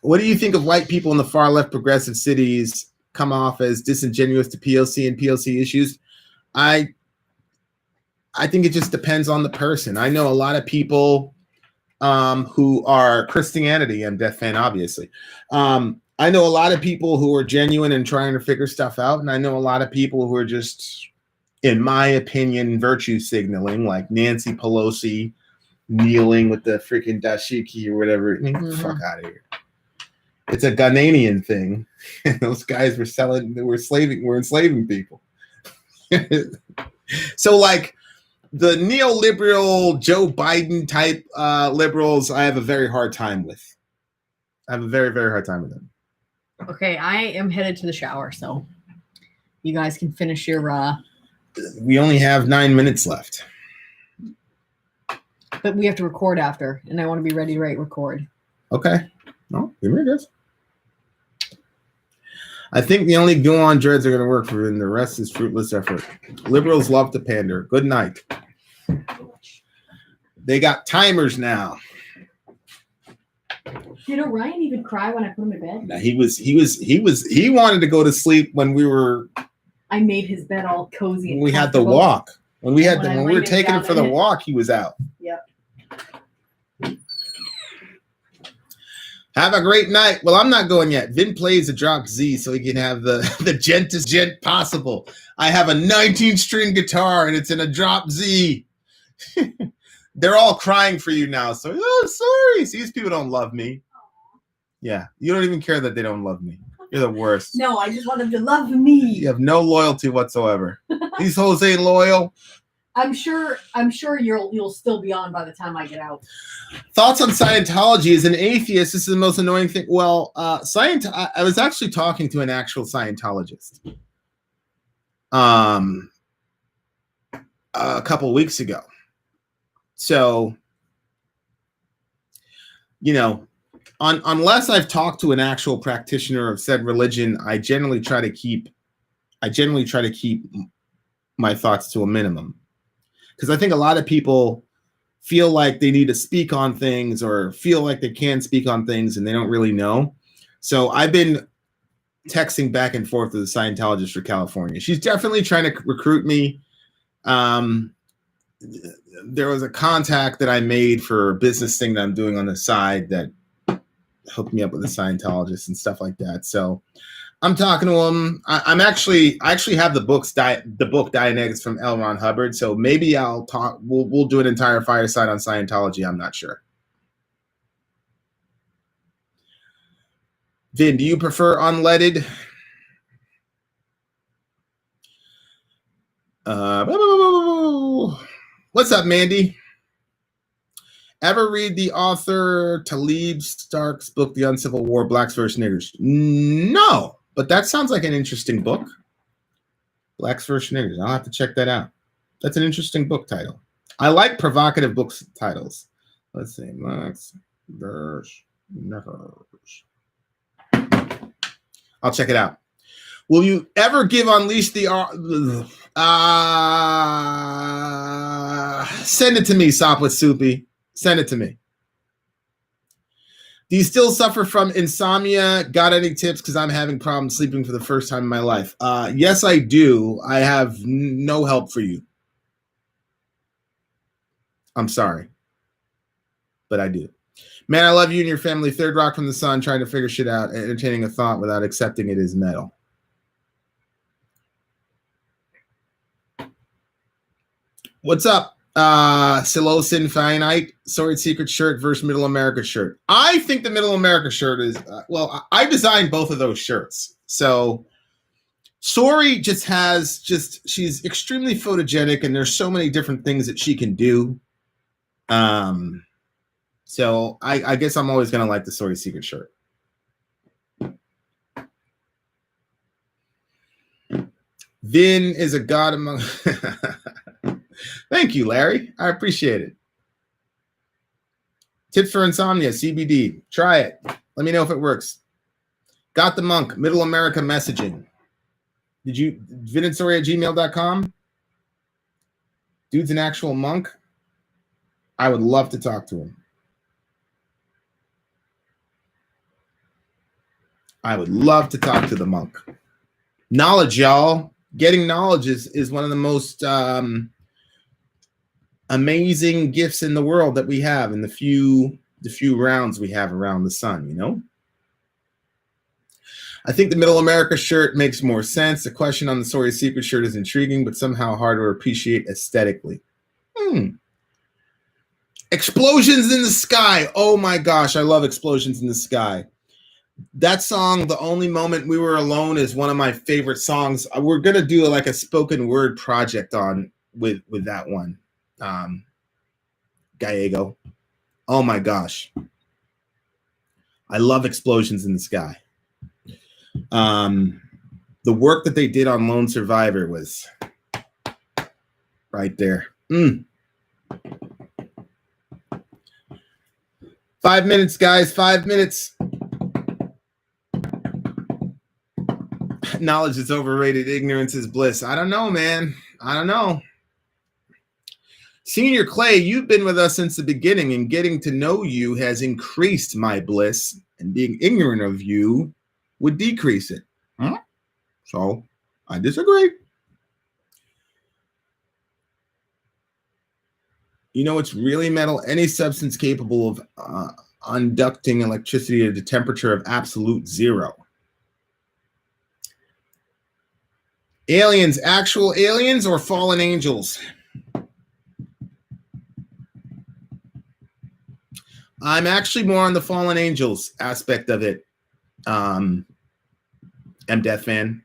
What do you think of white people in the far left progressive cities come off as disingenuous to PLC and PLC issues? I think it just depends on the person. I know a lot of people who are Christianity and Death fan, obviously. I know a lot of people who are genuine and trying to figure stuff out, and I know a lot of people who are just, in my opinion, virtue signaling, like Nancy Pelosi kneeling with the freaking dashiki or whatever. Fuck out of here. It's a Ghanaian thing. And those guys were enslaving people. So like the neoliberal Joe Biden type liberals, I have a very hard time with. I have a very, very hard time with them. Okay, I am headed to the shower, so you guys can finish your we only have 9 minutes left. But we have to record after, and I want to be ready to record. Okay. No, give me this. I think the only go-on dreads are going to work for him. The rest is fruitless effort. Liberals love to pander. Good night. They got timers now. Did Orion even cry when I put him in bed? Now, he wanted to go to sleep when we were. I made his bed all cozy. And we had the walk. When we were taking him for the walk, he was out. Yep. Have a great night. Well, I'm not going yet. Vin plays a drop Z so he can have the gentest gent possible. I have a 19-string guitar and it's in a drop Z. They're all crying for you now. So, sorry. See, these people don't love me. Yeah, you don't even care that they don't love me. You're the worst. No, I just want them to love me. You have no loyalty whatsoever. These hoes ain't loyal. I'm sure you'll still be on by the time I get out. Thoughts on Scientology? As an atheist, this is the most annoying thing. Well, I was actually talking to an actual Scientologist a couple weeks ago. So, unless I've talked to an actual practitioner of said religion, I generally try to keep my thoughts to a minimum. Because I think a lot of people feel like they need to speak on things or feel like they can speak on things and they don't really know. So I've been texting back and forth with the Scientologist for California. She's definitely trying to recruit me. There was a contact that I made for a business thing that I'm doing on the side that hooked me up with a Scientologist and stuff like that. So I'm talking to him. I actually have the book Dianetics from L. Ron Hubbard. So maybe I'll talk. We'll do an entire fireside on Scientology. I'm not sure. Vin, do you prefer unleaded? What's up, Mandy? Ever read the author Talib Stark's book, The Uncivil War, Blacks vs. Niggers? No, but that sounds like an interesting book. Blacks vs. Niggers. I'll have to check that out. That's an interesting book title. I like provocative book titles. Let's see. Blacks vs. Niggers. I'll check it out. Will you ever give Unleash the send it to me, Sopwith Soupy. Send it to me. Do you still suffer from insomnia? Got any tips? Because I'm having problems sleeping for the first time in my life. Yes, I do. I have no help for you. I'm sorry. But I do. Man, I love you and your family. Third rock from the sun, trying to figure shit out, entertaining a thought without accepting it as metal. What's up? Psilocin Finite, Sword Secret shirt versus Middle America shirt. I think the Middle America shirt is, I designed both of those shirts. So Sori she's extremely photogenic and there's so many different things that she can do. So I guess I'm always going to like the Sori Secret shirt. Vin is a god among... Thank you, Larry. I appreciate it. Tips for insomnia, CBD. Try it. Let me know if it works. Got the monk, Middle America messaging. Did you, vinandsori@gmail.com? Dude's an actual monk. I would love to talk to him. I would love to talk to the monk. Knowledge, y'all. Getting knowledge is one of the most amazing gifts in the world that we have in the few rounds we have around the sun, you know? I think the Middle America shirt makes more sense. The question on the Sori Secret shirt is intriguing, but somehow hard to appreciate aesthetically. Explosions in the Sky. Oh my gosh, I love Explosions in the Sky. That song, The Only Moment We Were Alone, is one of my favorite songs. We're going to do like a spoken word project on with that one. Gallego. Oh my gosh. I love Explosions in the Sky. The work that they did on Lone Survivor was right there. 5 minutes, guys. 5 minutes. Knowledge is overrated. Ignorance is bliss. I don't know, man. I don't know. Senior Clay, you've been with us since the beginning, and getting to know you has increased my bliss, and being ignorant of you would decrease it. So I disagree. You know, it's really metal. Any substance capable of conducting electricity at a temperature of absolute zero. Aliens, actual aliens or fallen angels? I'm actually more on the fallen angels aspect of it. I'm Death fan.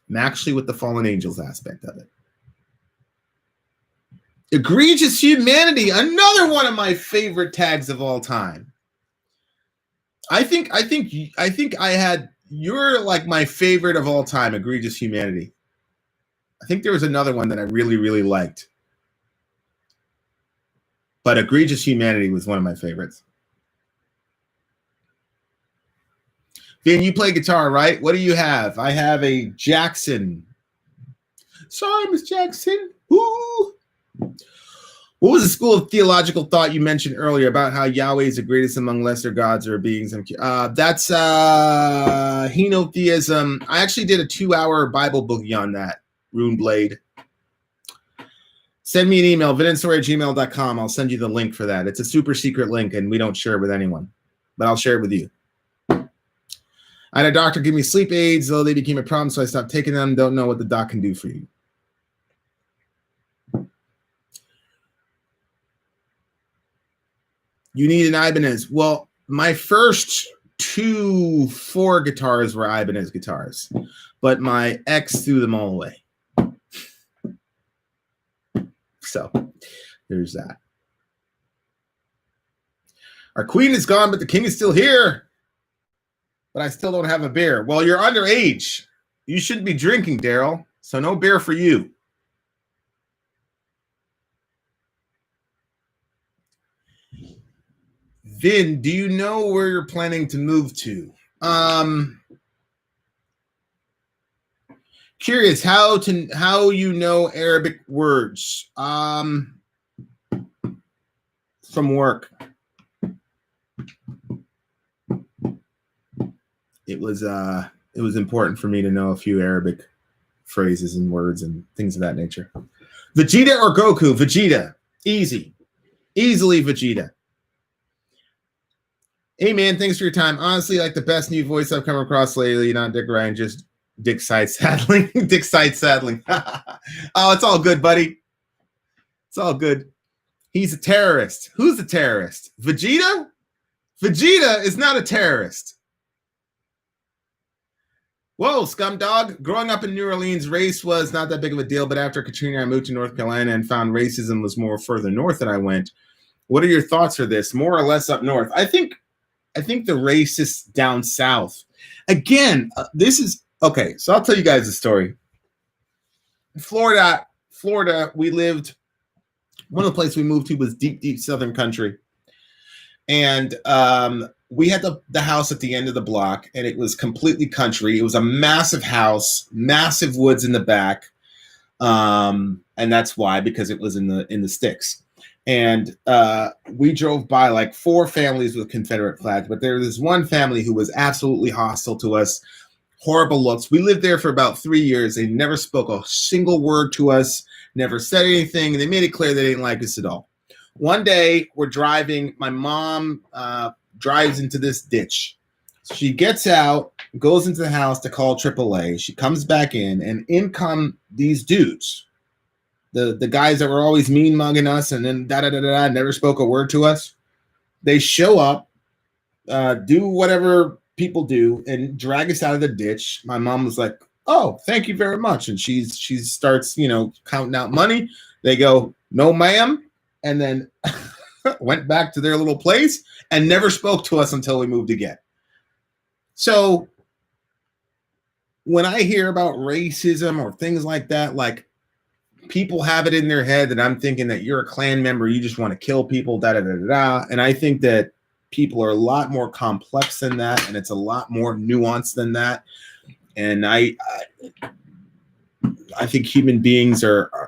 I'm actually with the fallen angels aspect of it. Egregious Humanity, another one of my favorite tags of all time. I think I had, you're like my favorite of all time, Egregious Humanity. I think there was another one that I really, really liked. But Egregious Humanity was one of my favorites. Vin, you play guitar, right? What do you have? I have a Jackson. Sorry, Miss Jackson. Ooh. What was the school of theological thought you mentioned earlier about how Yahweh is the greatest among lesser gods or beings? That's henotheism. I actually did a 2-hour Bible boogie on that, Rune Blade. Send me an email, vinandsori@gmail.com. I'll send you the link for that. It's a super secret link, and we don't share it with anyone, but I'll share it with you. I had a doctor give me sleep aids, though they became a problem, so I stopped taking them. Don't know what the doc can do for you. You need an Ibanez. Well, my first 4 guitars were Ibanez guitars, but my ex threw them all away. So there's that. Our queen is gone, but the king is still here. But I still don't have a beer. Well, you're underage. You shouldn't be drinking, Daryl. So no beer for you. Vin, do you know where you're planning to move to? Curious how you know Arabic words. From work. It was important for me to know a few Arabic phrases and words and things of that nature. Vegeta or Goku? Vegeta. Easily Vegeta. Hey man, thanks for your time. Honestly, like the best new voice I've come across lately, not Dick Ryan, just Dick Side Saddling. Dick Side Saddling. Oh, it's all good, buddy. It's all good. He's a terrorist. Who's a terrorist? Vegeta? Vegeta is not a terrorist. Whoa, scum dog. Growing up in New Orleans, race was not that big of a deal, but after Katrina, I moved to North Carolina and found racism was more further north than I went. What are your thoughts for this? More or less up north? I think the racists down south. Again, this is okay. So I'll tell you guys a story. In Florida, we lived. One of the places we moved to was deep southern country, and we had the house at the end of the block, and it was completely country. It was a massive house, massive woods in the back, and that's why, because it was in the sticks. And we drove by like 4 families with Confederate flags, but there was this one family who was absolutely hostile to us, horrible looks. We lived there for about 3 years. They never spoke a single word to us, never said anything, and they made it clear they didn't like us at all. One day, we're driving. My mom drives into this ditch. She gets out, goes into the house to call AAA. She comes back in come these dudes. The guys that were always mean mugging us and then never spoke a word to us. They show up, do whatever people do, and drag us out of the ditch. My mom was like, "Oh, thank you very much," and she starts, counting out money. They go, "No, ma'am," and then went back to their little place and never spoke to us until we moved again. So when I hear about racism or things like that, like, people have it in their head that I'm thinking that you're a Klan member, you just want to kill people, and I think that people are a lot more complex than that, and it's a lot more nuanced than that. And I think human beings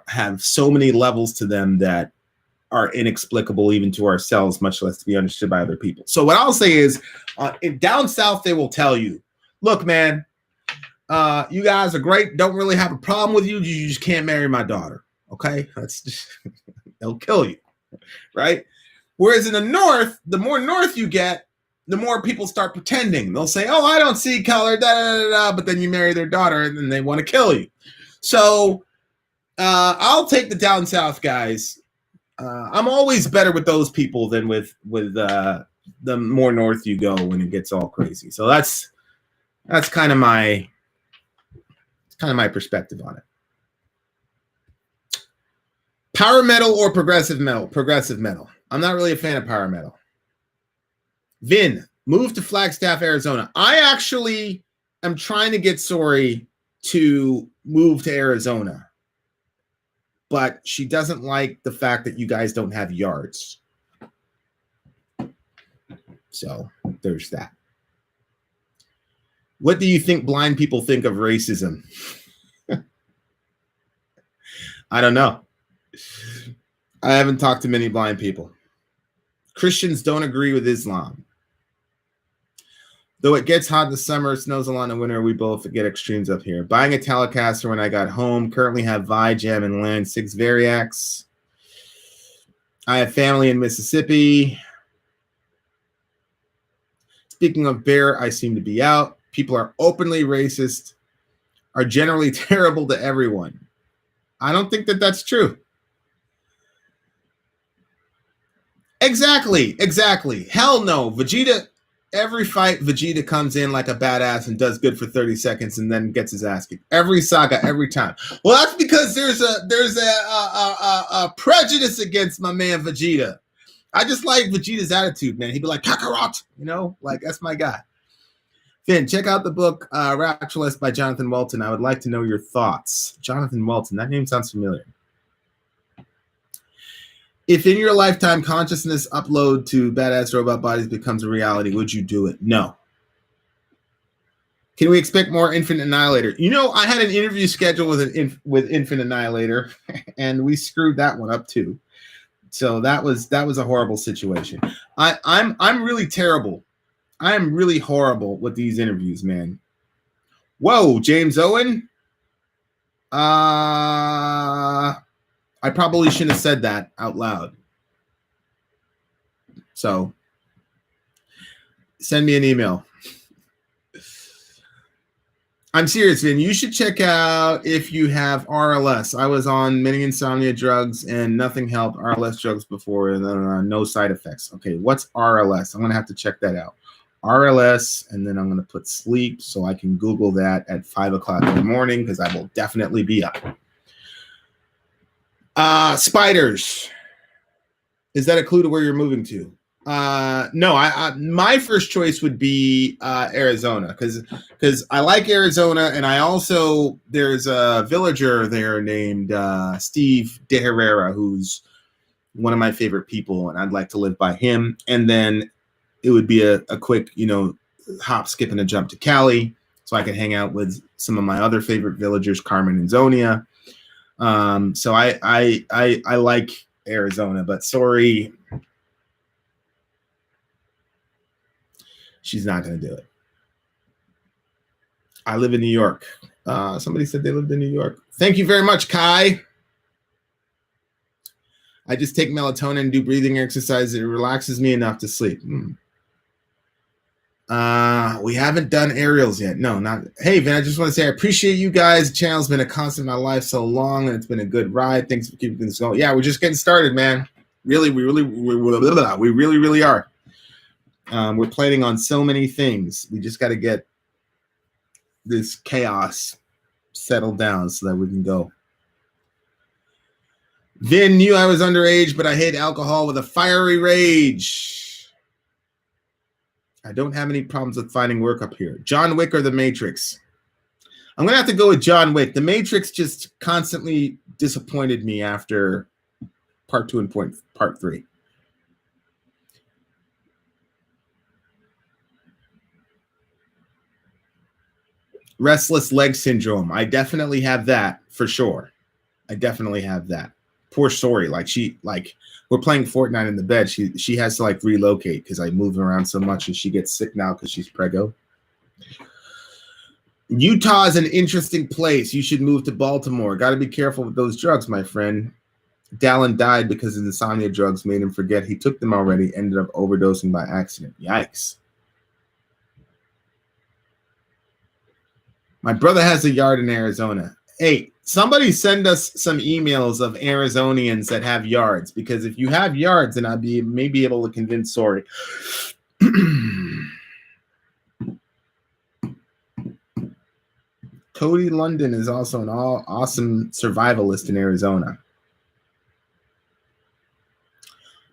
have so many levels to them that are inexplicable even to ourselves, much less to be understood by other people. So what I'll say is, down south, they will tell you, look, man, you guys are great. Don't really have a problem with you. You just can't marry my daughter. Okay? That's just, they'll kill you. Right? Whereas in the north, the more north you get, the more people start pretending. They'll say, "Oh, I don't see color," but then you marry their daughter and then they want to kill you. So I'll take the down south guys. I'm always better with those people than with the more north you go when it gets all crazy. So that's kind of my perspective on it. Power metal or progressive metal? Progressive metal. I'm not really a fan of power metal. Vin, move to Flagstaff, Arizona. I actually am trying to get Sori to move to Arizona, but she doesn't like the fact that you guys don't have yards. So there's that. What do you think blind people think of racism? I don't know. I haven't talked to many blind people. Christians don't agree with Islam. Though it gets hot in the summer, it snows a lot in the winter, we both get extremes up here. Buying a Telecaster when I got home. Currently have Vi, Jam, and Land 6 Variacs. I have family in Mississippi. Speaking of bear, I seem to be out. People are openly racist, are generally terrible to everyone. I don't think that that's true. Exactly. Hell no. Vegeta, every fight, Vegeta comes in like a badass and does good for 30 seconds and then gets his ass kicked. Every saga, every time. Well, that's because there's a prejudice against my man Vegeta. I just like Vegeta's attitude, man. He'd be like, Kakarot, like that's my guy. Finn, check out the book Raptureless by Jonathan Welton. I would like to know your thoughts. Jonathan Welton, that name sounds familiar. If in your lifetime consciousness upload to badass robot bodies becomes a reality, would you do it? No. Can we expect more Infinite Annihilator? You know, I had an interview scheduled with Infinite Annihilator, and we screwed that one up too. So that was a horrible situation. I'm really terrible. I am really horrible with these interviews, man. Whoa, James Owen. I probably shouldn't have said that out loud. So send me an email. I'm serious, Vin. You should check out if you have RLS. I was on many insomnia drugs and nothing helped. RLS drugs before and no side effects. Okay, what's RLS? I'm going to have to check that out. RLS, and then I'm going to put sleep so I can Google that at 5 o'clock in the morning because I will definitely be up. Spiders. Is that a clue to where you're moving to? No, my first choice would be Arizona because I like Arizona, and I also there's a villager there named Steve De Herrera who's one of my favorite people, and I'd like to live by him. And then it would be a quick, hop, skip, and a jump to Cali, so I could hang out with some of my other favorite villagers, Carmen and Zonia. So I like Arizona, but sorry. She's not going to do it. I live in New York. Somebody said they lived in New York. Thank you very much, Kai. I just take melatonin and do breathing exercise. It relaxes me enough to sleep. We haven't done aerials yet. No, not. Hey, Vin, I just want to say I appreciate you guys. The channel's been a constant in my life so long, and it's been a good ride. Thanks for keeping this going. Yeah, we're just getting started, man. Really, we really are. We're planning on so many things. We just got to get this chaos settled down so that we can go. Vin knew I was underage, but I hate alcohol with a fiery rage. I don't have any problems with finding work up here. John Wick or The Matrix? I'm going to have to go with John Wick. The Matrix just constantly disappointed me after part 2 and part 3. Restless leg syndrome. I definitely have that for sure. I definitely have that. Poor Sori. Like we're playing Fortnite in the bed. She has to like relocate because I move around so much, and she gets sick now because she's preggo. Utah is an interesting place. You should move to Baltimore. Got to be careful with those drugs, my friend. Dallin died because his insomnia drugs made him forget he took them already. Ended up overdosing by accident. Yikes. My brother has a yard in Arizona. Hey, somebody send us some emails of Arizonians that have yards, because if you have yards, then I'd be maybe able to convince Sori. Cody London is also an awesome survivalist in Arizona.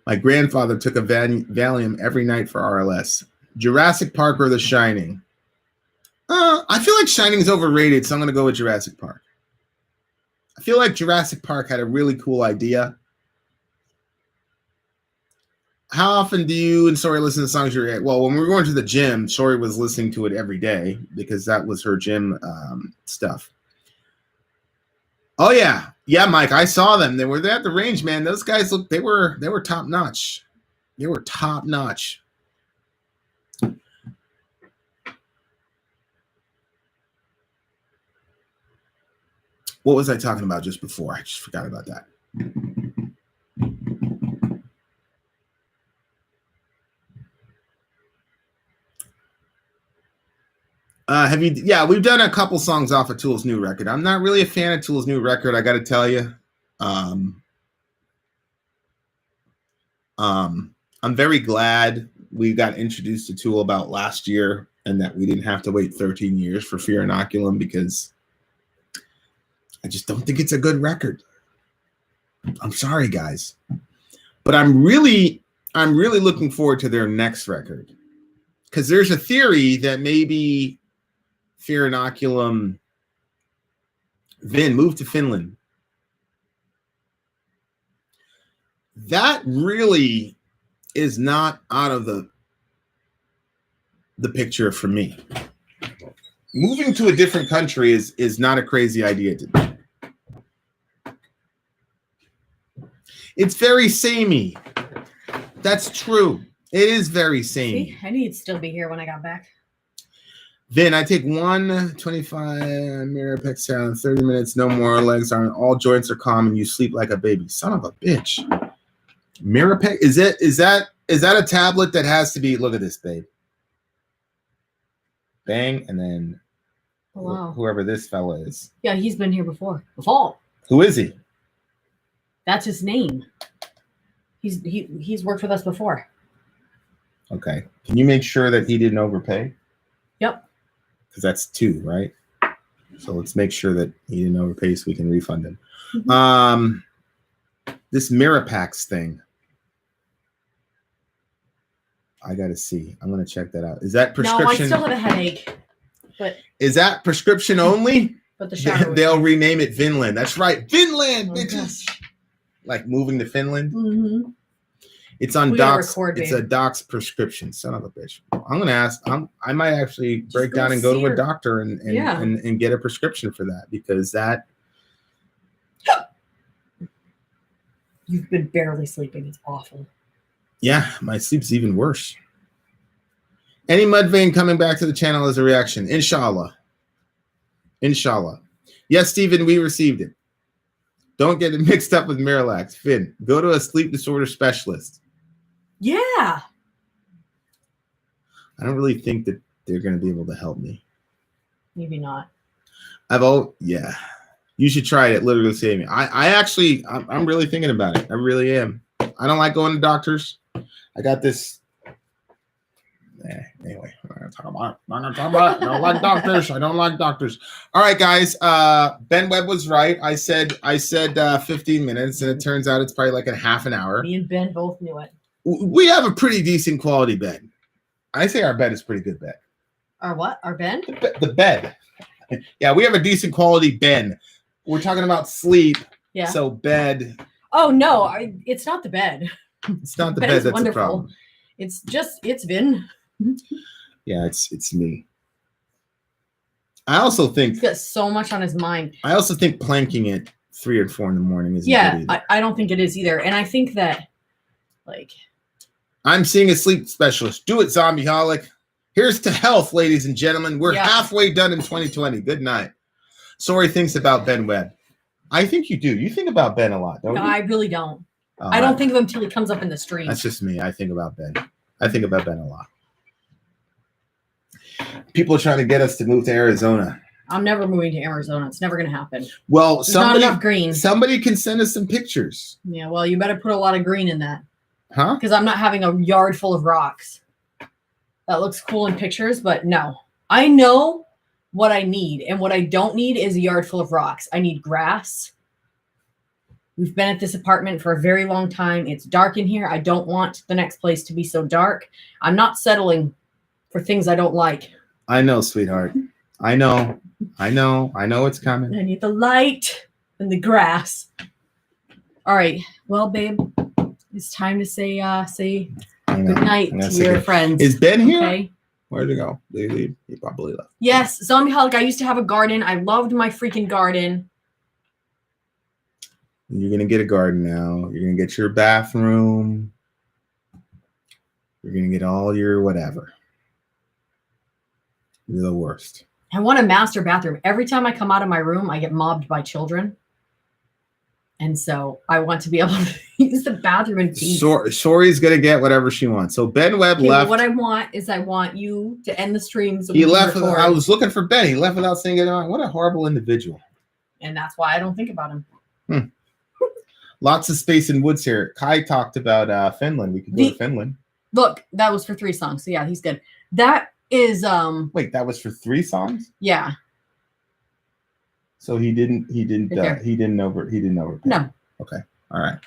My grandfather took a Valium every night for RLS. Jurassic Park or The Shining? I feel like Shining is overrated, so I'm going to go with Jurassic Park. I feel like Jurassic Park had a really cool idea. How often do you and Sori listen to songs you're at? Well, when we were going to the gym, Sori was listening to it every day because that was her gym stuff. Oh, yeah. Yeah, Mike, I saw them. They were there at the range, man. Those guys, look, they were top notch. They were top notch. What was I talking about just before? I just forgot about that. Yeah, we've done a couple songs off of Tool's new record. I'm not really a fan of Tool's new record, I got to tell you. I'm very glad we got introduced to Tool about last year and that we didn't have to wait 13 years for Fear Inoculum, because I just don't think it's a good record. I'm sorry, guys. But I'm really looking forward to their next record, because there's a theory that maybe Fear Inoculum Vin moved to Finland. That really is not out of the picture for me. moving to a different country is not a crazy idea to do. It's very samey. That's true. It is very samey. See, I knew you'd still be here when I got back. Then I take 125 mirror picks down 30 minutes, no more. Legs aren't. All joints are calm, and you sleep like a baby. Son of a bitch. Mirror pick is that a tablet that has to be? Look at this, babe. Bang, and then Wow. whoever this fella is. Yeah, he's been here before. Who is he? That's his name. He's worked with us before. Okay. Can you make sure that he didn't overpay? Yep. Because that's 2, right? So let's make sure that he didn't overpay so we can refund him. Mm-hmm. This Mirapax thing. I gotta see. I'm gonna check that out. Is that prescription? No, I still have a headache. But is that prescription only? But the shower. They'll rename it Vinland. That's right. Vinland, Okay. bitches. Like moving to Finland. Mm-hmm. It's on We gotta Doc's. record, It's babe. a Doc's prescription. Son of a bitch. I'm gonna ask. I might actually break go down and go see to a her. doctor and get a prescription for that, because that. You've been barely sleeping. It's awful. Yeah, my sleep's even worse. Any Mudvayne coming back to the channel as a reaction? Inshallah. Inshallah. Yes, Stephen, we received it. Don't get it mixed up with Miralax. Finn, go to a sleep disorder specialist. Yeah. I don't really think that they're going to be able to help me. Maybe not. Yeah. You should try it. It literally saved me. I'm really thinking about it. I really am. I don't like going to doctors. I got this. Anyway, I'm not gonna talk about it. I don't like doctors. I don't like doctors. All right, guys. Ben Webb was right. I said 15 minutes, and it turns out it's probably like a half an hour. Me and Ben both knew it. We have a pretty decent quality bed. I say our bed is pretty good bed. Our what? Our Ben? The bed. Yeah, we have a decent quality bed. We're talking about sleep. Yeah. So bed. Oh no, it's not the bed. It's not the Bed bed is that's wonderful. the problem. It's Vin. Yeah, it's me. I also think He's got so much on his mind. planking at 3 or 4 in the morning is Yeah, I don't think it is either. And I think that, like, I'm seeing a sleep specialist. Do it, Zombieholic. Here's to health, ladies and gentlemen. We're halfway done in 2020. Good night. Sori thinks about Ben Webb. I think you do. You think about Ben a lot, don't you? I really don't. I don't think of him till he comes up in the stream. That's just me. I think about Ben. I think about Ben a lot. People are trying to get us to move to Arizona. I'm never moving to Arizona. It's never going to happen. Well, There's not enough green. Somebody can send us some pictures. Yeah, well, you better put a lot of green in that. Huh? Because I'm not having a yard full of rocks. That looks cool in pictures, but no. I know what I need, and what I don't need is a yard full of rocks. I need grass. We've been at this apartment for a very long time. It's dark in here. I don't want the next place to be so dark. I'm not settling for things I don't like. I know, sweetheart. I know it's coming. I need the light and the grass. All right. Well, babe, it's time to say good night to your friends. Is Ben here? Okay. Where'd he go? Did he leave? He probably left. Yes, Zombieholic. I used to have a garden. I loved my freaking garden. You're going to get a garden now. You're going to get your bathroom. You're going to get all your whatever. You're the worst. I want a master bathroom. Every time I come out of my room, I get mobbed by children. And so I want to be able to use the bathroom in peace. Sori's going to get whatever she wants. So Ben Webb left. What I want is I want you to end the stream. So he left. I was looking for Ben. He left without saying goodnight. What a horrible individual. And that's why I don't think about him. Lots of space and woods here. Kai talked about Finland. We could go to Finland. Look, that was for 3 songs. So yeah, he's good. That is Wait, that was for 3 songs? Yeah. So he didn't overpay. No. Okay. All right.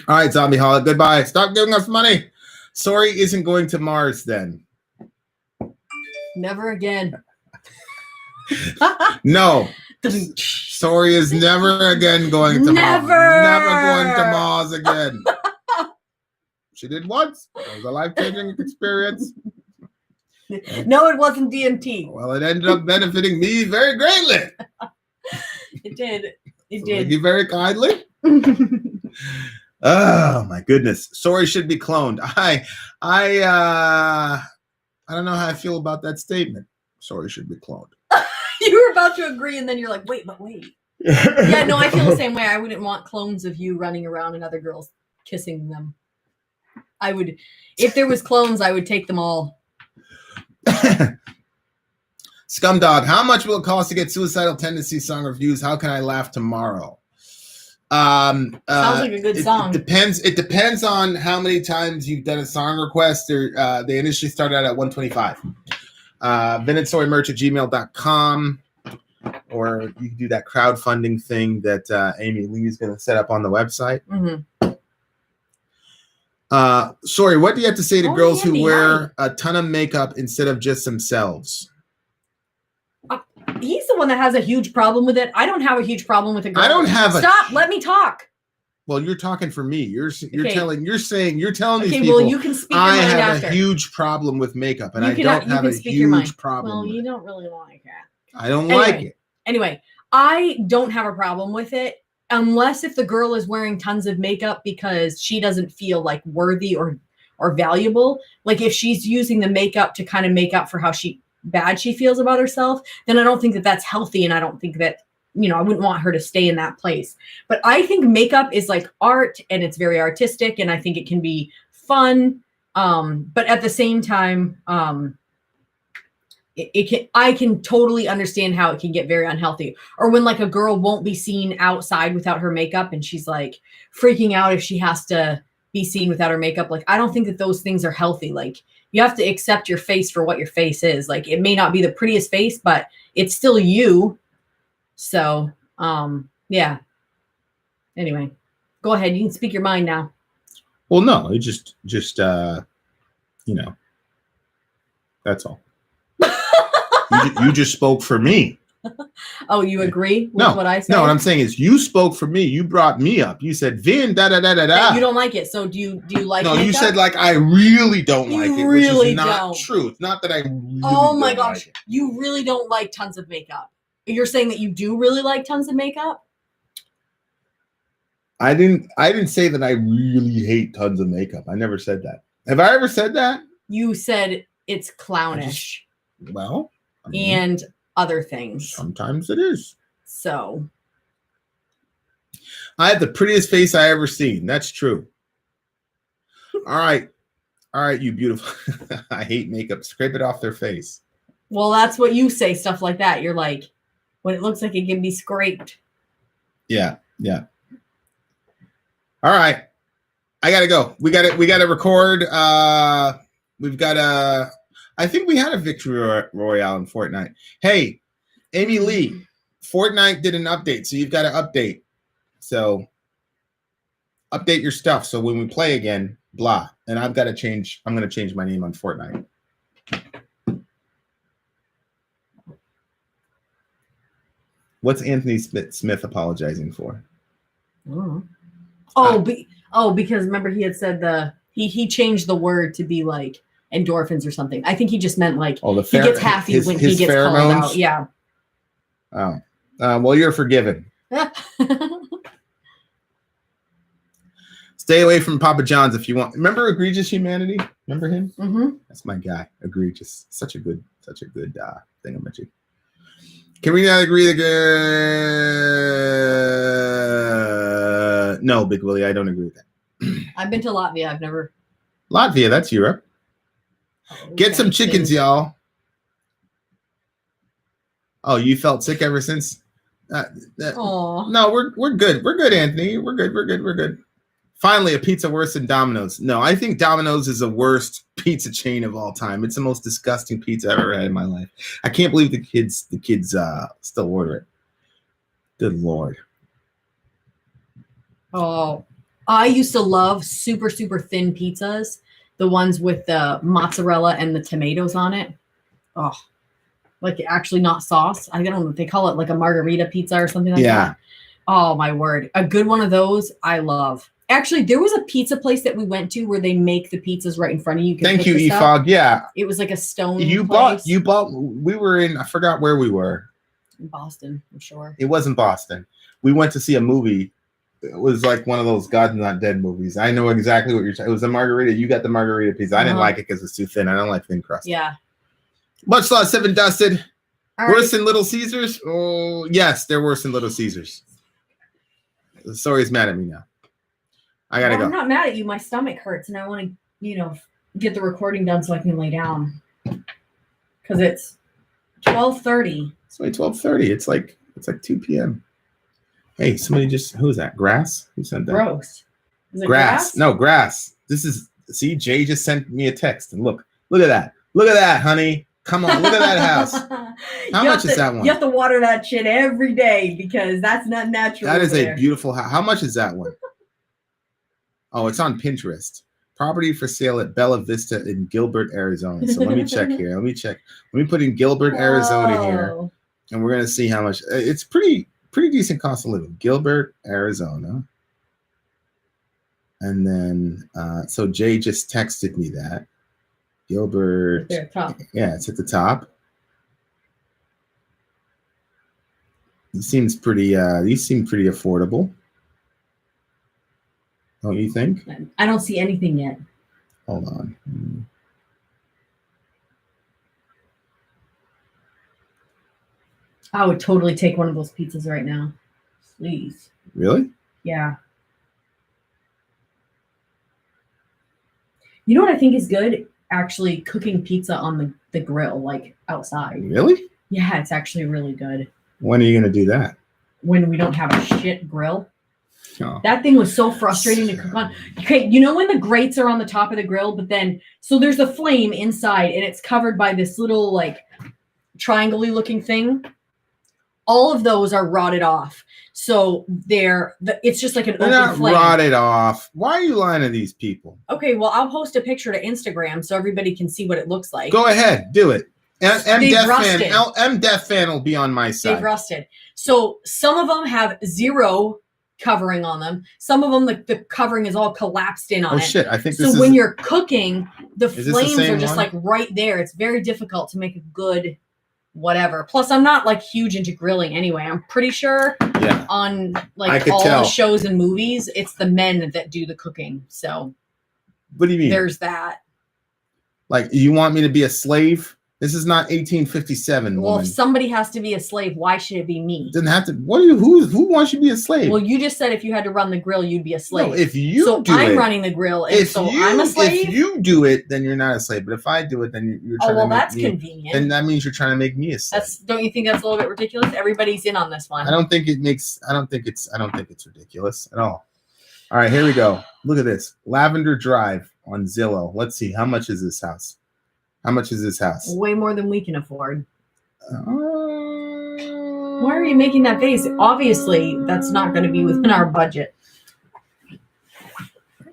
All right, Zombieholic. Goodbye. Stop giving us money. Sori isn't going to Mars then. Never again. No. Sori is never again going to Mars. Never going to Mars again. She did once. It was a life-changing experience. No, it wasn't DMT. Well, it ended up benefiting me very greatly. It did. It So did. thank you very kindly. Oh my goodness. Sori should be cloned. I don't know how I feel about that statement. Sori should be cloned. You were about to agree, and then you're like, wait. Yeah, no, I feel the same way. I wouldn't want clones of you running around and other girls kissing them. I would, if there was clones, I would take them all. Scumdog, how much will it cost to get Suicidal Tendency song reviews? How can I laugh tomorrow? Sounds like a good song. It depends on how many times you've done a song request. Or they initially started out at $125. Vin and Sori merch at gmail.com, or you can do that crowdfunding thing that Amy Lee is going to set up on the website. Mm-hmm. Sori, what do you have to say to girls who wear a ton of makeup instead of just themselves? He's the one that has a huge problem with it. I don't have a huge problem with it. I don't have Stop. Let me talk. Well, you're talking for me. You're Okay. telling these Okay, people. well, you can speak your I mind have after. a huge problem with makeup, and You I can- don't you have can a speak your mind. huge problem. Well, with you it. don't really like it. I don't like it. Anyway, I don't have a problem with it unless if the girl is wearing tons of makeup because she doesn't feel like worthy or valuable. Like if she's using the makeup to kind of make up for how bad she feels about herself, then I don't think that that's healthy, and I don't think that, I wouldn't want her to stay in that place. But I think makeup is like art, and it's very artistic, and I think it can be fun. But at the same time, I can totally understand how it can get very unhealthy. Or when like a girl won't be seen outside without her makeup, and she's like freaking out if she has to be seen without her makeup. Like, I don't think that those things are healthy. Like, you have to accept your face for what your face is. Like, it may not be the prettiest face, but it's still you. So, yeah. Anyway, go ahead. You can speak your mind now. Well, no, it just that's all. You just spoke for me. Oh, you agree with what I said? No, what I'm saying is you spoke for me. You brought me up. You said, Vin, da-da-da-da-da. You don't like it. So do you like No, makeup? you said like I really don't like it, really which is not don't. true. It's not that I really Oh my don't gosh. like it. You really don't like tons of makeup. You're saying that you do really like tons of makeup? I didn't say that I really hate tons of makeup. I never said that. Have I ever said that? You said it's clownish. Well, I mean, And other things. sometimes it is. So I have the prettiest face I ever seen. That's true. All right, you beautiful. I hate makeup. Scrape it off their face. well, that's what you say, stuff like that. You're like, when it looks like it can be scraped. Yeah. All right, I gotta go. We gotta record. We've got I think we had a victory royale in Fortnite. Hey, Amy Lee, Fortnite did an update, so you've got to update. So update your stuff. So when we play again, blah. And I'm gonna change my name on Fortnite. What's Anthony Smith apologizing for? Because remember he had said he changed the word to be like endorphins or something. I think he just meant like he gets happy when he gets called out. Yeah. Oh. Well, you're forgiven. Stay away from Papa John's if you want. Remember Egregious Humanity? Remember him? Mm-hmm. That's my guy. Egregious. Such a good thingamajig. Can we not agree that no, Big Willie, I don't agree with that. I've been to Latvia. I've never. Latvia, that's Europe. Get some chickens, y'all. Oh, you felt sick ever since? No, we're good. We're good, Anthony. We're good. Finally, a pizza worse than Domino's. No, I think Domino's is the worst pizza chain of all time. It's the most disgusting pizza I've ever had in my life. I can't believe the kids still order it. Good Lord. Oh, I used to love super, super thin pizzas. The ones with the mozzarella and the tomatoes on it. Oh, like actually not sauce. I don't know. They call it like a margarita pizza or something like that. Oh, my word. A good one of those I love. Actually, there was a pizza place that we went to where they make the pizzas right in front of you. Thank you, EFOG. Yeah. It was like a stone You place. bought, we were in, I forgot where we were. In Boston, I'm sure. It wasn't Boston. We went to see a movie. It was like one of those God's Not Dead movies. I know exactly what you're talking. It was a margarita. You got the margarita pizza. I didn't like it because it's too thin. I don't like thin crust. Yeah. Much love, Seven Dusted. All Worse right. than Little Caesars? Oh, yes, they're worse than Little Caesars. Sori's mad at me now. I gotta go. I'm not mad at you. My stomach hurts, and I want to, get the recording done so I can lay down. Because it's 12:30. It's like 12:30. It's like 2 p.m. Hey, somebody who's that? Grass? Who sent that? Gross. Is it Grass. No, Grass. See, Jay just sent me a text, and look at that. Look at that, honey. Come on, look at that house. How much is that one? You have to water that shit every day because that's not natural. That is a beautiful house. How much is that one? Oh, it's on Pinterest. Property for sale at Bella Vista in Gilbert, Arizona. So let me check here. Let me put in Gilbert, Arizona here, and we're gonna see how much. It's pretty decent cost of living. Gilbert, Arizona. And then, so Jay just texted me that. Gilbert. There, top. Yeah, it's at the top. These seem pretty affordable. Don't you think? I don't see anything yet. Hold on. I would totally take one of those pizzas right now. Please. Really? Yeah. You know what I think is good? Actually cooking pizza on the grill, like outside. Really? Yeah, it's actually really good. When are you going to do that? When we don't have a shit grill. Oh. That thing was so frustrating to cook on. Okay, you know when the grates are on the top of the grill, but then so there's a flame inside and it's covered by this little like triangle-y looking thing. All of those are rotted off. So it's just like an They're open not flame. rotted off. Why are you lying to these people? Okay, well, I'll post a picture to Instagram so everybody can see what it looks like. Go ahead, do it. They've rusted. M Def fan will be on my side. They've rusted. So some of them have zero covering on them. Some of them, the covering is all collapsed in on it. Oh shit! I think this so when you're cooking, the Is this the flames same are just one? like right there. It's very difficult to make a good whatever. Plus, I'm not like huge into grilling anyway. I'm pretty sure on I like could all tell. the shows and movies, it's the men that do the cooking. So What do you mean? there's that. Like you want me to be a slave? This is not 1857. Well, Woman. if somebody has to be a slave, why should it be me? Doesn't have to. What do you? Who wants you to be a slave? Well, you just said if you had to run the grill, you'd be a slave. No, if you so do I'm it, running the grill, and so I'm a slave. If you do it, then you're not a slave. But if I do it, then you're trying to make that's me. convenient. Then that means you're trying to make me a slave. Don't you think that's a little bit ridiculous? Everybody's in on this one. I don't think it's ridiculous at all. All right, here we go. Look at this. Lavender Drive on Zillow. Let's see. How much is this house? How much is this house? Way more than we can afford. Why are you making that face? Obviously, that's not going to be within our budget.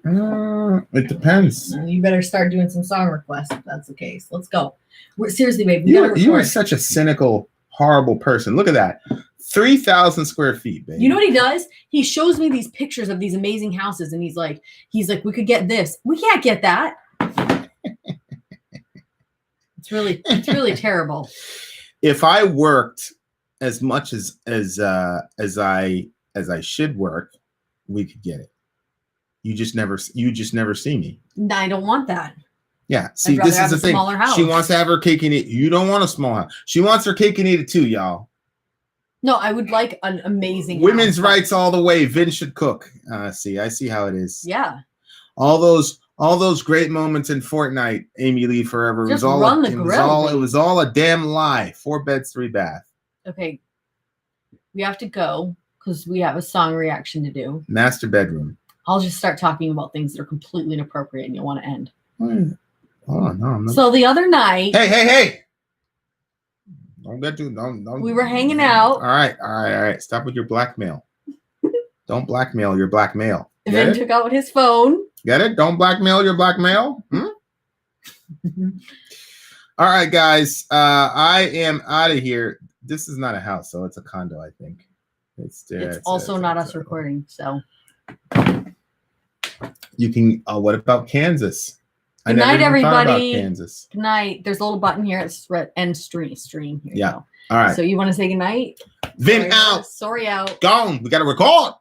It depends. You better start doing some song requests if that's the case. Let's go. Seriously, babe. You are such a cynical, horrible person. Look at that. 3,000 square feet, baby. You know what he does? He shows me these pictures of these amazing houses, and he's like, we could get this. We can't get that. It's really terrible. If I worked as much as I should work, we could get it. You just never see me. No, I don't want that. Yeah. See, this is the thing. House. She wants to have her cake and eat. You don't want a small house. She wants her cake and eat it too, y'all. No, I would like an amazing women's house. rights all the way. Vin should cook. I see how it is. Yeah. All those great moments in Fortnite, Amy Lee Forever. Just run the grill. It was all a damn lie. 4 beds, 3 bath. Okay. We have to go because we have a song reaction to do. Master bedroom. I'll just start talking about things that are completely inappropriate and you'll want to end. Oh, no, I'm not. So the other night. Hey. Don't get too. Don't. We were hanging out. All right. Stop with your blackmail. Don't blackmail your blackmail. Vin took out his phone. Get it? Don't blackmail your blackmail. All right, guys. I am out of here. This is not a house, so it's a condo, I think. It's also not us recording, so. You can. What about Kansas? Good night, even thought about everybody. Kansas. Good night. There's a little button here. It's end stream. Here you Yeah. go. All right. So you want to say good night? Vin out. Sorry out. Gone. We got to record.